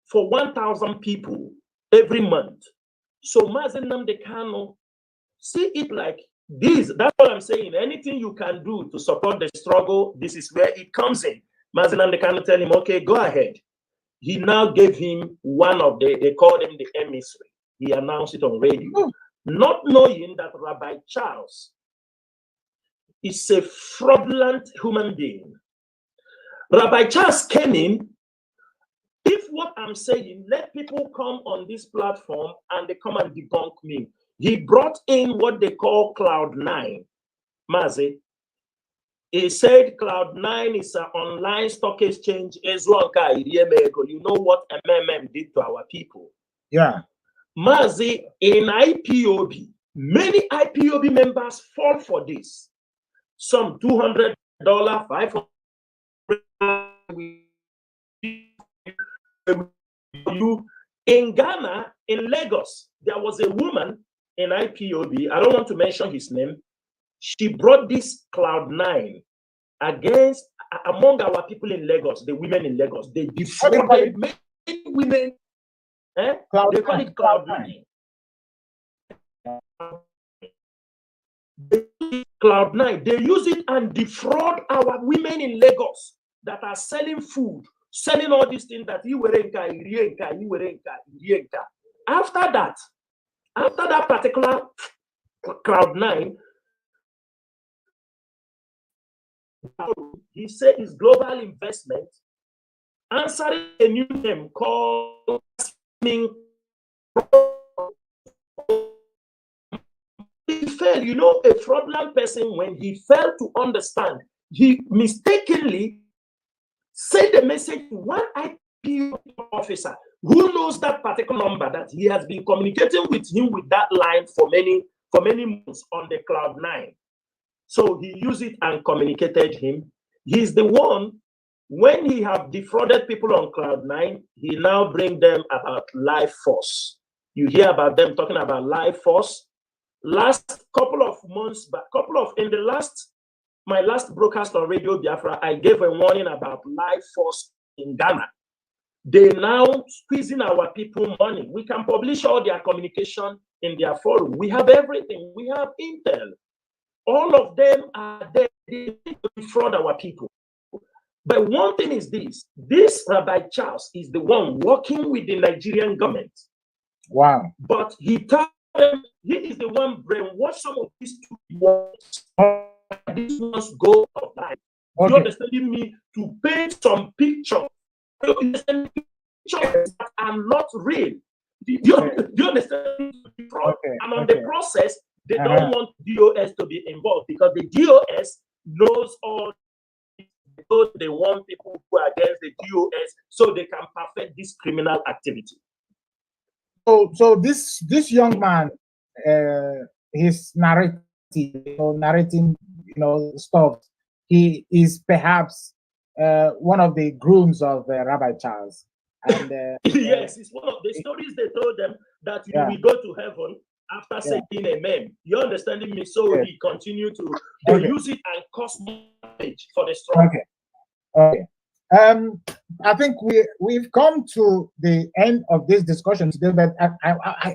for 1,000 people every month. So Mazi Nnamdi Kanu see it like That's what I'm saying. Anything you can do to support the struggle, this is where it comes in. Mazi can tell him, okay, go ahead. He now gave him one of they called him the emissary. He announced it on radio, not knowing that Rabbi Charles is a fraudulent human being. Rabbi Charles came in. If what I'm saying, let people come on this platform and they come and debunk me. He brought in what they call Cloud9. Mazi, he said Cloud9 is an online stock exchange. You know what MMM did to our people. Yeah. Mazi, in IPOB, many IPOB members fall for this. Some $200, $500. In Ghana, in Lagos, there was a woman in IPOB. I don't want to mention his name. She brought this Cloud9 against among our people in Lagos, the women in Lagos. They defrauded many women. They call it Cloud9. Cloud9. They use it and defraud our women in Lagos that are selling food, selling all these things that after that particular Cloud9, he said his global investment answering a new name called he fell, you know, a fraudulent person, when he failed to understand, he mistakenly sent a message to one IPO officer who knows that particular number, that he has been communicating with him with that line for many months on the Cloud9. So he used it and communicated him. He's the one, when he have defrauded people on Cloud9, he now bring them about Life Force. You hear about them talking about Life Force. Last couple of months, but my last broadcast on Radio Biafra, I gave a warning about Life Force in Ghana. They now squeezing our people money. We can publish all their communication in their forum. We have everything. We have intel. All of them are there to defraud our people. But one thing is this Rabbi Charles is the one working with the Nigerian government. Wow. But he told them he is the one brainwash some of these people. These ones go online. Okay. You understanding me? To paint some pictures. Pictures that are not real. Do you understand? Okay. And on the process, they don't want DOS to be involved because the DOS knows all. They want people who are against the DOS so they can perfect this criminal activity. So this young man, his narrative, narrating, stuff. He is perhaps one of the grooms of Rabbi Charles. And yes, it's one of the stories they told them that you will go to heaven after saying amen. You understanding me? So he continued to use it and cost damage for the strong. Okay. I think we've come to the end of this discussion today, but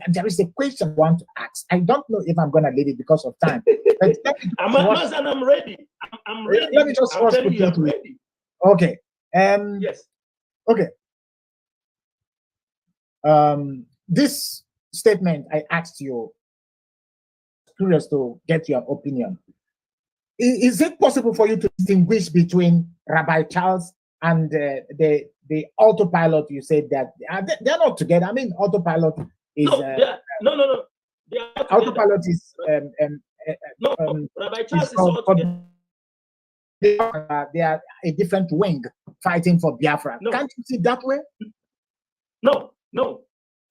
there is a question I want to ask. I don't know if I'm going to leave it because of time. But I'm ready. I'm ready. Let me just first put you ready. Okay. Yes. Okay. This statement I asked you, curious to get your opinion. Is it possible for you to distinguish between Rabbi Charles and the autopilot? You said that they're not together. I mean, autopilot is no. Autopilot is Rabbi Charles is all together. They are a different wing fighting for Biafra. No. Can't you see that way? No.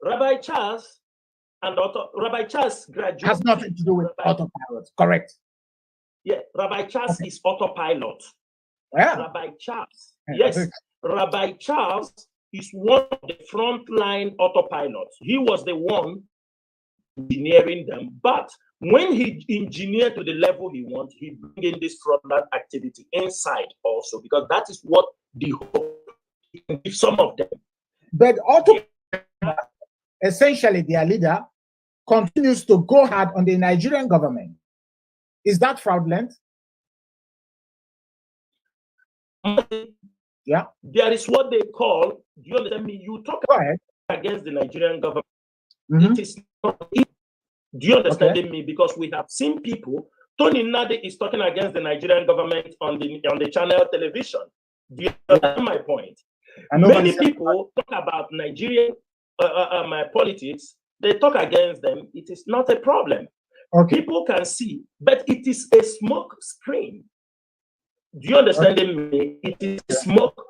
Rabbi Charles and Rabbi Charles graduated. Has nothing to do with autopilot. Correct. Yeah, Rabbi Charles is autopilot. Yeah. Rabbi Charles. Yes. Rabbi Charles is one of the frontline autopilots. He was the one engineering them. But when he engineered to the level he wants, he bring in this fraudulent activity inside also, because that is what the hope is, some of them. But essentially their leader continues to go hard on the Nigerian government. Is that fraudulent? Yeah. There is what they call, do you understand me? You talk against the Nigerian government. It is not, do you understand me? Because we have seen people, Tony Nade is talking against the Nigerian government on the channel television. Do you understand my point? Many people talk about Nigerian my politics, they talk against them. It is not a problem. People can see, but it is a smoke screen. Do you understand me? It is smoke.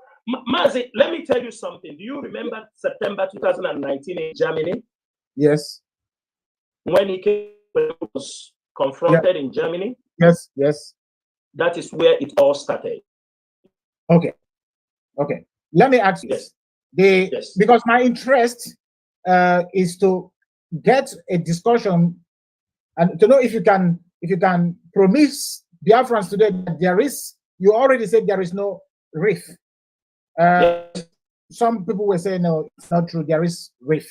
Mazi, let me tell you something. Do you remember September 2019 in Germany? Yes. When he was confronted in Germany? Yes, yes. That is where it all started. Okay. Okay. Let me ask you this. Because my interest is to get a discussion and to know if you can promise Biafrans today that there is, you already said there is no reef. Some people will say no, it's not true. There is reef.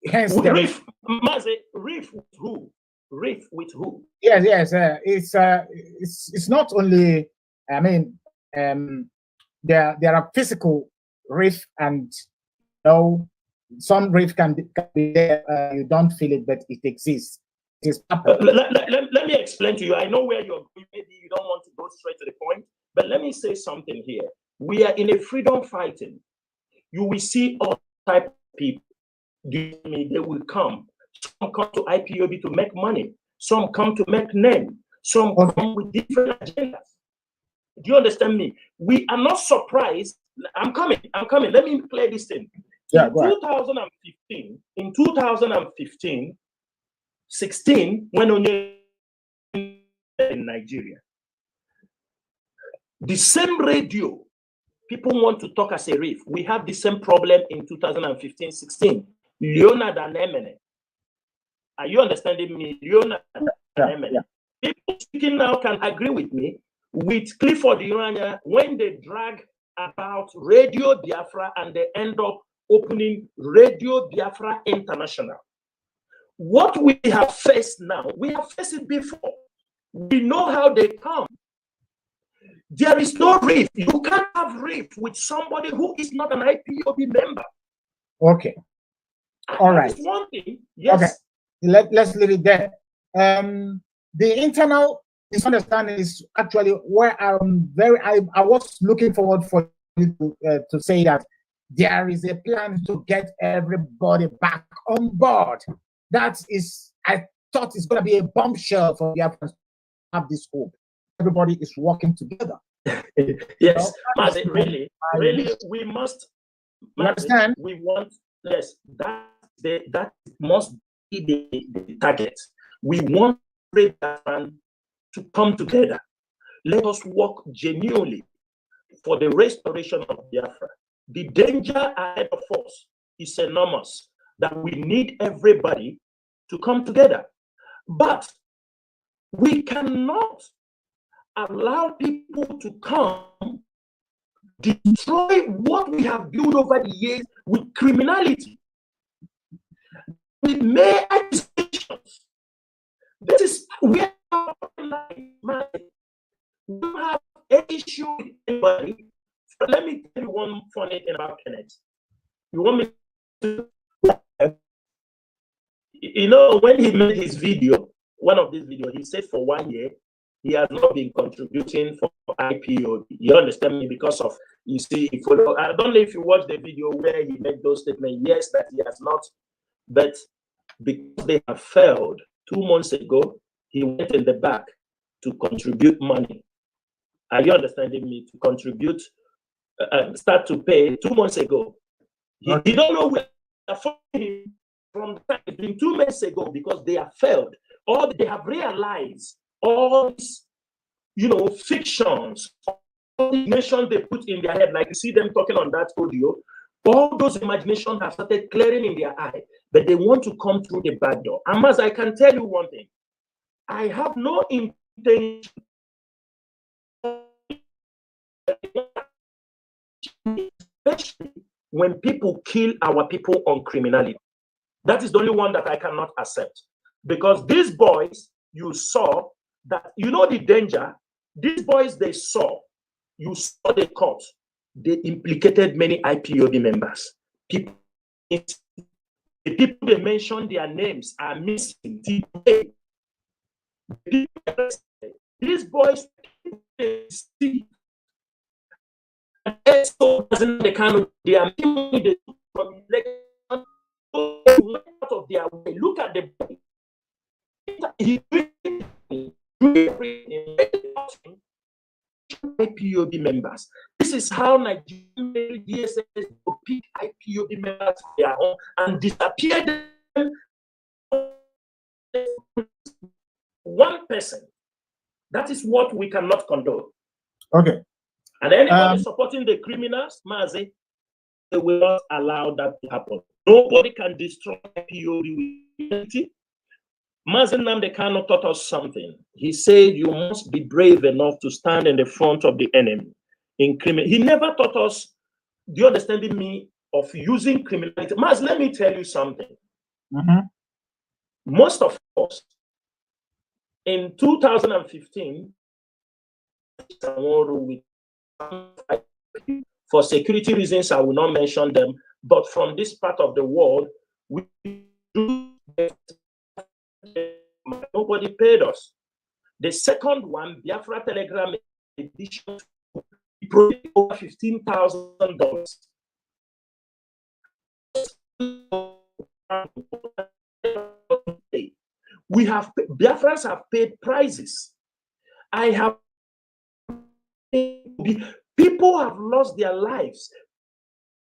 Hence, reef. Mazi, reef with who? Reef with who? Yes, yes. It's not only. I mean, there are physical reef, and some reef can be there. You don't feel it, but it exists. It is let me explain to you. I know where you're going. Maybe you don't want to go straight to the point, but let me say something here. We are in a freedom fighting. You will see all type of people. They will come. Some come to IPOB to make money. Some come to make name. Some come with different agendas. Do you understand me? We are not surprised. I'm coming. Let me play this thing. Yeah, in 2015, 16, when Onye in Nigeria, the same radio, people want to talk as a reef. We have the same problem in 2015, 16. Leonard and Emene. Are you understanding me? Leonard and Emene. People speaking now can agree with me. With Clifford Urania, when they drag about Radio Biafra and they end up opening Radio Biafra International. What we have faced now, we have faced it before. We know how they come. There is no reef. You can't have reef with somebody who is not an IPOB member. Okay. All right. One thing. Yes. Okay. Let's leave it there. The internal misunderstanding is actually where I was looking forward for you to say that there is a plan to get everybody back on board. That is, I thought it's going to be a bombshell for the Africans to have this hope. Everybody is working together. Yes, Mazi, really, we must. You understand? We want, yes, that must be the target. We want everyone to come together. Let us work genuinely for the restoration of Biafra. The danger ahead of us is enormous, that we need everybody to come together. But we cannot allow people to come destroy what we have built over the years with criminality, with mere accusations. This is where we don't have any issue with anybody. But let me tell you one funny thing about Kenneth. You want me to? You know, when he made his video, one of these videos, he said for 1 year, he has not been contributing for IPO. You understand me? Because of, you see, I don't know if you watched the video where he made those statements. Yes, that he has not, but because they have failed 2 months ago, he went in the back to contribute money. Are you understanding me? To contribute, start to pay 2 months ago. He don't know where him from the time. It's been 2 months ago because they have failed. Or they have realized all these, fictions, all the nations they put in their head, like you see them talking on that audio, all those imaginations have started clearing in their eye, but they want to come through the back door. And as I can tell you one thing, I have no intention, especially when people kill our people on criminality. That is the only one that I cannot accept. Because these boys you saw, that, you know, the danger, these boys they saw, you saw the court, they implicated many IPOB members. People, the people they mentioned their names are missing today. These boys see they can they are out of their way. Look at the IPOB members. This is how Nigerian DSS will pick IPOB members for their own and disappear them. One person. That is what we cannot condone. Okay. And anybody supporting the criminals, Mazi, they will not allow that to happen. Nobody can destroy IPOB with unity. Mazi Nnamdi Kanu taught us something. He said you must be brave enough to stand in the front of the enemy. He never taught us, do you understand me, of using criminality. Mazi, let me tell you something. Most of us, in 2015, for security reasons, I will not mention them, but from this part of the world, we do nobody paid us. The second one, Biafra Telegram edition, over $15,000. We have Biafrans have paid prices. People have lost their lives.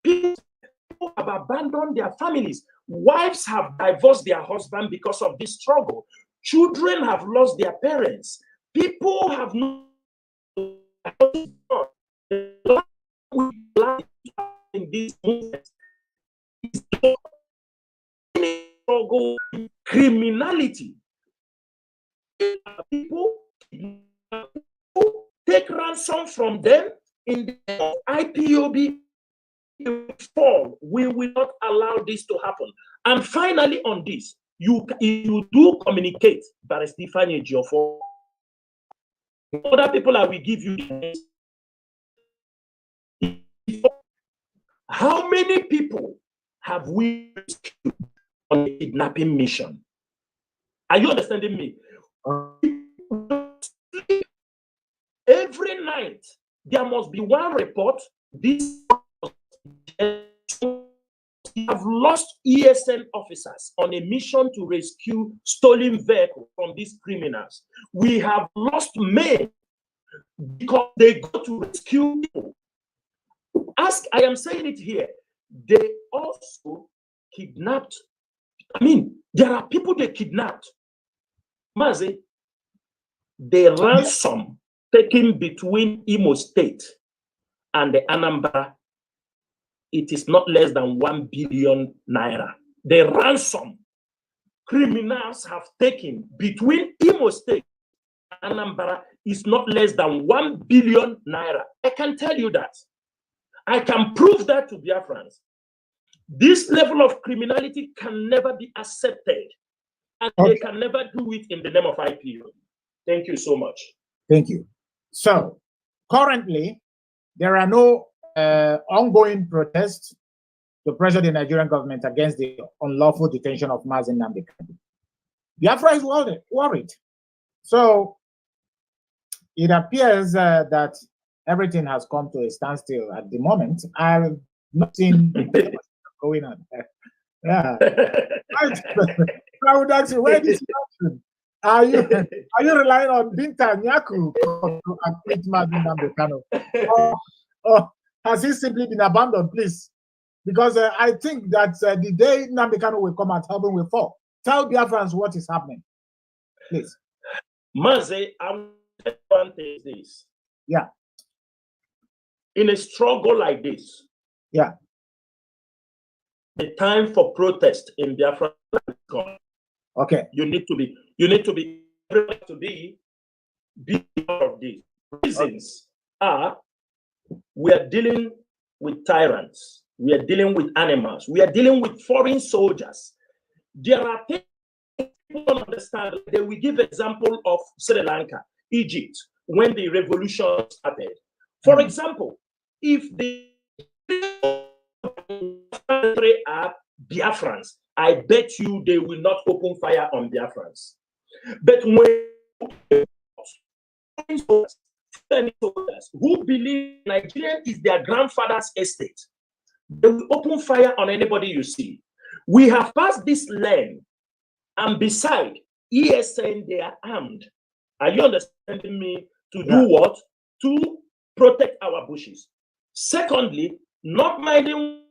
People have abandoned their families. Wives have divorced their husband because of this struggle. Children have lost their parents. People have not in this movement. Struggle, criminality. People take ransom from them in the IPOB fall. We will not allow this to happen. And finally, on this, you do communicate, but Stefania Geoffrey. Other people I will give you. How many people have we rescued on a kidnapping mission? Are you understanding me? Every night there must be one report. This have lost ESN officers on a mission to rescue stolen vehicles from these criminals. We have lost men because they go to rescue people. I am saying it here, they also kidnapped. I mean, there are people they kidnapped. Mazi, the ransom taken between Imo State and the Anambra, it is not less than 1 billion naira. The ransom criminals have taken between Imo State and Anambra is not less than 1 billion naira. I can tell you that. I can prove that to Biafrans. This level of criminality can never be accepted, and they can never do it in the name of IPO. Thank you so much. Thank you. So, currently, there are no ongoing protests to pressure the Nigerian government against the unlawful detention of Mazi Nnamdi Kanu. Biafra is worried. So, it appears that everything has come to a standstill at the moment. I've not seen going on. Yeah. I would ask you, where is this happening? Are you relying on Binta Nyaku to acquit Mazi Nnamdi Kanu? Or has he simply been abandoned, please? Because I think that the day Nnamdi Kanu will come out, heaven will fall. Tell Biafrans what is happening, please. Mazi, I'm one thing this. Yeah. In a struggle like this, yeah, the time for protest in Biafra is gone. Okay. You need to be of these. Reasons are we are dealing with tyrants, we are dealing with animals, we are dealing with foreign soldiers. There are things people don't understand. They will give example of Sri Lanka, Egypt, when the revolution started. For example, if the are Biafrans, I bet you they will not open fire on Biafrans. But when who believe Nigeria is their grandfather's estate, they will open fire on anybody you see. We have passed this lane, and beside ESN, they are armed. Are you understanding me? To do what? To protect our bushes. Secondly, not minding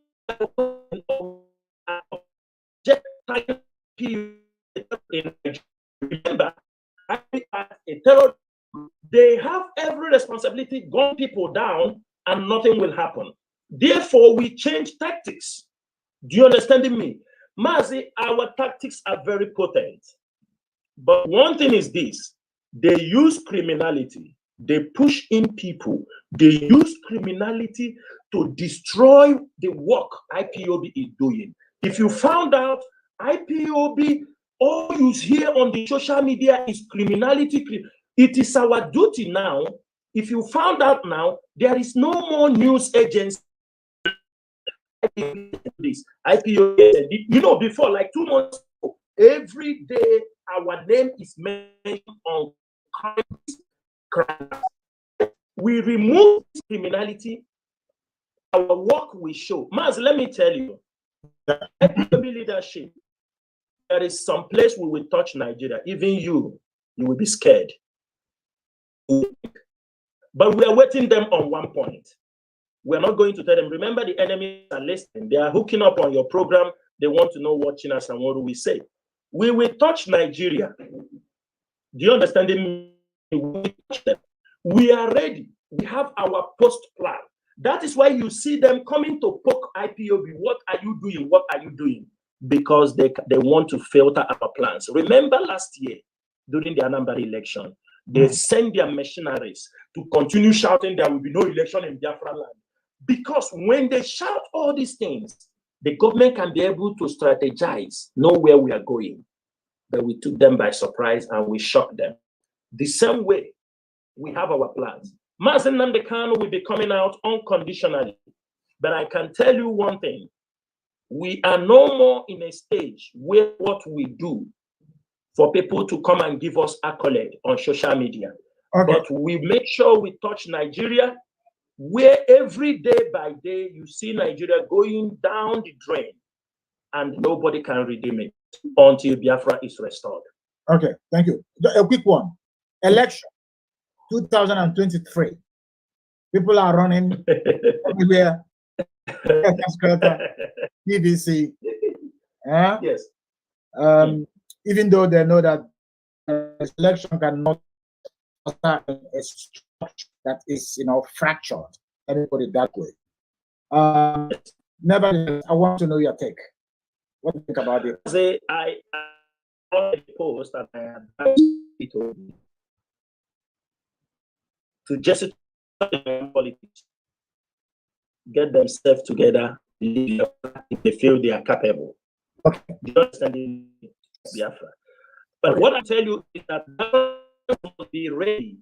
remember, a terror, they have every responsibility, gun people down, and nothing will happen. Therefore, we change tactics. Do you understand me? Mazi, our tactics are very potent. But one thing is this: they use criminality, they push in people, they use criminality to destroy the work IPOB is doing. If you found out IPOB, all you hear on the social media is criminality. It is our duty now. If you found out now, there is no more news agency. This IPOB, you know, before, like 2 months ago, every day our name is mentioned on crimes. We remove criminality, our work will show. Maz, let me tell you, IPOB leadership, there is some place we will touch Nigeria. Even you will be scared. But we are waiting them on one point. We're not going to tell them, remember, the enemies are listening. They are hooking up on your program. They want to know what Chinasa Nworu will say. We will touch Nigeria. Do you understand me? We will touch them. We are ready. We have our post plan. That is why you see them coming to poke IPOB. What are you doing? What are you doing? Because they want to filter our plans. Remember last year, during the Anambra election, they sent their mercenaries to continue shouting there will be no election in Biafra land. Because when they shout all these things, the government can be able to strategize, know where we are going. But we took them by surprise and we shocked them. The same way, we have our plans. Mazi Nnamdi Kanu will be coming out unconditionally. But I can tell you one thing. We are no more in a stage where what we do for people to come and give us accolade on social media. Okay. But we make sure we touch Nigeria, where every day by day you see Nigeria going down the drain and nobody can redeem it until Biafra is restored. Okay, thank you. A quick one. Election 2023. People are running everywhere. BBC. Yes. Even though they know that election cannot start a structure that is, fractured. Let me put it that way. Nevertheless, I want to know your take. What do you think about it? I post that I advise people to just politics, get themselves together, if they feel they are capable. Okay. Do you understand Biafra? But what I tell you is that must be ready.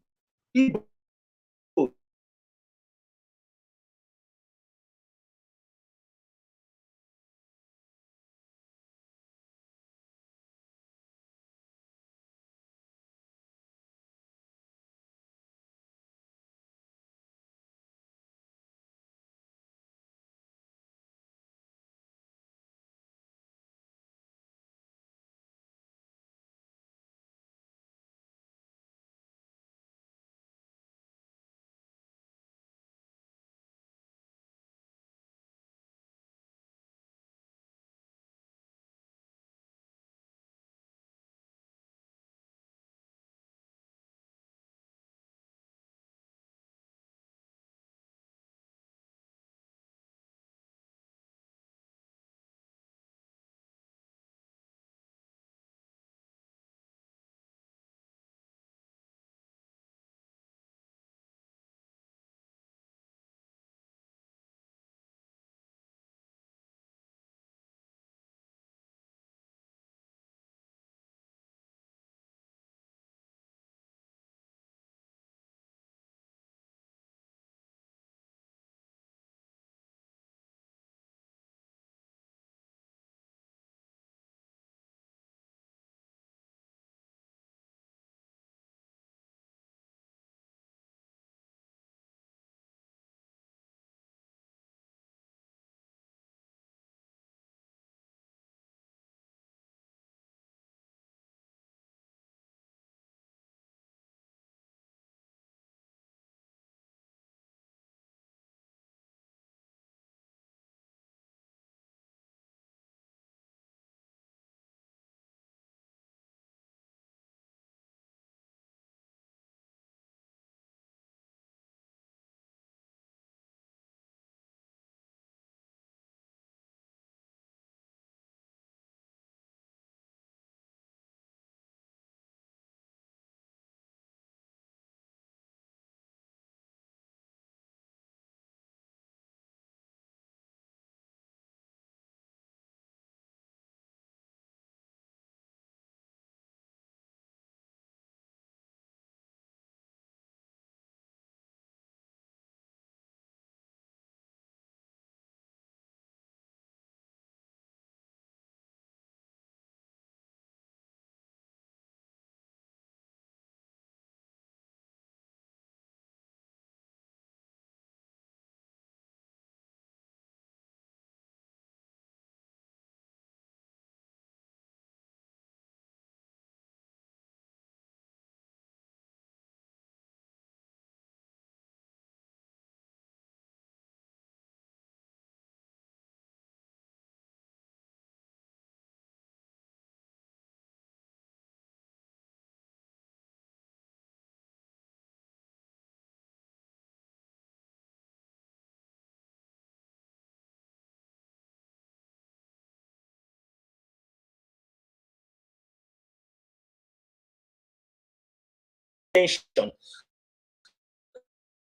detention.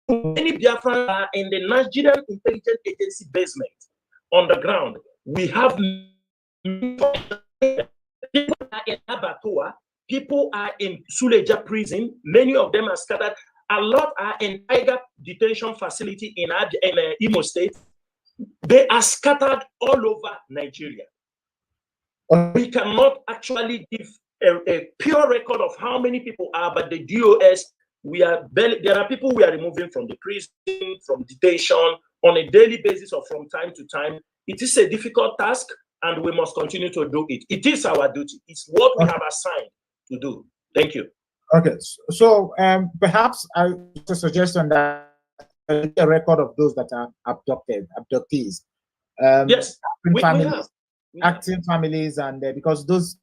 Many Biafrans are in the Nigerian Intelligence Agency basement underground. We have people are in Abatua, people are in Suleja prison, many of them are scattered. A lot are in Tiger detention facility in Imo State. They are scattered all over Nigeria. We cannot actually give a pure record of how many people are, but the DOS, there are people we are removing from the prison, from detention on a daily basis or from time to time. It is a difficult task and we must continue to do it. It is our duty. It's what we have assigned to do. Thank you. Okay, so perhaps a suggestion that a record of those that are abductees. Yes, we have. Acting families, and because those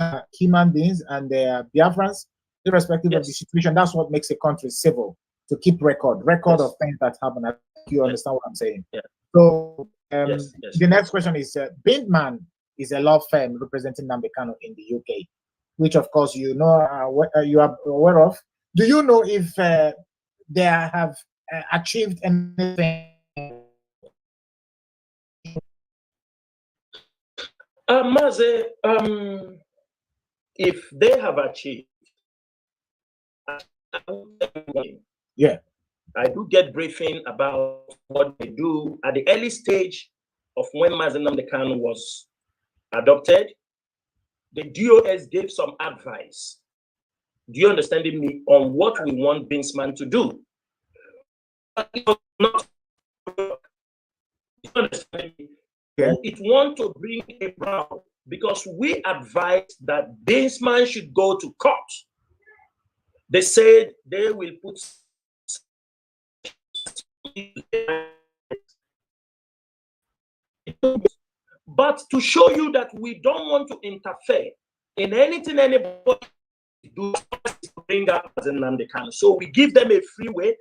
are human beings and they are Biafrans, irrespective of the situation. That's what makes a country civil, to keep record of things that happen. I think you understand what I'm saying. Yeah. So the next question is, Bindman is a law firm representing Nnamdi Kanu in the UK, which of course you know, you are aware of. Do you know if they have achieved anything? Mazi, if they have achieved, yeah, I do get briefing about what they do at the early stage of when Mazi Nnamdi Kanu was adopted. The DOS gave some advice. Do you understand me on what we want Binsman to do? But it was not. Do you understand me? Yeah. It want to bring a round because we advised that Binsman should go to court. They said they will put but to show you that we don't want to interfere in anything anybody do to bring up Nnamdi Kanu. So we give them a free way.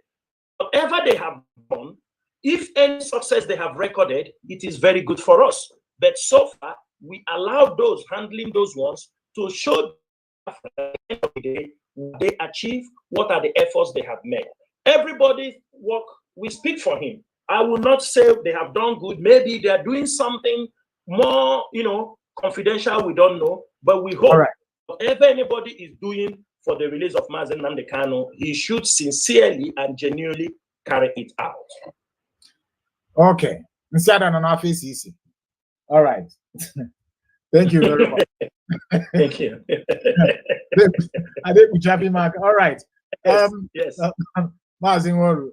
Whatever they have done, if any success they have recorded, it is very good for us. But so far, we allow those handling those ones to show at the end of the day what they achieve, what are the efforts they have made. Everybody's work, we speak for him. I will not say they have done good. Maybe they are doing something more, confidential. We don't know, but we hope whatever anybody is doing for the release of Mazi Nnamdi Kanu, he should sincerely and genuinely carry it out. Okay. All right. Thank you very much. Thank you. I think we happy mark. All right. Yes. Mazi Nworu,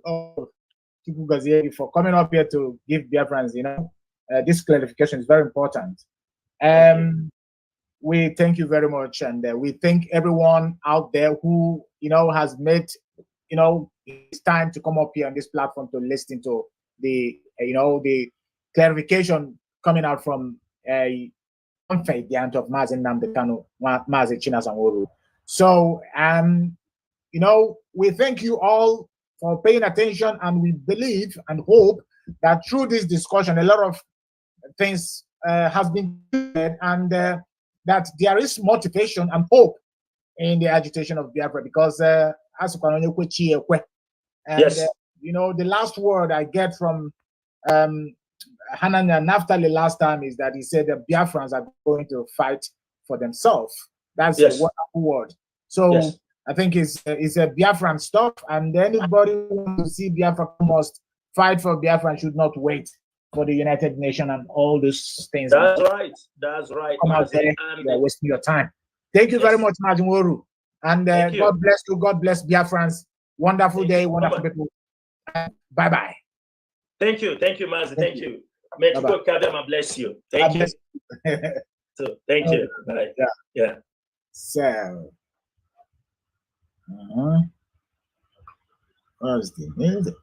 for coming up here to give Biafrans, this clarification is very important. We thank you very much, and we thank everyone out there who has made it's time to come up here on this platform to listen to the the clarification coming out from the aunt of Mazi Nnamdi Kanu, Mazi Chinasa Nworu. So we thank you all for paying attention, and we believe and hope that through this discussion a lot of things has been said, and that there is motivation and hope in the agitation of Biafra, because yes. The last word I get from Hanan and Naftali last time is that he said the Biafrans are going to fight for themselves. That's a wonderful word. So I think it's a Biafran stuff, and anybody who wants to see Biafra must fight for Biafra and should not wait for the United Nations and all those things. That's right. That's right. Come out there, you're wasting your time. Thank you very much, Mazi Nworu. And God bless you. God bless Biafrans. Wonderful day, wonderful people. Bye-bye. Thank you. Thank you, Mazi. Thank you. May God bless you. Thank you. So, thank you. Bye. Yeah. So, where's the music?